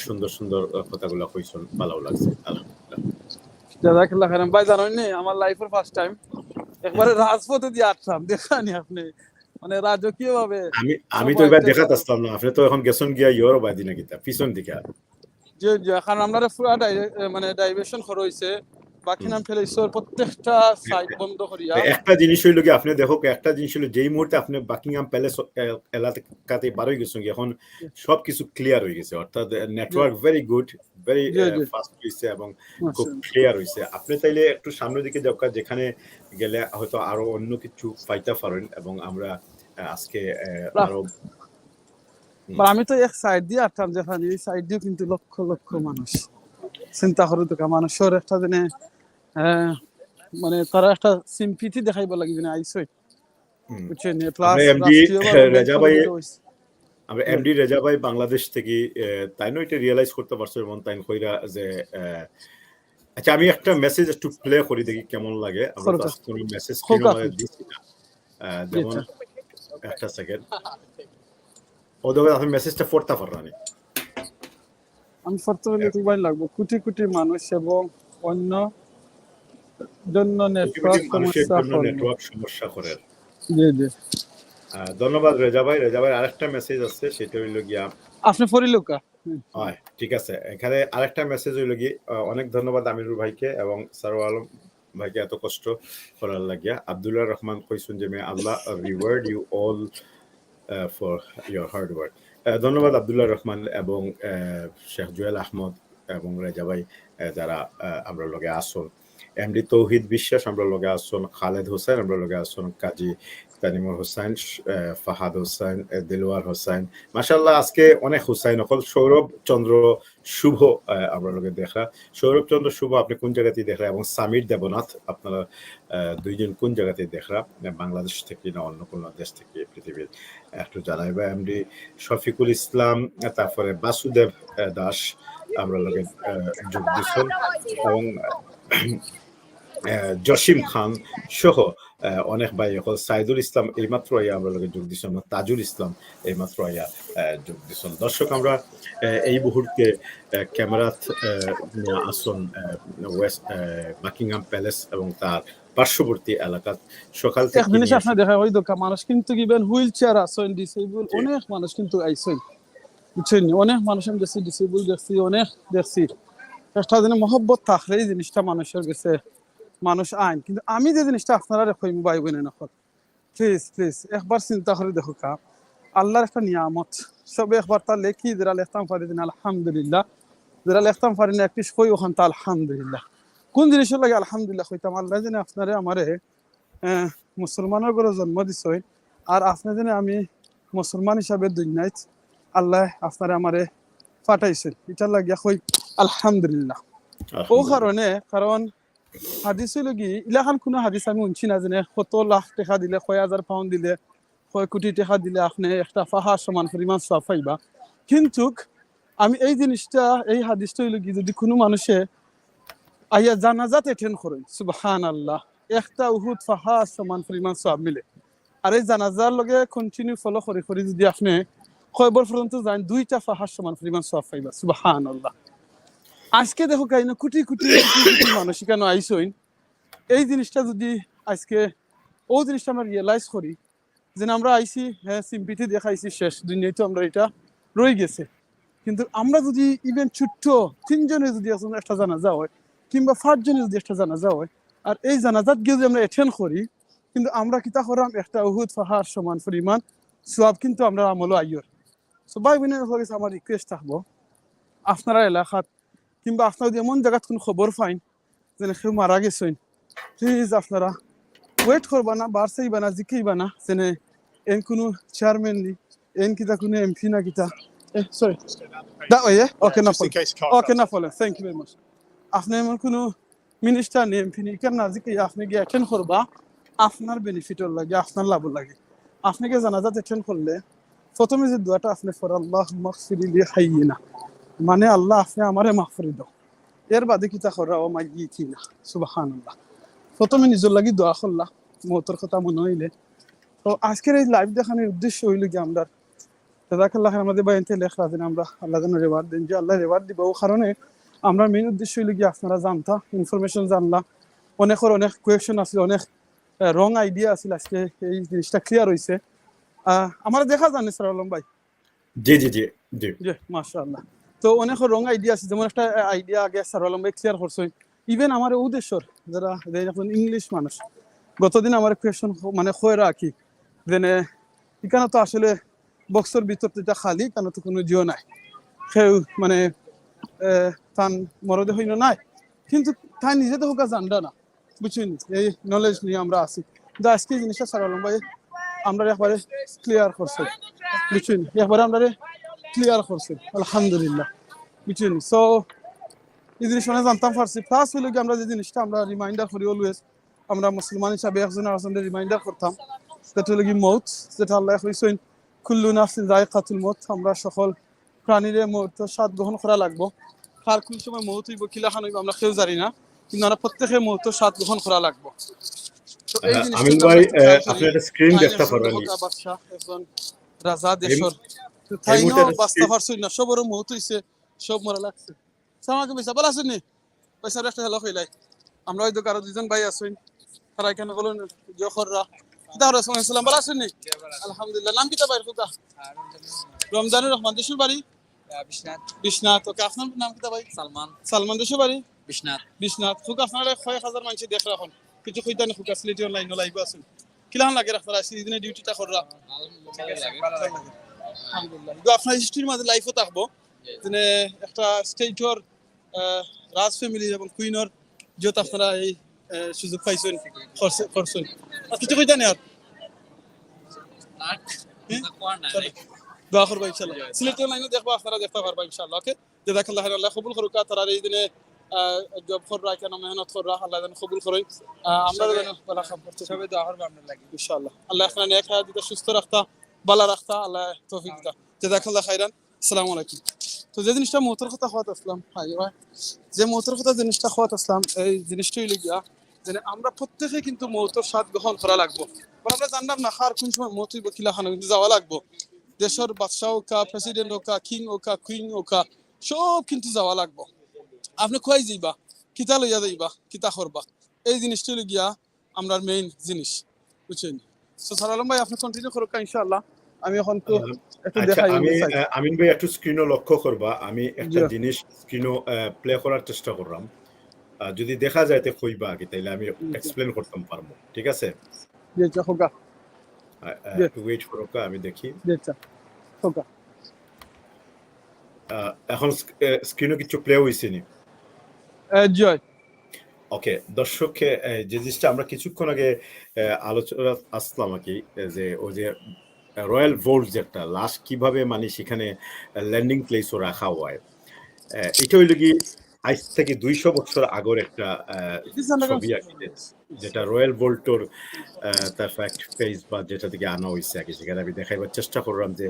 সুন্দর সুন্দর কথাগুলো কইছেন, ভালো লাগছে। জাযাকাল্লাহ খাইরান। ভাই জানেন নি আমার লাইফের ফার্স্ট টাইম একবারে রাজপথে দিয়ে আসলাম, দেখানি আপনি মানে রাজকীয় ভাবে। আমি তো এবার দেখাতে আসলাম না, আপনি তো এখন গেছেন গিয়া ইউরো বাইদি নাকি তা পিছন দিকে। যে এখন আমরা পুরা মানে ডাইভার্সন করা হইছে, বাকি নাম ফেলাইছে প্রত্যেকটা সাইট বন্ধ করিয়া। একটা জিনিস হইল কি আপনি দেখো, একটা জিনিস হইল যেই মুহূর্তে আপনি বাকিংহাম প্যালেস এলাকাতে বার হয়ে গেছেন এখন সবকিছু ক্লিয়ার হয়ে গেছে, অর্থাৎ network very good, very fast হয়েছে এবং খুব ক্লিয়ার হয়েছে। আপনি চাইলে একটু সামনের দিকে যাও, যেখানে গেলে হয়তো আরো অন্য কিছু পাইতে পারেন এবং আমরা আজকে আরো আমি তো এক সাইড দিয়ে আসতাম, যেখানে এই সাইড দিয়ে কিন্তু লক্ষ লক্ষ মানুষ। চিন্তা করো তো মানুষের একটা দিনে মানে তারা একটা সিম্পিটি দেখাইব লাগবে না আইসই বুঝছেন। প্লাস আমরা এমডি রেজা ভাই বাংলাদেশ থেকে তাই নয় এটা রিয়েলাইজ করতে পারছো এবং তাই কইরা যে আচ্ছা আমি একটা মেসেজ একটু প্লে করি দেখি কেমন লাগে। আমরা তো কোনো মেসেজ কিনো দিছি না, যেমন একটা সেকেন্ড ওদের আপনি মেসেজটা পড়তে পাররানি। আমি পড়তে হলে তো ভাই লাগবে কোটি কোটি মানুষ এবং অন্য জন্য নেটওয়ার্ক সমস্যা করে। জি জি ধন্যবাদ রেজা ভাই। রেজা ভাই আরেকটা মেসেজ আছে, সেটা হইল গিয়া আপনি পড়িল কা। হয় ঠিক আছে, এখানে আরেকটা মেসেজ হইল গিয়ে অনেক ধন্যবাদ আমিরুল ভাইকে এবং সারওয়ার আলম ভাইকে এত কষ্ট করার লাগিয়া। আব্দুল্লাহ রহমান কইসুন যে may Allah reward you all for your hard work. ধন্যবাদ আব্দুল্লাহ রহমান এবং শেখ জুয়েল আহমদ এবং রেজা ভাই যারা আমরা লগে আসুন। এমডি তৌহিদ বিশ্বাস আমরা লগে আসছেন, খালেদ হোসেন আমরা লগে আসছেন, কাজী তানিমুর হোসেন, ফাহাদ হোসেন, দিলওয়ার হোসেন, মাশাআল্লাহ আজকে অনেক হোসেন অকল। সৌরভ চন্দ্র শুভ আমরা লগে দেখা। সৌরভ চন্দ্র শুভ আপনি কোন জায়গাতে দেখা, এবং সামির দেবনাথ আপনারা দুইজন কোন জায়গাতে দেখা, বাংলাদেশ থেকে না অন্য কোনো দেশ থেকে পৃথিবীর, একটু জানাইবা। এমডি শফিকুল ইসলাম, তারপরে বাসুদেব দাস আমরা লগে যোগ দিচ্ছেন, এবং জসিম খান সহ অনেক ভাই এখন, সাইদুল ইসলাম এইমাত্র আইয়া আমরা লগে যোগ দিচ্ছেন, তাজুল ইসলাম এইমাত্র আইয়া যোগ দিচ্ছেন। দর্শক আমরা এই মুহূর্তে ক্যামেরাত আসন ওয়েস্ট বাকিংহাম প্যালেস এবং তার পার্শ্ববর্তী এলাকা। সকাল এক জিনিস আপনার দেখা ওই দোকান মানুষ কিন্তু গিবেন হুইল চেয়ার আসেন, ডিসেবল অনেক মানুষ কিন্তু আইসেন, বুঝছেন? অনেক মানুষ আমি দেখছি, ডিসেবল দেখছি, অনেক দেখছি। একটা দিনে মহব্বত থাকলে এই জিনিসটা মানুষের কাছে মানুষ আইন। কিন্তু আমি যে জিনিসটা আপনারা রেখই ভাই বোনে নকল, প্লিজ প্লিজ একবার চিন্তা করে দেখো কা, আল্লাহর একটা নিয়ামত সবে একবার তার লেখি, যারা লেখতাম পারি দিন আলহামদুলিল্লাহ, যারা লেখতাম পারি না একটি সই ওখান তা আলহামদুলিল্লাহ। কোন জিনিসের লাগে আলহামদুলিল্লাহ হইতাম? আল্লাহ জানে আপনারে আমারে মুসলমানের ঘরে জন্ম দিছই, আর আপনার জানে আমি মুসলমান হিসাবে দুনিয়ায় আল্লাহ আপনারে আমারে পাঠাইছেন, এটার লাগিয়া কই আলহামদুলিল্লাহ। ও কারণে, কারণ হাদিস হইল কি, ইলাখান কোনো হাদিস আমি শুনছি না যে কত লাখ টাকা দিলে, কয় হাজার পাউন্ড দিলে, কয় কোটি টাকা দিলে আপনি একটা পাহাড় সমান পরিমাণ সওয়াব পাইবা। কিন্তু আমি এই জিনিসটা, এই হাদিসটা হইল কি, যদি কোনো মানুষে আইয়া জানাজাত এটেন্ড করেন, সুবহানাল্লাহ, একটা উহুদ পাহাড় সমান পরিমাণ সওয়াব মিলে। আর এই জানাজার লগে কন্টিনিউ ফলো করে করে যদি আপনি কয়বার পর্যন্ত যান, 2টা পাহাড় সমান পরিমাণ সওয়াব পাইবা, সুবহানাল্লাহ। আজকে দেখো কাইন কোটি কোটি কোটি মানুষ এখানে আইসইন, এই জিনিসটা যদি আজকে ও জিনিসটা আমরা রিয়েলাইজ করি যে আমরা আইসি, হ্যাঁ সিম্পিটি দেখাইছি, শেষ দুনিয়ায় তো আমরা এটা রয়ে গেছে। কিন্তু আমরা যদি ইভেন ছোট্ট 3 জনে যদি একটা জানাজা হয়, কিংবা 5 জনে যদি একটা জানাজা হয়, আর এই জানাজাত গিয়ে যদি আমরা অ্যাটেন্ড করি, কিন্তু আমরা কিতা করাম, একটা উহুদ পাহাড় সমান পরিমাণ সওয়াব কিন্তু আমরা আমল আইয়র। সো ভাই বোনের কাছে আমার রিকোয়েস্ট থাকবো, আপনারা এলাকাত কিংবা আপনারা যদি এমন জায়গাত কোনো খবর পাইন যে কেউ মারা গেছেন, প্লিজ আপনারা ওয়েট করবা না, বাড়ছেইবা না, জিকেইবা না যে এন কোনো চেয়ারম্যান নি, এন কিতা কোনো এমপি না কিতা, sorry that way, yeah? Okay, no problem. Okay, no problem. Thank you very much. আপনি এমন কোনো মিনিস্টার নি, এমপি নি, কেন না জিকে আপনি গিয়ে অ্যাটেন্ড করবা, আপনার বেনিফিটের লাগে, আপনার লাভ লাগে। আপনাকে জানাজাত অ্যাটেন্ড করলে প্রথমে যে দোয়াটা আপনি পড়া, আল্লাহুম্মা গফির লি হাইয়িনা, মানে আল্লাহ আপনি আমারে মাফ করে দাও, এর বাদে কিতা করা ও মাইয়িতিনা, সুবহানাল্লাহ। প্রথমে নিজের লাগি দোয়া করলা, মওতের কথা মনে হইলে। তো আজকের এই লাইভ দেখানোর উদ্দেশ্য হইল কি, আমরা জাযাকাল্লাহ আমাদের বাইনতে লেখা দিন, আমরা আল্লাহ যেন রিওয়ার্ড দেন, যে আল্লাহ রিওয়ার্ড দিব। ও কারণে আমরা মেইন উদ্দেশ্য হইল কি আপনারা জানতা, ইনফরমেশন জানলা, অনেকের অনেক কোয়েশ্চন আছিল, অনেক রং আইডিয়া আছিল, আজকে এই জিনিসটা ক্লিয়ার হয়েছে। আমার দেখা জানি স্যার আলম ভাই? জি জি জি জি জি মাশাআল্লাহ। তো অনেক রং আইডিয়া আছে, যেমন একটা আইডিয়া আগে স্যার আলম ভাই ক্লিয়ার করছেন। ইভেন আমার উদ্দেশ্যর যারা এখন ইংলিশ মানুষ, গতদিন আমার কোয়েশ্চন মানে কয়ে রাখি যে এখানে তো আসলে বক্সের ভিতর যেটা খালি, কেন তো কোনো জিও নাই, কেউ মানে তান মরদে হইল নাই, কিন্তু তাই নিজে তো হোক জানডা না, বুঝছেন? এই নলেজ নিয়ে আমরা আছি। কিন্তু আজকে জিনিসটা স্যার আলম ভাই আমরা একবারে ক্লিয়ার করছে, বুঝছেন? একবারে আমরা ক্লিয়ার করছে, আলহামদুলিল্লাহ, বুঝছেন? সো এই জিনিস মানে জানতাম পারছি। প্লাস হইল কি, আমরা যে জিনিসটা আমরা রিমাইন্ডার করি অলওয়েজ, আমরা মুসলমান হিসাবে একজন আরেকজনের রিমাইন্ডার করতাম, সেটা হলো কি মৌত, যেটা আল্লাহ কইছেন কুল্লু নাফসিন যায়কাতুল মৌত, আমরা সকল প্রাণীর মৌতের স্বাদ গ্রহণ করা লাগবো। কার কোন সময় মৌত হইব, কিলাখান হইব, আমরা কেউ জানি না, কিন্তু আমরা প্রত্যেকে মৌতের স্বাদ গ্রহণ করা লাগবো। তো এই আমিন ভাই, আপনি একটা স্ক্রিন দেখতে পারবেন, বাদশা একজন রাজা দেশর, তাইনো বাস্তা পারছই না, সবরও মৌত হইছে, সব মরা লাগছে। সালাম আলাইকুম ভাই, ভালো আছেন নি? পয়সার একটা হ্যালো কইলাই, আমরা ওই দোকানে দুজন ভাই আছেন, তারা এখানে বলেন জখররা দাওরা সালাম, ভালো আছেন নি? আলহামদুলিল্লাহ। নাম কি তা ভাই? কোথা? রমজানুর রহমান। দেশের বাড়ি বিশ্বনাথ। বিশ্বনাথ। ওকে, আপনার নাম কি তা ভাই? সালমান। সালমান। দেশের বাড়ি বিশ্বনাথ। বিশ্বনাথ। খুব আপনারা কয়েক হাজার মানুষ দেখ রাখুন, কিছু কইতা না, খুব সিলেটি অনলাইন লাইভ আছেন, কিলান লাগে আপনারা সিজনে ডিউটিটা কররা? আলহামদুলিল্লাহ। আপনার হিস্ট্রির মাঝে লাইফও থাকবো, যে একটা স্টেটর রাজ ফ্যামিলি এবং কুইনর, যেহেতু আপনারা এই সুযোগ পাইছেন করছেন কিছু কইতা নেই আর দোয়া করবো ইনশাআল্লাহ সিলেটি অনলাইনে দেখবো আপনারা দেখতে পারবা ইনশাআল্লাহ ওকে জাযাকাল্লাহ খাইর আল্লাহ কবুল করুক তারা এই দিনে জব কররা কেন মেহনত কররা আল্লাহ যেন কবুল করেন আমরা যেন ভালো কাম করতে সবাই দোয়া করবো আপনার লাগি ইনশাআল্লাহ আল্লাহ আপনার নেক হায়াত দিতে সুস্থ রাখতা ভালো রাখতা আল্লাহ তৌফিক দিতা জাযাকাল্লাহ খাইরান আসসালামু আলাইকুম তো যে জিনিসটা মৌতের কথা হওয়াত আসলাম যে মৌতের কথা জিনিসটা হওয়াত আসলাম এই জিনিসটা হইলে গিয়া যে আমরা প্রত্যেকে কিন্তু মৌতের স্বাদ গ্রহণ করা লাগবো আমরা জানলাম না কার কোন সময় মৌত হইব কিলা খানো কিন্তু যাওয়া লাগবো দেশের বাদশাহ হোক প্রেসিডেন্ট হোক কিং হোক কুইন হোক সব কিন্তু যাওয়া লাগবো আপনি খুয়াই যাইবা কিতা লইয়া যাইবা কিতা করবা এই জিনিসটা হইলে গিয়া আমরা মেইন জিনিস বুঝছেন তো স্যার আলম ভাই আপনি কন্টিনিউ করুক ইনশাআল্লাহ আমি এখন তো একটু দেখাই আমিন ভাই একটু স্ক্রিনও লক্ষ্য করবা আমি একটা জিনিস স্ক্রিনও প্লে করার চেষ্টা করলাম যদি দেখা যায় তে কইবা আগে তাইলে আমি এক্সপ্লেইন করতাম পারবো ঠিক আছে জি হোগা একটু ওয়েট করো আমি দেখি জি হোগা এখন স্ক্রিনও কিছু প্লে হইছে নি জয় ওকে দর্শককে যে জিনিসটা আমরা কিছুক্ষণ আগে আলোচনা আসলাম আর কি যে ওই যে রয়্যাল ভোল্ট যে একটা লাশ কিভাবে মানে সেখানে ল্যান্ডিং প্লেসও রাখা হয় এটা হইল কি আজ থেকে 200 বছর আগের একটা ছবি আর কি যেটা রয়্যাল ভোল্টর তার ফ্যাক্ট পেজ বা যেটা থেকে আনা হয়েছে আর কি সেখানে আমি দেখাইবার চেষ্টা করলাম যে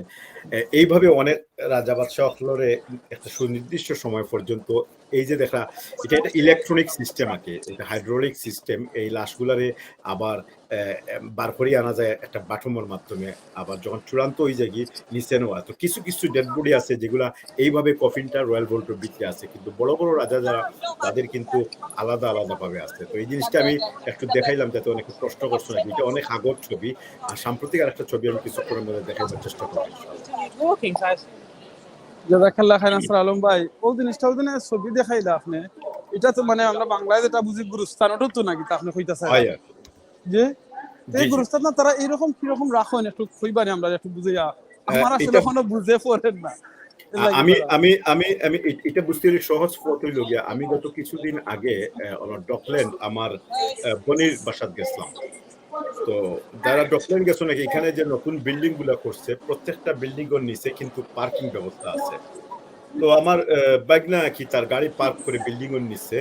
এইভাবে অনেক রাজা বাদশাহ হলরে একটা সুনির্দিষ্ট সময় পর্যন্ত এই যে দেখা এটা একটা ইলেকট্রনিক সিস্টেম আর কি এটা হাইড্রোলিক সিস্টেম এই লাশগুলারে আবার বার করিয়ে আনা যায় একটা বাটমের মাধ্যমে আবার যখন চূড়ান্ত হয়ে যায় গিয়ে নিচে নেওয়া তো কিছু কিছু ডেড বডি আছে যেগুলা এইভাবে কফিনটা রয়্যাল ভোল্টের ভিতরে আছে কিন্তু বড় বড় রাজা যারা তাদের কিন্তু আলাদা আলাদা ভাবে আছে তো এই জিনিসটা আমি একটু দেখাইলাম যাতে অনেক প্রশ্ন করছো নাকি এটা অনেক আগর ছবি আর সাম্প্রতিক আরেকটা ছবি আমি কিছুক্ষণের মধ্যে দেখাইবার চেষ্টা করবো জাযাকাল্লাহ খাইরান স্যার আলম ভাই ওই জিনিসটা ওই দিনে ছবি দেখাইলা আপনি এটা তো মানে আমরা বাংলায় যেটা বুঝি গুরুস্থান ওটা তো নাকি তা আপনি কইতাছেন যে এই গুরুস্থান না তারা এরকম কি রকম রাখেন একটু কইবানি আমরা একটু বুঝাইয়া আমার আসলে এখনো বুঝে পড়েন না আমি আমি আমি আমি এটা বুঝতে সহজ পথ হইল গিয়া আমি গত কিছুদিন আগে ডকল্যান্ড আমার বোনের বাসাত গেছিলাম তো যারা ডকল্যান্ড গেছো নাকি এখানে যে নতুন বিল্ডিং গুলা করছে প্রত্যেকটা বিল্ডিং এর নিচে কিন্তু পার্কিং ব্যবস্থা আছে তো আমার বাইকনা কি তার গাড়ি পার্ক করে বিল্ডিং এর নিচে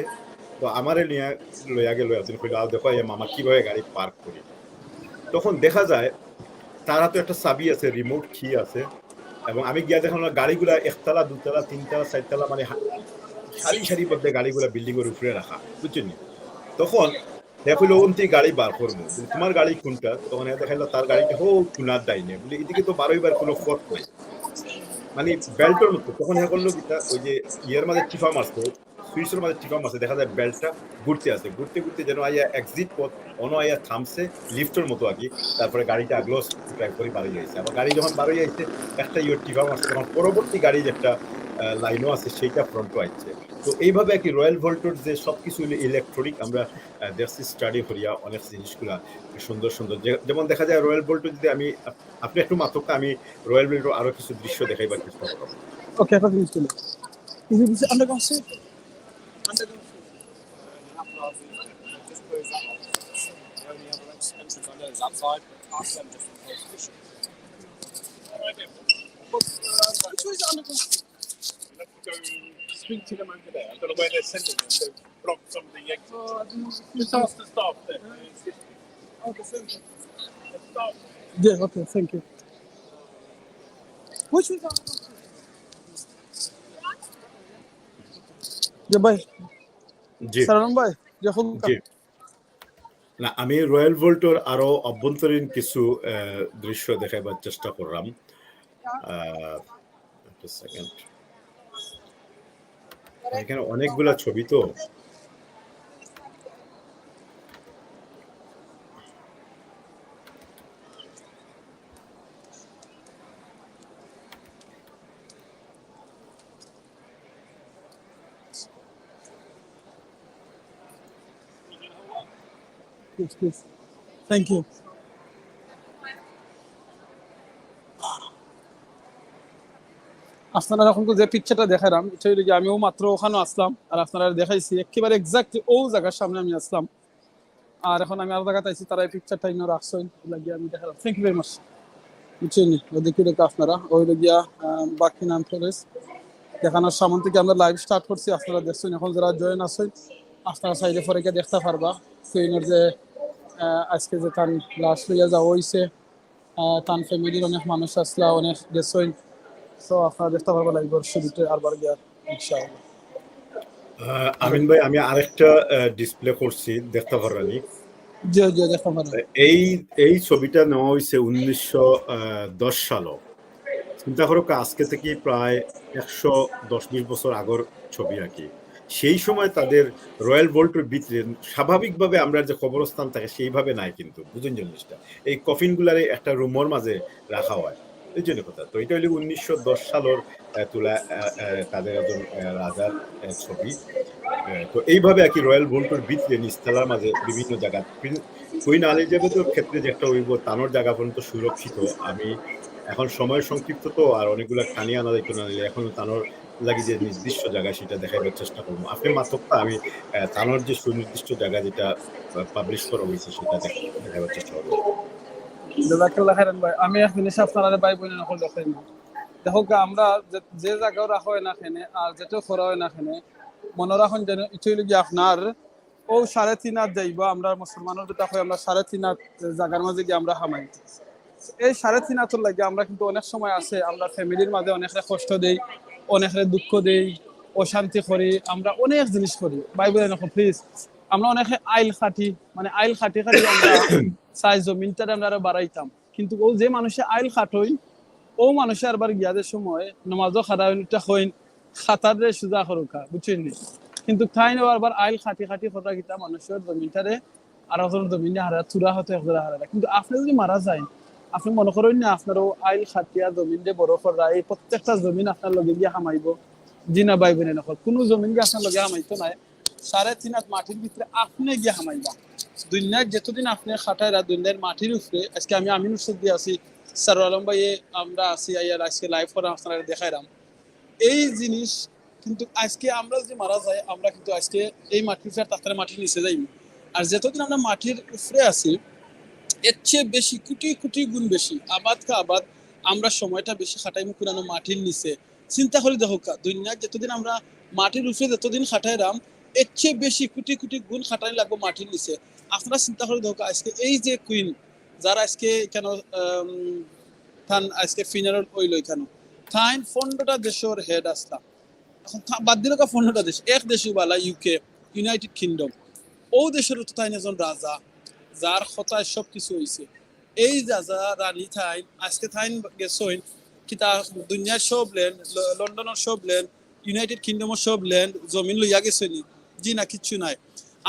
তো আমারে নিয়ে লইয়া গেল একদিন কইল আও দেখো মামা কিভাবে গাড়ি পার্ক করি তখন দেখা যায় তারা তো একটা চাবি আছে রিমোট কি আছে এবং আমি গিয়া দেখলাম গাড়িগুলা একতলা দুতলা তিনতলা চারতলা মানে সারি সারি মধ্যে গাড়িগুলা বিল্ডিং এর উপরে রাখা বুঝছেন তখন দেখলো অন্তি গাড়ি বার করবো তোমার গাড়ি কোনটা তখন দেখাইলো তার গাড়িটা হো চুনার দাইনে বলে এদিকে তো বারোইবার কোনো ফট নাই মানে বেল্টের মতো তখন করলো কিটা ওই যে ইয়ের মাঝে টিফা মারতো সুইচের মাঝে টিফা মারছে দেখা যায় বেল্টটা ঘুরতে আছে ঘুরতে ঘুরতে যেন আইয়া এক্সিট পথ অন আইয়া থামছে লিফটের মতো আর কি তারপরে গাড়িটা আগলো ড্রাইভ করে বাড়ি যাইছে আবার গাড়ি যখন বাড়ি যাইছে একটা ইয়ের টিফা মারছে তখন পরবর্তী গাড়ি যেটা লাইনও আছে সেইটা ফ্রন্টও আসছে তো এইভাবে আর কি রয়্যাল ভোল্টের যে সবকিছু ইলেকট্রনিক আমরা দেখছি স্টাডি করিয়া অনেক জিনিসগুলা সুন্দর সুন্দর যেমন দেখা যায় রয়্যাল ভোল্টের যদি আমি আপনি একটু মাত্রকে আমি রয়্যাল ভোল্টের আরো কিছু দৃশ্য দেখাইবার চেষ্টা করব ওকে একটা জিনিস চলে easy underground say Speak to them over there. I don't know where they're sending them. They've blocked some of the exits. Just ask the staff there. Okay, thank you. Yeah, okay, thank you. Which way down? Yeah, bye. জি সালাম ভাই যখন জি না আমি royal ভোল্টের আরো অভ্যন্তরীণ কিছু দৃশ্য দেখাইবার চেষ্টা করলাম একটা সেকেন্ড এখানে অনেকগুলা ছবি তো Please. Thank you. আপনারা এখন তো যে পিকচারটা দেখালাম এটা হলো যে আমিও মাত্র ওখানে আসলাম আর আপনারা দেখাইছি একেবারে এক্স্যাক্টলি ও জায়গার সামনে আমি আসলাম আর এখন আমি আলাদা জায়গাতে আছি, তারা এই পিকচারটা ইনো রাখছেন লাগিয়ে আমি দেখালাম। Thank you very much. বুঝছেন দেখি দেখো আপনারা ওই লগিয়া বাকিনাম প্যালেস দেখানোর সামনে থেকে আমরা লাইভ স্টার্ট করছি। আপনারা দেখছেন, এখন যারা জয়েন আছেন আপনারা চাইলে পরে গিয়ে দেখতে পারবা ট্রেনের যে আজকে যে তার লাস্ট লইয়া যাওয়া হয়েছে, তার ফ্যামিলির অনেক মানুষ আসলা, অনেক গেছেন। সো আপনারা দেখতে পারবা লাইভের শুরুতে আরবার গিয়া ইনশাআল্লাহ। আমিন ভাই, আমি আরেকটা ডিসপ্লে করছি, দেখতে পারবানি? জি জি, দেখতে পারবেন। এই এই ছবিটা নেওয়া হয়েছে 1910 সালে। চিন্তা করো আজকে থেকে প্রায় 110-20 বছর আগর ছবি আর কি। সেই সময় তাদের রয়্যাল ভল্টের ভিতরে স্বাভাবিকভাবে আমরা যে কবরস্থান থাকে সেইভাবে নাই, কিন্তু বুঝুন জিনিসটা, এই কফিনগুলারে একটা রুমের মাঝে রাখা হয়, এই জন্য কথা। তো এটা হলো 1910 সালের তোলা তাদের একজন রাজার ছবি। তো এইভাবে আর কি রয়্যাল ভল্টের ভিতরে নিচতলার মাঝে বিভিন্ন জায়গা কুইন এলিজাবেথের ক্ষেত্রে যে একটা হইব তানোর জায়গা পর্যন্ত সুরক্ষিত। আমি এখন সময় সংক্ষিপ্ত তো আর অনেকগুলো টানিয়ে আনা যাইতো না, এখন তানোর লাগি যে নির্দিষ্ট জায়গা সেটা দেখাইবার চেষ্টা করবো। আপনি মাত্রটা আমি তানোর যে সুনির্দিষ্ট জায়গা যেটা পাবলিশ করা হয়েছে সেটা দেখাইবার চেষ্টা করবো। জাযাকাল্লাহ খাইরান ভাই। আমি এক জিনিস আপনারা ভাই বোনের নকল দেখাই না। দেখো আমরা যে জায়গাও রাখা হয় না খেনে আর যেটা করা হয় না খেনে মনে রাখুন যেন ইচ্ছুই গিয়ে আপনার ও 3.5 হাত যাইবা। আমরা মুসলমানের যেটা হয় আমরা 3.5 হাত জায়গার মাঝে গিয়ে আমরা হামাই। এই 3.5 হাতের লাগে আমরা কিন্তু অনেক সময় আছে আমরা ফ্যামিলির মাঝে অনেকটা কষ্ট দেই, অনেকটা দুঃখ দেই, অশান্তি করি, আমরা অনেক জিনিস করি। ভাই বোনের নকল প্লিজ, আমরা অনেকে আইল খাটি, মানে আইল খাটি খাটি আমরা চাই জমিনটা আমরা আরো বাড়াইতাম, কিন্তু ও যে মানুষে আইল খাটই ও মানুষে আরবার গিয়াদের সময় নমাজও খারাইটা হইন খাতারে সুজা করুকা, বুঝছেন নি? কিন্তু তাই না আরবার আইল খাটি খাটি কথা কিতা মানুষের জমিনটারে আর এখন জমিনে হারা চূড়া হতে একজোড়া হারা। কিন্তু আপনি যদি মারা যায় আপনি মনে করেন না আপনারও আইল খাটিয়া জমিন দিয়ে বড় করা, এই প্রত্যেকটা জমিন আপনার লগে গিয়ে হামাইব? জি না ভাই বোনের নকল, কোনো জমিন গিয়ে আপনার লগে হামাইতো নাই। 3.5 হাত মাটির ভিতরে আপনি গিয়ে হামাইবা। দুনিয়ার যতদিন আপনি খাটাইরা দুনিয়ার মাটির উপরে, আজকে আমি আমিনুর সদ্দি আছি, স্যার আলম ভাই আমরা আছি, আজকে লাইভ করে আপনারা দেখাইলাম এই জিনিস। কিন্তু আজকে আমরা যদি মারা যাই আমরা কিন্তু আজকে এই মাটির উপরে তার মাটির নিচে যাই। আর যতদিন আমরা মাটির উপরে আছি এর চেয়ে বেশি কোটি কোটি গুণ বেশি আবাদ আমরা সময়টা বেশি খাটাই মুকুরানো মাটির নিচে। চিন্তা করে দেখো দুনিয়ার যতদিন আমরা মাটির উপরে যতদিন খাটাইলাম এর চেয়ে বেশি কোটি কোটি গুণ খাটাই লাগবো মাটির নিচে। আপনারা চিন্তা করে দেখো আজকে এই যে কুইন যারা আজকে কেন থান আজকে ফিনারল ওইল কেন থাইন 15টা দেশের হেড আসলাম, বাদ দিল 15টা দেশ, এক দেশ বালা ইউকে ইউনাইটেড কিংডম, ও দেশের তো তাই একজন রাজা যার কথায় সব কিছু হয়েছে। এই রাজা রানী থাইন আজকে থাইন গেছেন কিতা দুনিয়ার সব ল্যান্ড, লন্ডনের সব ল্যান্ড, ইউনাইটেড কিংডমের সব ল্যান্ড জমিন লইয়া গেছেনি? জি না, কিচ্ছু নাই।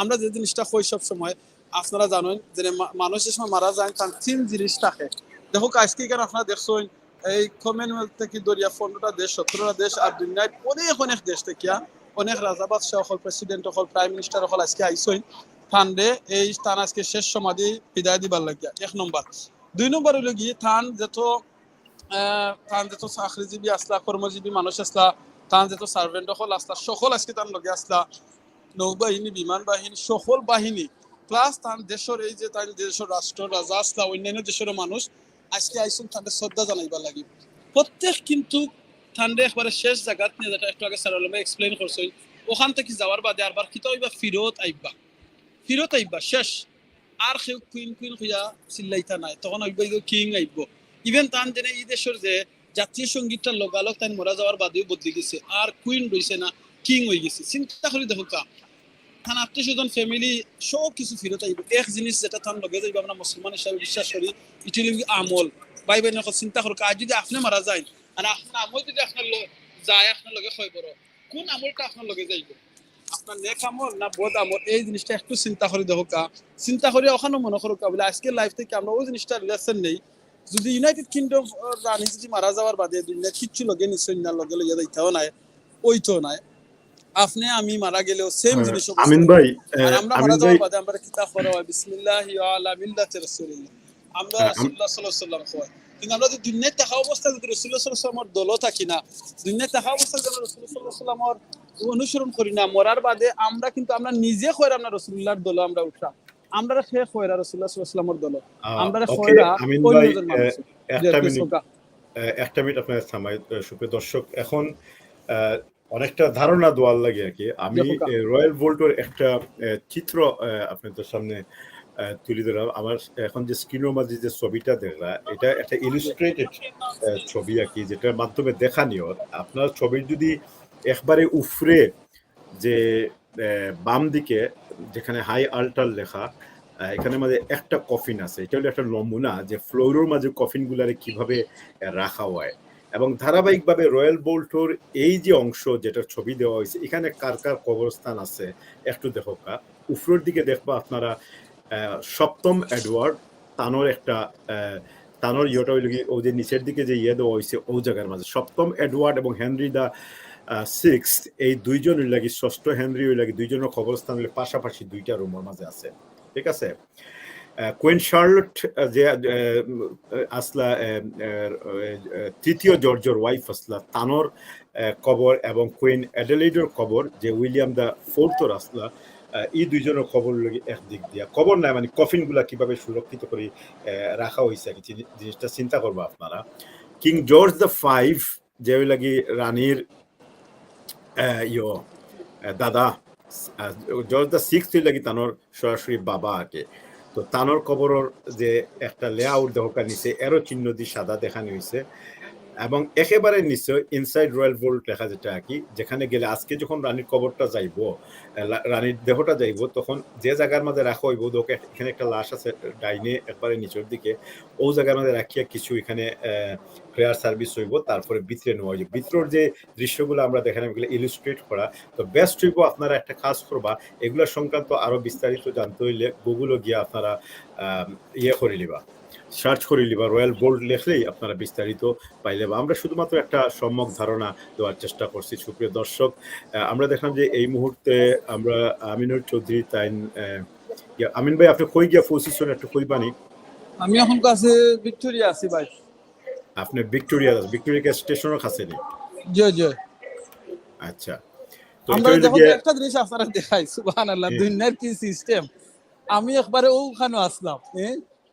আমরা যে জিনিসটা কই সব সময় আপনারা জানেন যে মানুষ যে সময় মারা যায় তার 3 জিনিস থাকে। দেখো আজকে কেন আপনারা দেখছেন এই কমনওয়েলথ থেকে দরিয়া 15টা দেশ 17টা দেশ আর দুনিয়ার অনেক অনেক দেশ থেকে অনেক রাজা বাদশাহ হল, প্রেসিডেন্ট হল, প্রাইম মিনিস্টার হল আজকে আইসইন থানরে এই স্থান আজকে শেষ সমাধি বিদায় দিবার লাগিয়া। 1 নম্বর। 2 নম্বর হলো গিয়ে থান যত চাকরিজীবী আসলা, কর্মজীবী মানুষ আসলা, থান যত সার্ভেন্ট হল আসলা, সকল আজকে তার লগে আসলা, নৌবাহিনী, বিমান বাহিনী, সকল বাহিনী প্লাস তার দেশের এই যে তার দেশের রাষ্ট্র রাজা আসলা, অন্যান্য দেশের মানুষ আজকে আইসুন তাদের শ্রদ্ধা জানাইবার লাগি। প্রত্যেক কিন্তু ঠান্ডা একবারে শেষ জায়গা নিয়ে যেটা একটু আগে স্যার আলমে এক্সপ্লেন করছেন, ওখান থেকে যাওয়ার বাদে আরবার কিতা হইবা ফিরত আইবা শেষ। আর কেউ কুইন হইয়া চিল্লাইতা নাই, তখন হইব কিং আইব। ইভেন তান যেন এই দেশের যে জাতীয় সঙ্গীতটা লগালগ তাই মরা যাওয়ার বাদেও বদলে গেছে, আর কুইন রয়েছে না, কিং হয়ে গেছে। চিন্তা করে দেখো থান আত্মীয় স্বজন ফ্যামিলি সব কিছু ফিরত আইব। এক জিনিস যেটা থান লগে যাইব আমরা মুসলমান হিসাবে বিশ্বাস করি, এটি আমল। ভাই বোন চিন্তা করো আজ যদি আপনি মারা যায় আর আপনার আমল যদি আপনার যায় আপনার লগে হয় বড়, কোন আমলটা আপনার লগে যাইব? আপনার নেক আমল না বদ আমল? এই জিনিসটা একটু চিন্তা করে দেখো চিন্তা করে ওখানে মনে করো বলে আজকে লাইফ থেকে আমরা ওই জিনিসটা রিলেশন নেই। যদি ইউনাইটেড কিংডম রানী যদি মারা যাওয়ার বাদে দুনিয়ার কিচ্ছু লগে নিশ্চয় না লগে লইয়া যাইতেও নাই, ওইতো নাই। আপনি আমি মারা গেলেও সেম জিনিস। আমিন ভাই, আমরা মারা যাওয়ার বাদে আমরা কিতাব পড়া হয় বিসমিল্লাহি আলা মিল্লাতি রাসূলিল্লাহ, আমরা রাসূলুল্লাহ সাল্লাল্লাহু আলাইহি ওয়াসাল্লাম কয়। কিন্তু আমরা যদি দুনিয়ায় থাকা অবস্থায় যদি রাসূলুল্লাহ সাল্লাল্লাহু আলাইহি ওয়াসাল্লামের দলও থাকি না, দুনিয়ায় থাকা অবস্থায় যদি রাসূলুল্লাহ সাল্লাল্লাহু আলাইহি ওয়াসাল্লামের অনুসরণ করি না, মরার বাদে আমরা কিন্তু আমরা নিজে কইরা আমরা রাসূলুল্লাহর দলে আমরা উঠলাম। আমরা খেয়ে খয়রা রাসূলুল্লাহ সাল্লাল্লাহু আলাইহি ওয়াসাল্লামের দল আমরা ওকে খয়রা আমিন ওই ভাই নজর মানুষ একটা মিনিট একটা মিনিট আপনার সামাই সুপ্রিয় দর্শক এখন অনেকটা ধারণা দেওয়ার লাগে আর কি আমি রয়্যাল ভোল্টের একটা চিত্র আপনাদের সামনে তুলে ধরলাম আমার এখন যে স্ক্রিনের মাঝে যে ছবিটা দেখলা এটা একটা ইলিস্ট্রেটেড ছবি আর কি যেটার মাধ্যমে দেখানিও আপনার ছবির যদি একবারে উফরে যে বাম দিকে যেখানে হাই আল্টার লেখা এখানে মাঝে একটা কফিন আছে এটা হলো একটা নমুনা যে ফ্লোরের মাঝে কফিন গুলারে কিভাবে রাখা হয় এবং ধারাবাহিকভাবে রয়্যাল বোল্টোর এই যে অংশ যেটার ছবি দেওয়া হয়েছে এখানে কার কার কবরস্থান আছে একটু দেখো উপরের দিকে দেখবা আপনারা সপ্তম এডওয়ার্ড তানোর একটা তানোর ইয়েটা হইল কি ও যে নিচের দিকে যে ইয়ে দেওয়া হয়েছে ও জায়গার মাঝে সপ্তম এডওয়ার্ড এবং হেনরি দা সিক্স এই দুইজন লাগি ষষ্ঠ হেনরি ওই লাগি দুইজনের কবরস্থান পাশাপাশি দুইটা রুমের মাঝে আছে ঠিক আছে কুইন শার্লট যে আসলা তৃতীয় জর্জের ওয়াইফ আসলা তানোর কবর এবং কুইন অ্যাডেলেডের কবর যে উইলিয়াম দা ফোর্থর আসলা এই দুইজনের কবর লাগে একদিক দিয়া কবর নাই মানে কফিন গুলা কিভাবে সুরক্ষিত করে রাখা হয়েছে আর কি জিনিসটা চিন্তা করবো আপনারা কিং জর্জ দ্য ফাইভ যে ওই লাগি রানীর দাদা জর্জ দ্য সিক্স লাগি তানোর সরাসরি বাবা আগে তো তানোর কবরের যে একটা লেআউট দেখার নিচে এরো চিহ্ন দিয়ে সাদা দেখানো হয়েছে এবং একেবারে নিশ্চয় ইনসাইড রয়্যাল ভোল্ট লেখা যেটা আর কি যেখানে গেলে আজকে যখন রানীর কবরটা যাইব রানীর দেহটা যাইব তখন যে জায়গার মধ্যে রাখা হইব ওকে এখানে একটা লাশ আছে ডাইনে একবারে নিচের দিকে ও জায়গার মধ্যে রাখিয়া কিছু এখানে প্রেয়ার সার্ভিস হইব তারপরে ভিতরে নেওয়া হইব ভিতরের যে দৃশ্যগুলো আমরা দেখালাম এগুলো ইলিস্ট্রেট করা তো বেস্ট হইব আপনারা একটা কাজ করবা এগুলো সংক্রান্ত আরো বিস্তারিত জানতে হইলে গুগলে গিয়ে আপনারা ইয়ে করে নিবা সার্চ করে নিবা রয়্যাল বোল্ট লেখলেই আপনারা বিস্তারিত পাইলে বা আমরা শুধুমাত্র একটা সম্যক ধারণা দেওয়ার চেষ্টা করছি সুপ্রিয় দর্শক আমরা দেখলাম যে এই মুহূর্তে আমরা আমিনুর চৌধুরী তাই আমিন ভাই আপনি কই গিয়া পৌঁছিছেন একটু কই বানি আমি এখন কাছে ভিক্টোরিয়া আছি ভাই আপনি ভিক্টোরিয়া স্টেশনের কাছে নেই জি জি আচ্ছা তো আমরা যখন একটা জিনিস আপনারা দেখাই সুবহানাল্লাহ দুনিয়ার কি সিস্টেম আমি একবারে ওখানে আসলাম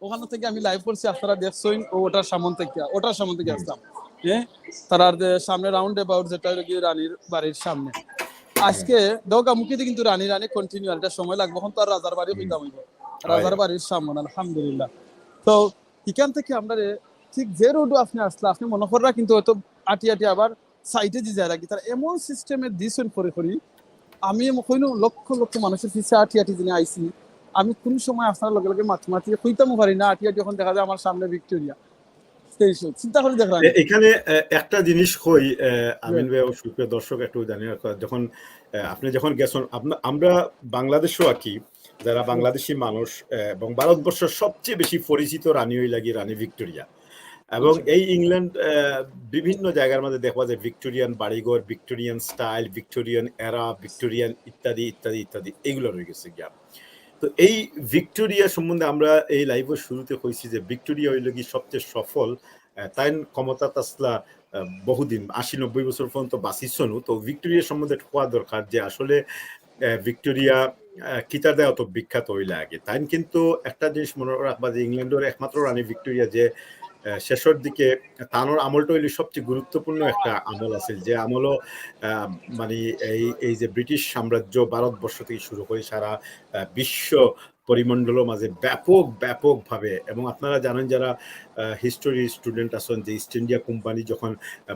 ওখান থেকে আমি লাইভ করছি আপনারা দেখছেন ওটার সামনে থেকে আসলাম তার সামনে রাউন্ড অ্যাবাউট যেটা হলো কি রানীর বাড়ির সামনে আজকে দোকামুখীতে কিন্তু রানী কন্টিনিউ এটা সময় লাগবে এখন তো আর রাজার বাড়ি হইতাম হইব রাজার বাড়ির সামনে আলহামদুলিল্লাহ তো এখান থেকে আমরা ঠিক যে রোড আপনি আসলে আপনি মনে করা কিন্তু হয়তো আটি আবার সাইডে যে যায় রাখি তার এমন সিস্টেমে দিয়েছেন করি আমি কইনো লক্ষ লক্ষ মানুষের পিছিয়ে আটি যিনি আইসি আমি কোন সময় আপনার লগে লগে মাঝে কইতামও পারি না আটি যখন দেখা যায় আমার সামনে ভিক্টোরিয়া স্টেশন চিন্তা করে দেখলাম এখানে একটা জিনিস কই আমিন ভাই ও সুপ্রিয় দর্শক একটু জানি যখন আপনি যখন গেছেন আমরা বাংলাদেশও আকি যারা বাংলাদেশি মানুষ এবং ভারতবর্ষের সবচেয়ে বেশি পরিচিত রানী হই লাগি রানী ভিক্টোরিয়া এবং এই ইংল্যান্ড বিভিন্ন জায়গার মধ্যে দেখা যায় ভিক্টোরিয়ান বাড়িঘর ভিক্টোরিয়ান স্টাইল ভিক্টোরিয়ান এরা ভিক্টোরিয়ান ইত্যাদি ইত্যাদি ইত্যাদি এগুলো রয়ে গেছে গিয়া তো এই ভিক্টোরিয়া সম্বন্ধে আমরা এই লাইভের শুরুতে কইছি যে ভিক্টোরিয়া হইল কি সবচেয়ে সফল তাই ক্ষমতা তাসলা বহুদিন 80-90 বছর পর্যন্ত বাঁচিছনু তো ভিক্টোরিয়া সম্বন্ধে হওয়া দরকার যে আসলে ভিক্টোরিয়া কিতার দেয় অত বিখ্যাত হইলে আগে তাই কিন্তু একটা জিনিস মনে রাখবা যে ইংল্যান্ডের একমাত্র রানী ভিক্টোরিয়া যে শেষের দিকে তানোর আমলটা হইলে সবচেয়ে গুরুত্বপূর্ণ একটা আমল আছে যে আমলও মানে এই যে ব্রিটিশ সাম্রাজ্য ভারতবর্ষ থেকে শুরু করে সারা বিশ্ব পরিমণ্ডলের মাঝে ব্যাপকভাবে এবং আপনারা জানেন যারা হিস্টোরি স্টুডেন্ট আছেন যে ইস্ট ইন্ডিয়া কোম্পানি যখন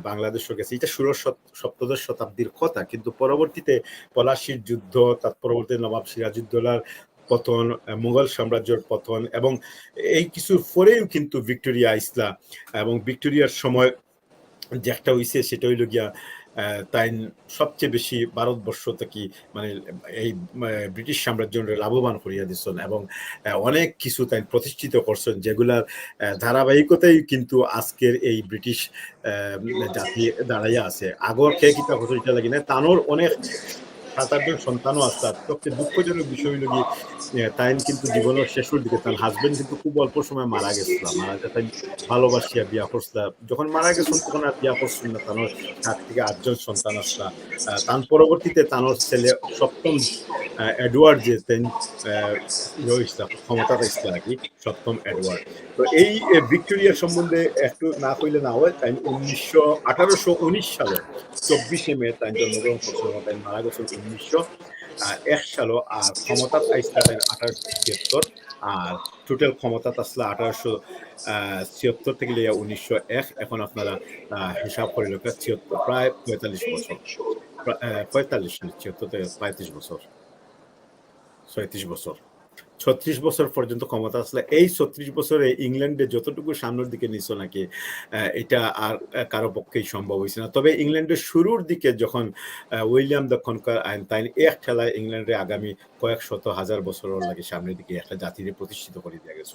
বাংলাদেশে গেছে এটা 16-17 শতাব্দীর কথা কিন্তু পরবর্তীতে পলাশির যুদ্ধ তার পরবর্তীতে নবাব সিরাজউদ্দৌলার পতন মুঘল সাম্রাজ্যের পতন এবং এই কিছুর পরেও কিন্তু ভিক্টোরিয়া আইসলা এবং ভিক্টোরিয়ার সময় যে একটা হইছে সেটা হইল গিয়া তাই সবচেয়ে বেশি ভারতবর্ষ থেকে মানে এই ব্রিটিশ সাম্রাজ্য লাভবান করিয়া দিচ্ছেন এবং অনেক কিছু তাই প্রতিষ্ঠিত করছেন যেগুলার ধারাবাহিকতাই কিন্তু আজকের এই ব্রিটিশ জাতি দাঁড়াইয়া আছে আগর খেয়ে কিতা হতো এটা লাগি না তানোর অনেক 7-8 জন সন্তানও আছে। আর সবচেয়ে দুঃখজনক বিষয় হইল কি তাই কিন্তু জীবনের শেষের দিকে তার হাজবেন্ড কিন্তু খুব অল্প সময় মারা গেছিল। মারা যায় তাই ভালোবাসিয়া বিয়া করছিল। যখন মারা গেছেন তখন আর বিয়া করছেন না। তানোর 7 থেকে 8 জন সন্তান আসলা। তার পরবর্তীতে তানোর ছেলে 7ম এডওয়ার্ড যে তেন ক্ষমতা পাইছিল আর কি 7ম এডওয়ার্ড। তো এই ভিক্টোরিয়া সম্বন্ধে একটু না কইলে না হয়। তাই 1819 সালে 24শে মে তাই জন্মগ্রহণ করছিল। তাই মারা গেছেন 1901 সালে। আর ক্ষমতা আইসলা তাই 1876। আর টোটাল ক্ষমতা আসলা 1876 থেকে লিয়া 1901। এখন আপনারা হিসাব করে লোক 76 প্রায় 45 বছর। 45 না 76 থেকে 35 বছর। 36 বছর। 36 বছর পর্যন্ত ক্ষমতা আসলে এই 36 বছরে ইংল্যান্ডে যতটুকু সামনের দিকে নিছ নাকি এটা আর কারো পক্ষেই সম্ভব হয়েছে না। তবে ইংল্যান্ডের শুরুর দিকে যখন উইলিয়াম দ্য কনকার আইন তাই এক ঠেলায় ইংল্যান্ডে আগামী কয়েক শত হাজার বছরের লাগে সামনের দিকে একটা জাতিকে প্রতিষ্ঠিত করে দিয়ে গেছে।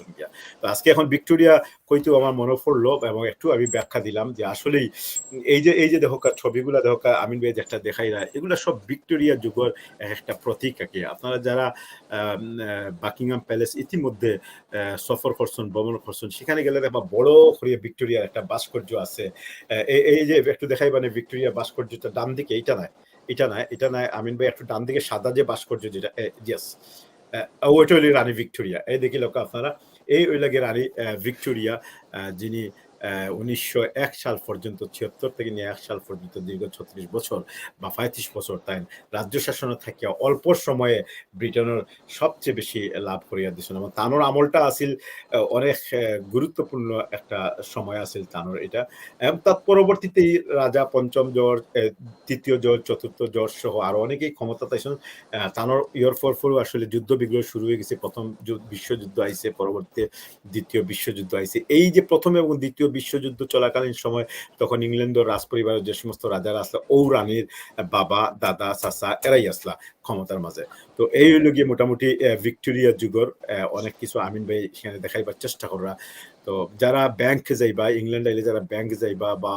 তো আজকে এখন ভিক্টোরিয়া কইতেও আমার মনে পড়লো এবং একটু আমি ব্যাখ্যা দিলাম যে আসলেই এই যে দেখো ছবিগুলা দেখো আমিন ভাই যেটা দেখাইরা এগুলা সব ভিক্টোরিয়া যুগের একটা প্রতীক আর কি। আপনারা যারা বাকিংহাম প্যালেস ইতিমধ্যে সফর করছেন, ভ্রমণ করছেন, সেখানে গেলে দেখবা বড় করে ভিক্টোরিয়ার একটা ভাস্কর্য আছে। এই যে একটু দেখাই মানে ভিক্টোরিয়া ভাস্কর্যটা ডান দিকে এটা নাই আমিন ভাই একটু ডান দিকে সাদা যে ভাস্কর্য যেটা ইয়েস ওইটা হইল রানী ভিক্টোরিয়া। এই দেখি লোক আপনারা এই ওই লাগে রানী ভিক্টোরিয়া যিনি 1901 সাল পর্যন্ত 76 থেকে নিয়ে 1 সাল পর্যন্ত দীর্ঘ 36 বছর বা 35 বছর তাই রাজ্য শাসনে থাকিয়া অল্প সময়ে ব্রিটেনের সবচেয়ে বেশি লাভ করিয়া দিয়েছেন। এবং তানোর আমলটা আছিল অনেক গুরুত্বপূর্ণ একটা সময় আছিল তানোর এটা। এবং তার পরবর্তীতেই রাজা 5ম জর্জ, 3য় জর্জ, 4র্থ জর্জ সহ আরো অনেকেই ক্ষমতা পাইছেন। তানোর ইয়ার পর আসলে যুদ্ধ বিগ্রহ শুরু হয়ে গেছে। প্রথম বিশ্বযুদ্ধ আইছে, পরবর্তীতে দ্বিতীয় বিশ্বযুদ্ধ আইছে। এই যে প্রথম এবং দ্বিতীয় বিশ্বযুদ্ধ চলাকালীন সময় তখন ইংল্যান্ডের রাজপরিবারের যে সমস্ত রাজারা আসলা ও রানীর বাবা, দাদা, চাচা এরাই আসলা ক্ষমতার মাঝে। তো এই হইল গিয়ে মোটামুটি ভিক্টোরিয়া যুগের অনেক কিছু আমিন ভাই সেখানে দেখাইবার চেষ্টা করা। তো যারা ব্যাংক যাইবা, ইংল্যান্ড আইলে যারা ব্যাংক যাইবা বা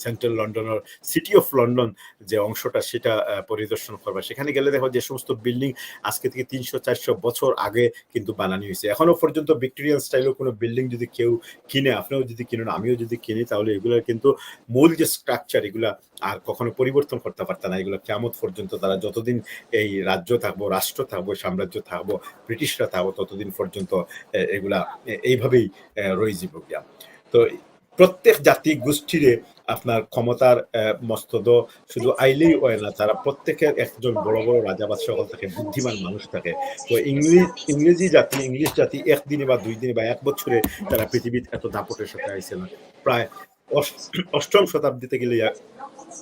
সেন্ট্রাল লন্ডনের সিটি অফ লন্ডন যে অংশটা সেটা পরিদর্শন করবা, সেখানে গেলে দেখো যে সমস্ত বিল্ডিং আজকে থেকে 300-400 বছর আগে কিন্তু বানানো হয়েছে। এখনো পর্যন্ত ভিক্টোরিয়ান স্টাইলের কোনো বিল্ডিং যদি কেউ কিনে, আপনিও যদি কিনেন, আমিও যদি কিনি, তাহলে এগুলোর কিন্তু মূল যে স্ট্রাকচার এগুলা আর কখনো পরিবর্তন করতে পারত না। এগুলো কিয়ামত পর্যন্ত তারা যতদিন এই রাজ্য থাকবো, রাষ্ট্র থাকবো, সাম্রাজ্য থাকবো, ব্রিটিশরা থাকবো, ততদিন পর্যন্ত এগুলা এইভাবেই রয়ে যাব গিয়া। তো প্রত্যেক জাতি গোষ্ঠীরে আপনার ক্ষমতার মস্তদ শুধু আইলেই হয় না, তারা প্রত্যেকের একজন বড় বড় রাজা বা সকল থাকে, বুদ্ধিমান মানুষ থাকে। তো ইংলিশ জাতি একদিনে বা 2 দিনে বা 1 বছরে তারা পৃথিবীর এত দাপটের সাথে আইছে না। প্রায় 8ম শতাব্দীতে গেলে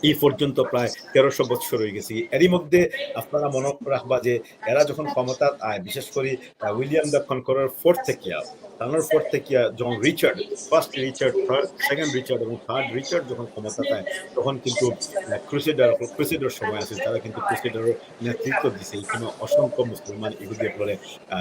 এই পর্যন্ত প্রায় 1300 বছর হয়ে গেছে। এরই মধ্যে আপনারা মনে রাখবা যে এরা যখন ক্ষমতা আয়, বিশেষ করে উইলিয়াম দ্য কনকরার ফোর্থ থেকে যখন Richard, first Richard, second Richard এবং থার্ড রিচার্ড যখন ক্ষমতা পায়, তখন কিন্তু ক্রুসেডার সময় আছে, তারা কিন্তু ক্রুসেডারের নেতৃত্ব দিছে। এখানে অসংখ্য মুসলমান ইহুদি করে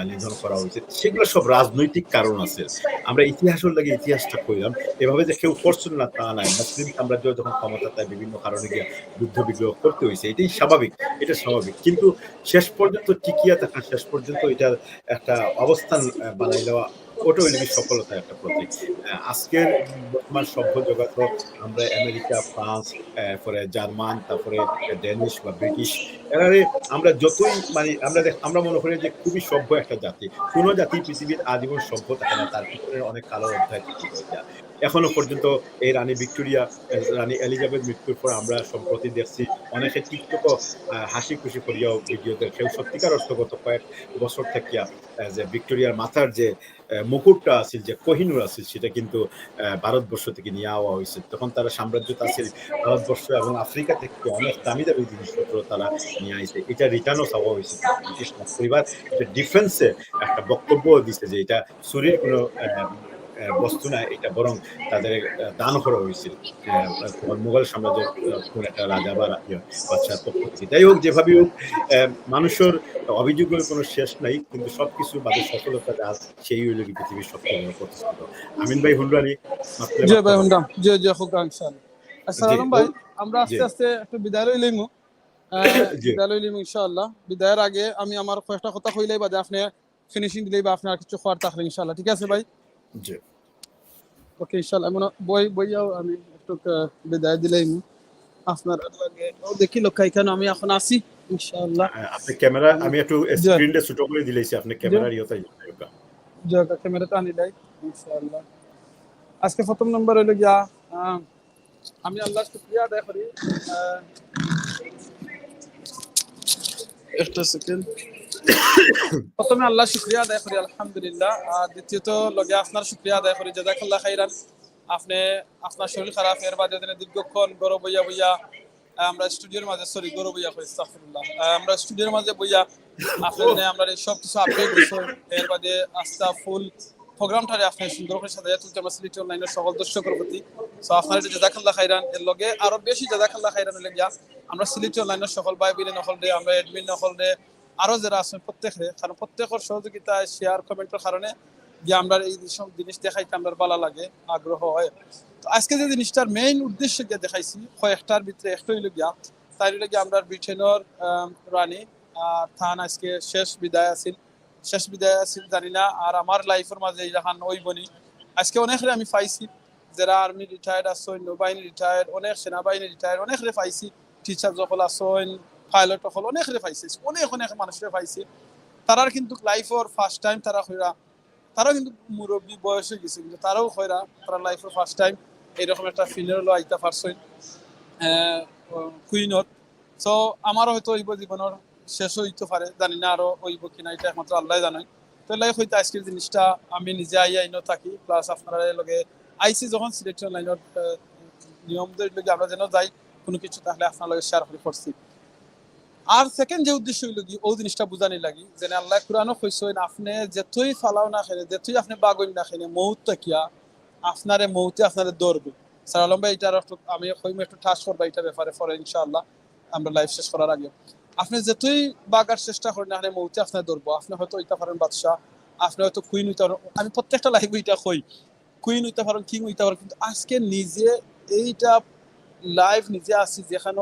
নিধন করা হয়েছে। সেগুলো সব রাজনৈতিক কারণ আছে। আমরা ইতিহাসের লাগে ইতিহাসটা কইলাম, এভাবে যে কেউ করছেন না তা নাই। মুসলিম সাম্রাজ্য যখন ক্ষমতা পায় বিভিন্ন কারণে গিয়ে যুদ্ধ বিগ্রহ করতে হয়েছে, এটাই স্বাভাবিক, এটা স্বাভাবিক। কিন্তু শেষ পর্যন্ত টিকিয়া থাকা, শেষ পর্যন্ত এটার একটা অবস্থান বানাই দেওয়া, ওটা হইলে কি সফলতার একটা প্রতীক। আজকের বর্তমান সভ্য জগৎ আমরা আমেরিকা, ফ্রান্স, পরে জার্মান, তারপরে ডেনিশ বা ব্রিটিশ, এরারে আমরা যতই মানে আমরা মনে করি যে খুবই সভ্য একটা জাতি। কোনো জাতি পৃথিবীর আজীবন সভ্য থাকে না, তার পিছনে অনেক কালো অধ্যায় থেকে যায়। এখনো পর্যন্ত এই রানী ভিক্টোরিয়া, রানী এলিজাবেথ মৃত্যুর পর আমরা সম্প্রতি দেখছি অনেকে টিকটকও হাসি খুশি করিয়াও ভিডিওতে, কেউ সত্যিকার অর্থগত কয়েক বছর থেকে যে ভিক্টোরিয়ার মাথার যে মুকুটটা আছে, যে কোহিনূর আছে, সেটা কিন্তু ভারতবর্ষ থেকে নিয়ে আওয়া হয়েছে। তখন তারা সাম্রাজ্যটা আছে ভারতবর্ষ এবং আফ্রিকা থেকে অনেক দামি দামি জিনিসপত্র তারা নিয়ে আইছে। এটা রিটার্নও চাওয়া হয়েছে ব্রিটিশ পরিবার। এটা ডিফেন্সে একটা বক্তব্য দিচ্ছে যে এটা চুরির কোনো বস্তু না, এটা বরং তাদের দান করা হয়েছিল মুঘল সাম্রাজ্যের কোন একটা রাজা বা বাদশার পক্ষ থেকে। যাই হোক, যেভাবে হোক, মানুষের অভিযোগের কোনো শেষ নাই, কিন্তু সবকিছু বাদে সফলতা যা সেই হইল কি পৃথিবীর সবচেয়ে বড় প্রতিষ্ঠিত। আমিন ভাই হুন্ডানি, জি ভাই হুন্ডাম, জি জি হোক ইনশাআল্লাহ। আসসালাম ভাই, আমরা আস্তে আস্তে একটু বিদায় লইলাম। জি বিদায় লইলিম ইনশাআল্লাহ। বিদায়ের আগে আমি আমার কয়েকটা কথা কইলেই বাদে আপনি ফিনিশিং দিলেই বা আপনার কিছু খোয়ার থাকলে ইনশাআল্লাহ, ঠিক আছে ভাই? জি ওকে ইনশাআল্লাহ। বইয়াও আমি একটু বিদায় দিলেই আপনার লাগে ও দেখি লোক এখানে আমি এখন আছি ইনশাআল্লাহ। আপনি ক্যামেরা আমি আমি একটু জি স্ক্রিনটা ছোট করে দিলেছি আপনি জি ক্যামেরার ইয়েটা ইয়োগা জি ক্যামেরাটা আনি দেয় ইনশাআল্লাহ। আজকে প্রথম নম্বর হইল গিয়া আমি আল্লাহর শুকরিয়া আদায় করি। একটা সেকেন্ড। প্রথমে আল্লাহ শুকরিয়া আদায় করি আলহামদুলিল্লাহ। আর দ্বিতীয়ত লগে আপনার শুকরিয়া আদায় করি জাযাকাল্লাহ খাইরান। আপনি আপনার শরীর খারাপ এর বাদে দীর্ঘক্ষণ গরম বইয়া বইয়া আমরা স্টুডিওর মাঝে গরম বইয়া করি আস্তাগফিরুল্লাহ। আমরা স্টুডিওর মাঝে বইয়া আপনাদের আমরা এই সব কিছু আপডেট দিছো। এর বাদে আস্থা ফুল প্রোগ্রামটারে আপনি সুন্দর করে সাজাইয়া তুলতে আমরা সিলেটি অনলাইনের সকল দর্শকের প্রতি সো আপনার জাযাকাল্লাহ খাইরান। এর লগে আরো বেশি জাযাকাল্লাহ খাইরান হলে গিয়া আমরা সিলেটি অনলাইনের সকল ভাই বোন নকল দে আমরা অ্যাডমিন নকল দে আরো যারা আছেন প্রত্যেকের, কারণ প্রত্যেকের সহযোগিতা শেয়ার কমেন্টের কারণে যে আমরা এই সব জিনিস দেখাইতে আমরা ভালো লাগে আগ্রহ হয়। তো আজকে যে জিনিসটার মেইন উদ্দেশ্য যে দেখাইছি কয়েকটার ভিতরে একটা হইল গিয়া তাই হইল গিয়া আমরা ব্রিটেনের রানী থান আজকে শেষ বিদায় আছিল জানি না। আর আমার লাইফের মাঝে এইরকম ওই বনি আজকে অনেকরে আমি পাইছি যারা আর্মি রিটায়ার্ড আসছেন, নৌবাহিনী রিটায়ার্ড, অনেক সেনাবাহিনী রিটায়ার্ড, অনেকরে পাইছি টিচার যখন আসছেন, পাইলট সকল অনেকরে পাইছি, অনেক মানুষরে পাইছি। তারার কিন্তু লাইফের ফার্স্ট টাইম তারাও কিন্তু মুরব্বী বয়স হয়ে গেছে, কিন্তু তারাও হয়রা তারা লাইফের ফার্স্ট টাইম এইরকম একটা ফিনারেলও আইতা পারছেন কুইনত। সো আমারও হয়তো ওইব জীবনের শেষ হইতে পারে, জানি না আরো ওইব কিনা, এটা একমাত্র আল্লাহ জানাই। তো লাইফ হইতে আজকের জিনিসটা আমি নিজে আইনো থাকি, প্লাস আপনারা লগে আইসি যখন সিলেক্ট লাইনের নিয়ম লগে আমরা যেন যাই কোনো কিছু তাহলে আপনার লগে শেয়ার করে করছি। আর সেকেন্ড যে উদ্দেশ্য হইল কি ও জিনিসটা বুঝানি লাগি যে আল্লাহ কুরআনও কইছেন আপনি যেতই ফালাও না খেলে যেতই আপনি বাগইন না খেলে মৌত কিয়া আপনারে মৌতে আপনারে দৌড়বে। স্যার আলম ভাই এটার আমি কইম একটু ঠাস করবা এটা ব্যাপারে পরে ইনশাআল্লাহ আমরা লাইভ শেষ করার আগে। আপনি যেতই বাগার চেষ্টা করেন না মৌতে আপনার ধরবো। আপনি হয়তো হইতে পারেন বাদশাহ, আপনি হয়তো কুইন হইতে পারেন, আমি প্রত্যেকটা লাইভ এটা কই কুইন হইতে পারেন, কিং হইতে পারেন, কিন্তু আজকে নিজে এইটা লাইভ নিজে আসি যেখানে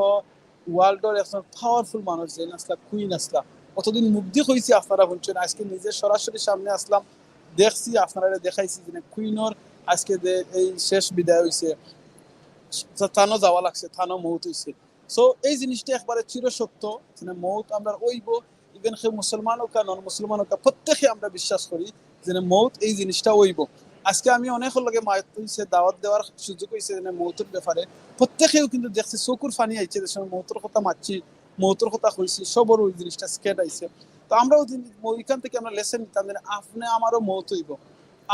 ওয়ার্ল্ডের একজন পাওয়ারফুল মানুষ যে আসলা কুইন আসলা কতদিন মুগ্ধি হয়েছি আপনারা বলছেন, আজকে নিজে সরাসরি সামনে আসলাম দেখছি আপনারা দেখাইছি যে কুইনের আজকে যে এই শেষ বিদায় হয়েছে থানো যাওয়া লাগছে, থানো মৌত হয়েছে। সো এই জিনিসটা একবারে চিরসত্য যে মৌত আমরা ওইব ইভেন সে মুসলমান হোক নন মুসলমান হোক প্রত্যেকে আমরা বিশ্বাস করি যে মৌত এই জিনিসটা ওইব। আজকে আমি অনেক লগে মায়ের হয়েছে দাওয়াত দেওয়ার সুযোগ হয়েছে যে মৌতের ব্যাপারে প্রত্যেকেও কিন্তু দেখছি চকুর ফানি আইছে যে মৌতের কথা মারছি, মৌতের কথা কইছি, সবর ওই জিনিসটা স্কেট আইছে। তো আমরাও ওইখান থেকে আমরা লেসেন নিতাম যে আপনি আমারও মৌত হইব,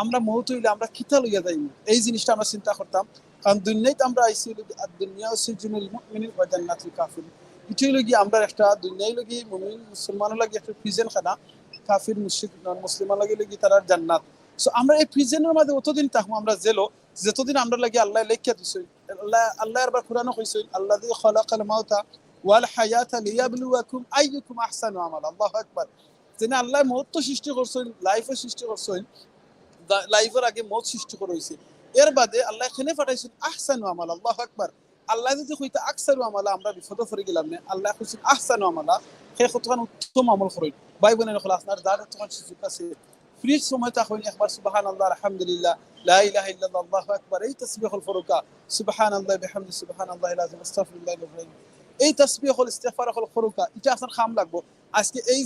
আমরা মৌত হইলে আমরা কিতা লইয়া যাইব, এই জিনিসটা আমরা চিন্তা করতাম। কারণ দুনিয়াতে আমরা আইছি আর দুনিয়া সিজনুল মুমিনিন ওয়া জান্নাতুল কাফির, এটাই লাগি আমরা একটা দুনিয়ায় লাগি মুমিন মুসলমানের লাগি একটা প্রিজন খানা, কাফির মুশরিক নন মুসলিমান লাগি তারা জান্নাত। সো আমরা এই প্রিজনের মধ্যে অতদিন থাকবো আমরা জেলো যতদিন আমরা লাগি আল্লাহ লেখিয়া দিছে। আল্লাহ এবার কোরআনও কইছেন আল্লাযী খালাকাল মাউতা ওয়াল হায়াতা লিয়াবলুয়াকুম আইয়ুকুম আহসানু আমালা। আল্লাহু আকবার। যেন আল্লাহ মওত তো সৃষ্টি করছেন, লাইফও সৃষ্টি করছেন, লাইফের আগে মওত সৃষ্টি করা হয়েছে, এর বাদে আল্লাহ এখানে পাঠাইছেন আহসানু আমালা। আল্লাহু আকবার। আল্লাহ যদি কইতা আকসারু আমালা আমরা বিপদে পড়ে গেলাম না, আল্লাহ কইছেন আহসানু আমালা, সেই কতখান উত্তম আমল করেন। ভাই বোনের হল আপনার যার তখন সুযোগ আছে ফ্রি সময় তখন একবার সুবহানাল্লাহ আলহামদুলিল্লাহ লা ইলাহা ইল্লাল্লাহ আল্লাহু আকবার এই তাসবিহুল ফুরুকা সুবহানাল্লাহ বিহামদি সুবহানাল্লাহিল আযীম আস্তাগফিরুল্লাহ এই তাসবিহুল ইস্তিগফারুল ফুরুকা এটা আপনার খাম লাগবো। আজকে এই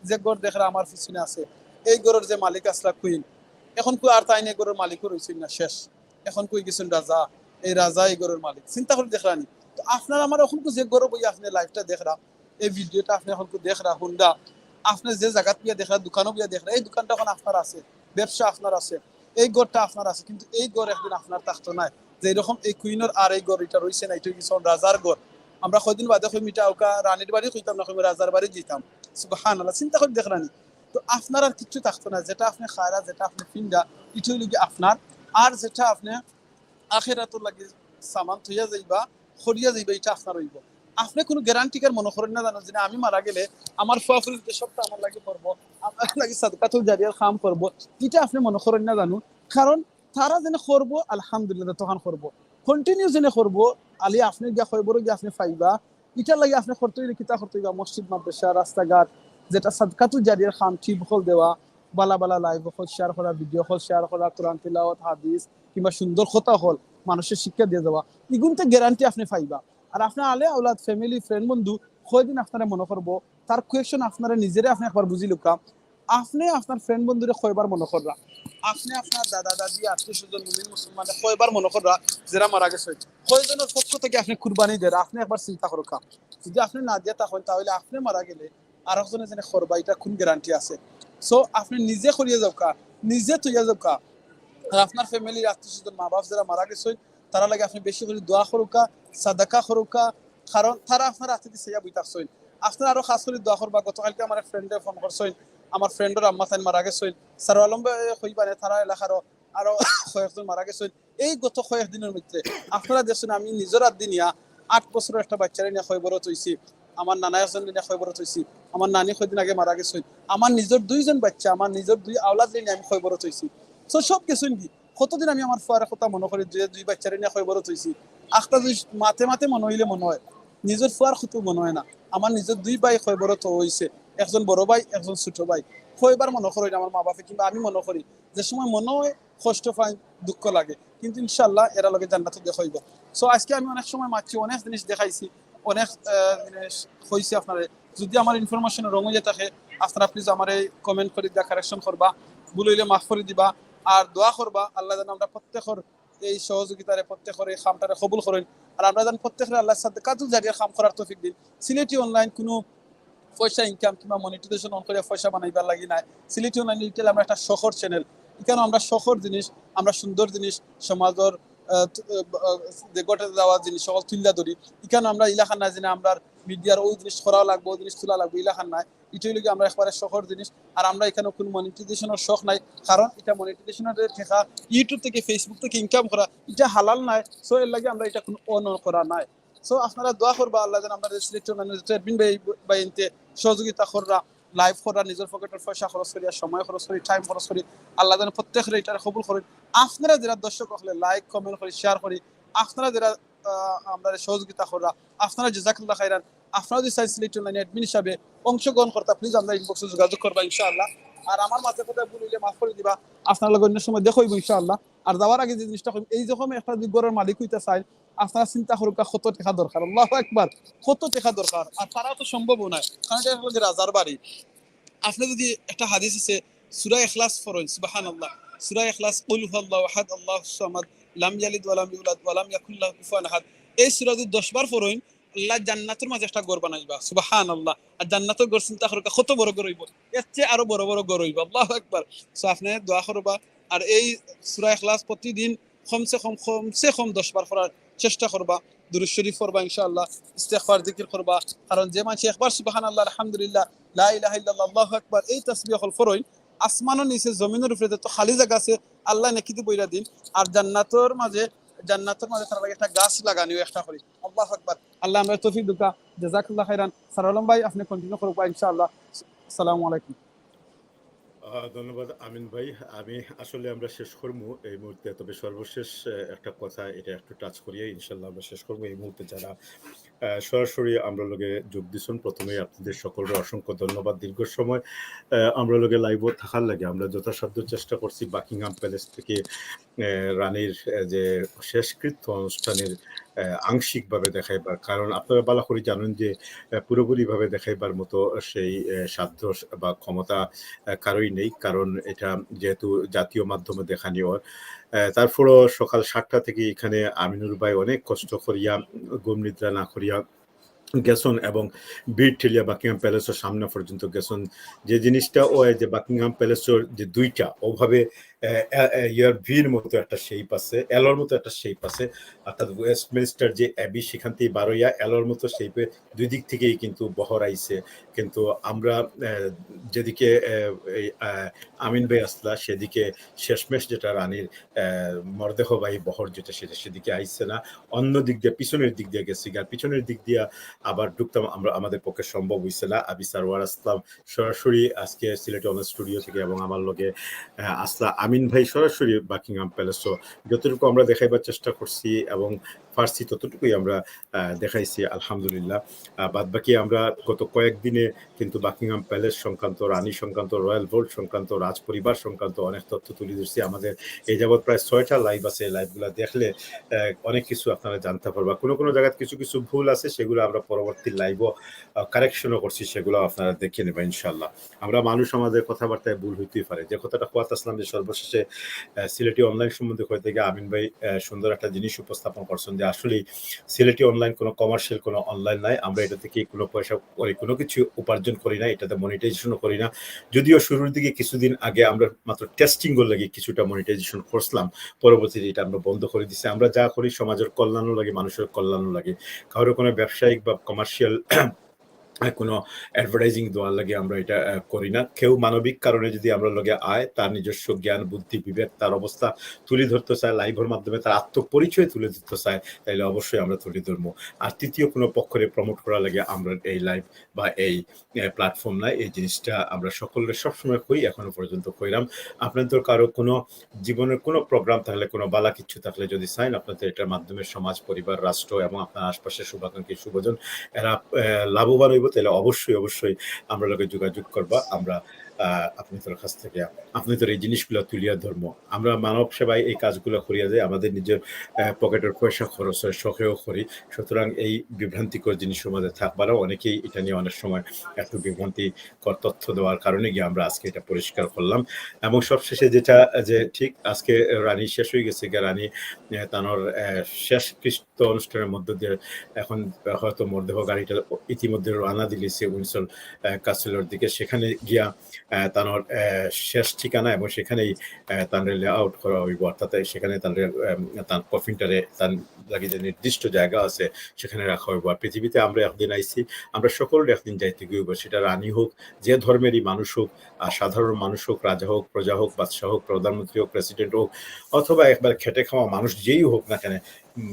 যে গড় দেখরা আমার পিছনে আছে এই গড়ের যে মালিক আসলা কুইন, এখন কই আর তাই না গড়ের মালিকও রইছেন না, শেষ। এখন কই গেছেন রাজা, এই রাজা এই গড়ের মালিক, চিন্তা করে দেখরানি। তো আপনার আমার এখন যে গড় বই আপনি লাইভটা দেখরা এই ভিডিওটা আপনি এখন দেখরা হুন্ডা আপনার যে জায়গা বিয়া দেখরা দোকানও বিয়া দেখরা এই দোকানটা এখন আপনার আছে, ব্যবসা আপনার আছে, এই গড়টা আপনার আছে, কিন্তু এই গড় একদিন আপনার থাকতো নাই। যে এরকম এই কুইনের আর এই গড় এটা রয়েছে না, এটা কিছু রাজার গড়। আমরা কয়দিন বাদে কই মিটা ওকা রানীর বাড়ি কইতাম না, কই রাজার বাড়ি যেতাম। সুবহানাল্লাহ, চিন্তা করে দেখরানি। তো আপনার আর কিছু থাকতো না, যেটা আপনি খায়রা যেটা আপনি ফিন্দা এটাই লাগি আপনার, আর যেটা আপনি আখিরাতুল লাগি সামান থইয়া যাইবা খরিয়া যাইবা এটা আপনার হইব। আপনি কোনো গ্যারান্টিকার মনে করেন না জানো যে আমি মারা গেলে আমার ফুয়াফুরিতে সবটা আমার লাগে করবো, আমার লাগে সাদকাতুল জারিয়ার কাম করবো, এটা আপনি মনে করেন না জানো। কারণ তারা যেন করবো আলহামদুলিল্লাহ তখন করবো, কন্টিনিউ যেন করবো আলি আপনি গিয়া খবর গিয়ে আপনি পাইবা এটার লাগে আপনি করতে হইলে কিতা করতে হইবা মসজিদ মাদ্রাসা রাস্তাঘাট যেটা সাদকাতুল জারিয়ার খাম টিপ হল দেওয়া বালা বালা লাইভ হল শেয়ার করা ভিডিও হল শেয়ার করা কোরআন তিলাওয়াত হাদিস কিংবা সুন্দর কথা হল মানুষের শিক্ষা দিয়ে দেওয়া এগুনতে গ্যারান্টি আপনি পাইবা আর আপনার আলে আওলাদ ফ্যামিলি ফ্রেন্ড বন্ধু কয়দিন আপনারা মনে করবো তার কোয়েকশন আপনারা নিজেরে আপনি একবার বুঝি লুকা আপনি আপনার ফ্রেন্ড বন্ধুরে কয়বার মনে কররা আপনি আপনার দাদা দাদি আত্মীয় স্বজন মুমিন মুসলমানের কয়বার মনে কররা যারা মারা গেছে কয়জনের পক্ষ থেকে আপনি কুরবানি দেন আপনি একবার চিন্তা করো কা যদি আপনি না দিয়ে থাকেন তাহলে আপনি মারা গেলে আর একজনে যেন করবা এটা কোন গ্যারান্টি আছে সো আপনি নিজে করিয়ে যাও কা নিজে তৈয়া যাও কা আর আপনার ফ্যামিলির আত্মীয় স্বজন মা বাপ যারা মারা গেছে তারা লাগে আপনি বেশি করে দোয়া করুকা সাদাকা করুকা কারণ তারা আপনার আত্মীয় সাইয়া বইতাছেন আপনার আরো খাস করে দোয়া করবা গতকালকে আমার ফ্রেন্ডে ফোন করছেন আমার ফ্রেন্ডের আম্মা তাই মারা গেছে সারো আলম হইবানে তারা এলাকারও আরো কয়েকজন মারা গেছে এই গত কয়েকদিনের মধ্যে আপনারা দেখছেন আমি নিজের আদ দিনিয়া 8 বছরের একটা বাচ্চারে নিয়ে খবরত হইছি আমার নানা একজন নিয়ে খবরত হইছি আমার নানি কয়দিন আগে মারা গেছে আমার নিজের 2জন বাচ্চা আমার নিজের 2 আওলাদ নিয়ে আমি খবরত হইছি সো সব কিছু কি কতদিন আমি আমার ফুয়ারের কথা মনে করি যে 2 বাচ্চারে নিয়ে খবরত হইছি আখটা মাথে মাথে মনে হইলে মনে হয় নিজের ফুয়ার কত মনে হয় না আমার নিজের 2 ভাই খবরত হইছে একজন বড় ভাই একজন ছোট ভাই কয়বার মনে করি আমার মা বাপে কিংবা আমি মনে করি যে সময় মনে হয় কষ্ট পাই দুঃখ লাগে কিন্তু ইনশাআল্লাহ এরা লগে জান্নাত দেখাইব সো আজকে আমি অনেক সময় মাছি অনেক জিনিস দেখাইছি অনেক জিনিস হইছে আপনারা যদি আমার ইনফরমেশন রং হয়ে থাকে আপনারা প্লিজ আমারে কমেন্ট করে দিয়া কারেকশন করবা ভুল হইলে মাফ করে দিবা আর দোয়া করবা আল্লাহ যেন আমরা প্রত্যেকের এই সহযোগিতারে প্রত্যেকের এই খামটারে কবুল করেন আর আমরা যেন প্রত্যেকের আল্লাহ সাদকাতুল জারিয়া খাম করার তৌফিক দিন সিলেটি অনলাইন কোনো পয়সা ইনকাম কিংবা মনিটাইজেশন অন করে পয়সা বানাইবার লাগি নাই সিলেটি অনলাইন লিটেল আমরা একটা শহর চ্যানেল এখানে আমরা শহর জিনিস আমরা সুন্দর জিনিস সমাজের গটে যাওয়া জিনিস সকল তুলিয়া ধরি এখানে আমরা ইলাকার নাই যে আমরা মিডিয়ার ওই জিনিস করা লাগবে ওই জিনিস তোলা লাগবে ইলাকার নাই এটাই লোক আমরা একবারে শহর জিনিস আর আমরা এখানে কোনো মনিটাইজেশনের শখ নাই কারণ এটা মনিটাইজেশনের ঠেকা ইউটিউব থেকে ফেসবুক থেকে ইনকাম করা এটা হালাল নাই সো এর লাগে আমরা এটা কোনো অন করা নাই সো আপনারা দোয়া করবা আল্লাহ যেন আমরা সিলেক্ট অ্যাডমিন বাইনতে সহযোগিতা কররা লাইভ করা নিজের পকেটের পয়সা খরচ করি আর সময় খরচ করি টাইম খরচ করি আল্লাহ যেন প্রত্যেকের এটা কবুল করেন আপনারা যারা দর্শক হলে লাইক কমেন্ট করি শেয়ার করি আপনারা যারা আমরা সহযোগিতা কররা আপনারা জাযাকাল্লাহ খাইরান আপনারা যদি সিলেক্ট অনলাইন অ্যাডমিন হিসাবে অংশগ্রহণ করতে প্লিজ আমরা ইনবক্সে যোগাযোগ করবা ইনশাআল্লাহ আর আমার মাঝে কথা ভুল হইলে মাফ করে দিবা আপনারা লগে অন্য সময় দেখাইব ইনশাআল্লাহ আর যাওয়ার আগে যে জিনিসটা এই যখন একটা ঘরের মালিক হইতে চাই আপনারা চিন্তা করুক কত টাকা দরকার আল্লাহু আকবার কত টাকা দরকার আর তারা তো সম্ভবও নয় কারণ এটা হলো রাজার বাড়ি আপনি যদি একটা হাদিস আছে সূরা ইখলাস পড়েন সুবহানাল্লাহ সূরা ইখলাস কুল হুয়াল্লাহু আহাদ আল্লাহুস সামাদ লাম ইয়ালিদ ওয়া লাম ইউলাদ ওয়া লাম ইয়াকুল লাহু কুফুয়ান আহাদ এই সূরা যদি 10 বার পড়েন আল্লাহ জান্নাতের মাঝে একটা ঘর বানাইবা সুবহানাল্লাহ আর জান্নাতের ঘর চিন্তা করুক কত বড় ঘর হইব এর চেয়ে আরো বড় বড় ঘর হইব আল্লাহু আকবার সো আপনি দোয়া করবা আর এই সূরা ইখলাস প্রতিদিন কমসে কম 10 বার পড়ার চেষ্টা করবা দুরূদ শরীফ পড়বা ইনশাআল্লাহ ইস্তিগফার জিকির করবা কারণ যে মানুষ একবার সুবহানাল্লাহ আলহামদুলিল্লাহ লা ইলাহা ইল্লাল্লাহ আল্লাহু আকবার এই তাসবিহ হল ফরই আসমানের নিচে জমিনের উপরে তো খালি জায়গা আছে আল্লাহ নেকিতে বইরা দিন আর জান্নাতের মাঝে তার লাগে একটা গাছ লাগানিও একটা করি আল্লাহু আকবার আল্লাহ আমরা তৌফিক দুকা জাযাকাল্লাহ খাইরান সালাম ভাই আপনি কন্টিনিউ করবা ইনশাআল্লাহ আসসালামু আলাইকুম ধন্যবাদ আমিন ভাই আমি আসলে আমরা শেষ করবো এই মুহূর্তে তবে সর্বশেষ একটা কথা এটা একটু টাচ করিয়ে ইনশাল্লাহ আমরা শেষ করবো এই মুহূর্তে যারা সরাসরি আমরা লগে যোগ দিচ্ছেন প্রথমেই আপনাদের সকলের অসংখ্য ধন্যবাদ দীর্ঘ সময় আমরা লগে লাইভও থাকার লাগে আমরা যথাসাধ্য চেষ্টা করছি বাকিংহাম প্যালেস থেকে রানীর যে শেষকৃত্য অনুষ্ঠানের আংশিকভাবে দেখাইবার কারণ আপনারা ভালো করে জানেন যে পুরোপুরিভাবে দেখাইবার মতো সেই সাধ্য বা ক্ষমতা কারোই নেই কারণ এটা যেহেতু জাতীয় মাধ্যমে দেখানি হয় তারপরও সকাল 7টা থেকে এখানে আমিনুর ভাই অনেক কষ্ট করিয়া ঘুম নিদ্রা না করিয়া গেছন এবং বীর ঠেলিয়া বাকিংহাম প্যালেসের সামনে পর্যন্ত গেছন যে জিনিসটা ও যে বাকিংহাম প্যালেসের যে দুইটা ওভাবে ইয়ার ভির মতো একটা শেপ আছে এলোর মতো একটা শেপ আছে অর্থাৎ ওয়েস্টমিনস্টার যে অ্যাবি সেখান থেকে বারোইয়া এলোর মতো শেপে দুই দিক থেকেই কিন্তু বহর আইছে কিন্তু আমরা যেদিকে আমিন ভাই আসলা সেদিকে শেষমেশ যেটা রানীর মরদেহবাহী বহর যেটা সেদিকে আইছে না অন্য দিক দিয়ে পিছনের দিক দিয়ে গেছি আর পিছনের দিক দিয়ে আবার ঢুকতাম আমরা আমাদের পক্ষে সম্ভব হইছে না আবি সারওয়ার আসলাম সরাসরি আজকে সিলেট অনলাইন স্টুডিও থেকে এবং আমার লগে আসলা আমিন ভাই সরাসরি বাকিংহাম প্যালেসও যতটুকু আমরা দেখাইবার চেষ্টা করছি এবং পারছি ততটুকুই আমরা দেখাইছি আলহামদুলিল্লাহ। বাদ বাকি আমরা গত কয়েকদিনে কিন্তু বাকিংহাম প্যালেস সংক্রান্ত, রানী সংক্রান্ত, রয়্যাল ভোল্ট সংক্রান্ত, রাজ পরিবার সংক্রান্ত অনেক তথ্য তুলে ধরছি। আমাদের এই যাবৎ প্রায় 6টা লাইভ আছে। এই লাইভগুলো দেখলে অনেক কিছু আপনারা জানতে পারবা। কোনো জায়গায় কিছু ভুল আছে, সেগুলো আমরা পরবর্তী লাইভও কারেকশনও করছি, সেগুলো আপনারা দেখে নেবেন ইনশাল্লাহ। আমরা মানুষ, আমাদের কথাবার্তায় ভুল হইতেই পারে। যে কথাটা কোয়াত আসলাম যে সর্বশেষে সিলেটি অনলাইন সম্বন্ধে হয়ে থেকে আমিন ভাই সুন্দর একটা জিনিস উপস্থাপন করছেন যে আসলেই সিলেটি অনলাইন কোনো কমার্শিয়াল কোনো অনলাইন নাই। আমরা এটা থেকে কোনো পয়সা করি, কোনো কিছু উপার্জন করি না, এটাতে মনিটাইজেশনও করি না। যদিও শুরুর দিকে কিছুদিন আগে আমরা মাত্র টেস্টিং এর লাগি কিছুটা মনিটাইজেশন করছিলাম, পরবর্তীতে এটা আমরা বন্ধ করে দিচ্ছি। আমরা যা করি সমাজের কল্যাণও লাগে, মানুষের কল্যাণও লাগে। কারো কোনো ব্যবসায়িক বা কমার্শিয়াল কোনো অ্যাডভার্টাইজিং দেওয়ার লাগে আমরা এটা করি না। কেউ মানবিক কারণে যদি আমরা লগে আয়, তার নিজস্ব জ্ঞান, বুদ্ধি, বিবেক, তার অবস্থা তুলে ধরতে চায়, লাইভের মাধ্যমে তার আত্মপরিচয় তুলে ধরতে চায়, তাইলে অবশ্যই আমরা তুলে ধরবো। আর তৃতীয় কোনো পক্ষরে প্রমোট করা লাগে আমরা এই লাইভ বা এই প্ল্যাটফর্ম নাই। এই জিনিসটা আমরা সকলের সবসময় করি, এখনো পর্যন্ত কইরাম। আপনাদের কারো কোনো জীবনের কোনো প্রোগ্রাম থাকলে, কোনো বালা কিছু থাকলে যদি চান, আপনাদের এটার মাধ্যমে সমাজ, পরিবার, রাষ্ট্র এবং আপনার আশপাশের শুভাকাঙ্ক্ষী শুভজন এরা লাভবান হইব, তাহলে অবশ্যই আমরা লোকে যোগাযোগ করবা। আমরা আপনাদের কাছ থেকে আপনাদের এই জিনিসগুলো তুলিয়া ধরবো। আমরা মানব সেবায় এই কাজগুলো করিয়া যাই, আমাদের নিজের পকেটের পয়সা খরচ হয়, শখেও করি। সুতরাং এই বিভ্রান্তিকর জিনিসের মধ্যে থাকবারও অনেকেই এটা নিয়ে অনেক সময় একটু বিভ্রান্তিকর তথ্য দেওয়ার কারণে গিয়ে আমরা আজকে এটা পরিষ্কার করলাম। এবং সবশেষে যেটা যে ঠিক আজকে রানী শেষ হয়ে গেছে, রানী তানোর শেষ কৃষ্ট অনুষ্ঠানের মধ্য দিয়ে এখন হয়তো মরদেহ গাড়িটা ইতিমধ্যে রানা দিলিছে উইন্সল কাসেলের দিকে। সেখানে গিয়া তানোর শেষ ঠিকানা এবং সেখানেই তার লে আউট করা হইব, অর্থাৎ সেখানে তার কফিনটারে তার লাগে যে নির্দিষ্ট জায়গা আছে সেখানে রাখা হইব। আর পৃথিবীতে আমরা একদিন আইছি, আমরা সকলের একদিন যাইতে গিয়েব, সেটা রানী হোক, যে ধর্মেরই মানুষ হোক, আর সাধারণ মানুষ হোক, রাজা হোক, প্রজা হোক, বাদশাহ হোক, প্রধানমন্ত্রী হোক, প্রেসিডেন্ট হোক, অথবা একবার খেটে খাওয়া মানুষ যেই হোক না কেন,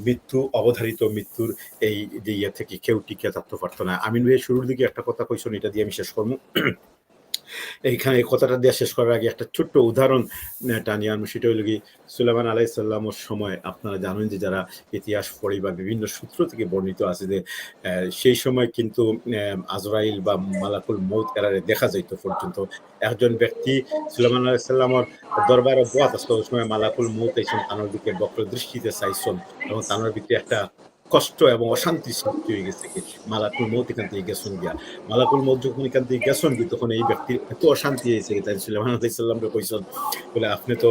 মৃত্যু অবধারিত। মৃত্যুর এই যে ইয়ে থেকে কেউ টিকে থাকতে পারতো না। আমিন ভাই শুরুর দিকে একটা কথা কইছেন, এটা দিয়ে আমি শেষ করবো। এইখানে এই কথাটা দিয়ে শেষ করার আগে একটা ছোট্ট উদাহরণ টানি আনবো। সেটা হলো কি, সুলাইমান আলাইহিস সালামের সময় আপনারা জানেন যে যারা ইতিহাস পড়ি বা বিভিন্ন সূত্র থেকে বর্ণিত আছে যে সেই সময় কিন্তু আজরাইল বা মালাকুল মউত এরারে দেখা যাইতো পর্যন্ত। একজন ব্যক্তি সুলাইমান আলাইহিস সালামের দরবারে বোয়াত আসতো, ওই সময় মালাকুল মউত এসেছেন, তানোর দিকে বক্র দৃষ্টিতে চাইছেন এবং তানোর ভিতরে একটা কষ্ট এবং অশান্তি সৃষ্টি হয়ে গেছে। কি মালাকুল মউত এখান থেকে গেছেন গিয়া, মালাকুল মউত যখন এখান থেকে গেছেন কি, তখন এই ব্যক্তির এত অশান্তি হয়েছে, তাই সুলাইমান আলাইহিস সালামকে কইছেন বলে, আপনি তো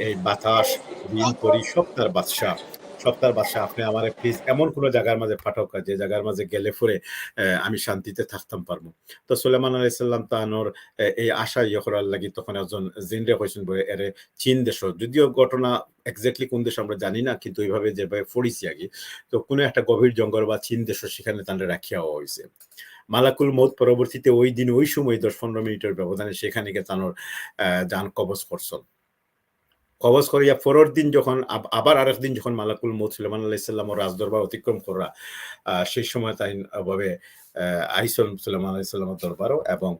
এই বাতাস, দিন পরি সব তার বাদশা, আপনি আমারে প্লিজ এমন কোনো জায়গার মাঝে পাঠাও, যে জায়গার মাঝে গেলে পরে আমি শান্তিতে থাকতাম পারবো। তো সুলাইমান আলাইহিস সালাম তানোর এই আশা ইয়ে করার লাগি তখন একজন জিনরে কইছেন বলে, এরে চীন দেশ, যদিও ঘটনা এক্স্যাক্টলি কোন দেশ আমরা জানি না, কিন্তু এইভাবে যেভাবে পড়িছি আগে, তো কোনো একটা গভীর জঙ্গল বা চীন দেশ, সেখানে তাদের রাখিয়া হয়েছে। মালাকুল মউত পরবর্তীতে ওই দিন ওই সময় 10-15 মিনিটের ব্যবধানে সেখানে গিয়ে তানোর যান কবজ করছেন। কবজ করিয়া পরের দিন যখন আবার আরেক দিন যখন মালাকুল মউত সুলাইমান আলাইহিস সালামের রাজদরবার অতিক্রম করা, সেই সময় তাই ভাবে আইসন সুলাইমান আলাইহিস সালামের দরবারও, এবং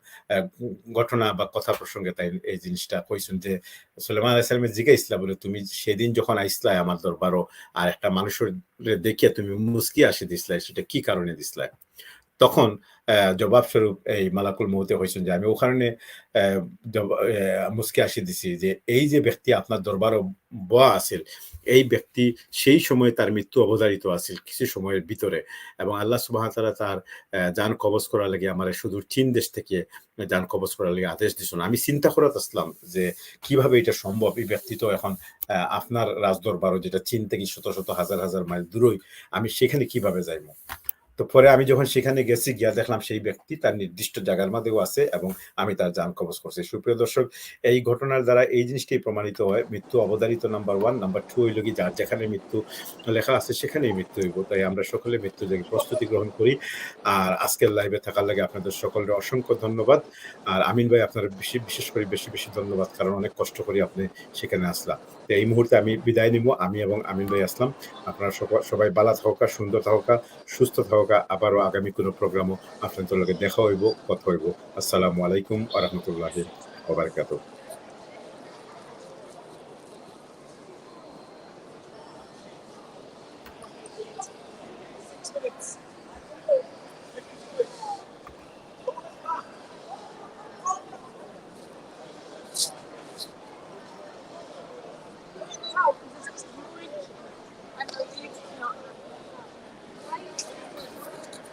ঘটনা বা কথা প্রসঙ্গে তাই এই জিনিসটা কইছেন যে সুলাইমান আলাইহিস সালামের জিজ্ঞাসা বলে, তুমি সেদিন যখন আইসলাই আমার দরবারও, আর একটা মানুষের দেখিয়া তুমি মুস্কি আসি দিসলাই, সেটা কি কারণে দিসলাই? তখন জবাবস্বরূপ এই মালাকুল মউতে হয়েছেন যে আমি ওখানে মুস্কি আসি দিছি যে এই যে ব্যক্তি আপনার দরবারও বয়া আছিল, এই ব্যক্তি সেই সময় তার মৃত্যু অবধারিত আছিল কিছু সময়ের ভিতরে, এবং আল্লাহ সুবহানাহু ওয়া তাআলা তার জান কবজ করার লাগি আমার সুদূর চীন দেশ থেকে জান কবজ করার লাগি আদেশ দিছেন। আমি চিন্তা করাত আসলাম যে কিভাবে এটা সম্ভব, এই ব্যক্তি তো এখন আপনার রাজদরবারও, যেটা চীন থেকে শত শত হাজার মাইল দূরই, আমি সেখানে কিভাবে যাইব? তো পরে আমি যখন সেখানে গেছি, গিয়া দেখলাম সেই ব্যক্তি তার নির্দিষ্ট জায়গার মধ্যেও আছে এবং আমি তার জান কবজ করছি। সুপ্রিয় দর্শক, এই ঘটনার দ্বারা এই জিনিসটাই প্রমাণিত হয়, মৃত্যু অবধারিত নাম্বার 1, নাম্বার 2 হইল কি, যার যেখানে মৃত্যু লেখা আছে সেখানেই মৃত্যু হইব। তাই আমরা সকলে মৃত্যু থেকে প্রস্তুতি গ্রহণ করি। আর আজকের লাইভে থাকার লাগে আপনাদের সকলের অসংখ্য ধন্যবাদ। আর আমিন ভাই আপনার বিশেষ করে বেশি ধন্যবাদ, কারণ অনেক কষ্ট করে আপনি সেখানে আসলাম। তো এই মুহূর্তে আমি বিদায় নিব, আমি এবং আমিন ভাই আসলাম। আপনারা সবাই ভালো থাকা, সুন্দর থাকা, সুস্থ থাকা। আবারও আগামী কোনো প্রোগ্রামও আপনাদের লগে দেখা হইব, কথা হইব। আসসালামু আলাইকুম ওয়া রাহমাতুল্লাহি ওয়া বারাকাতুহু।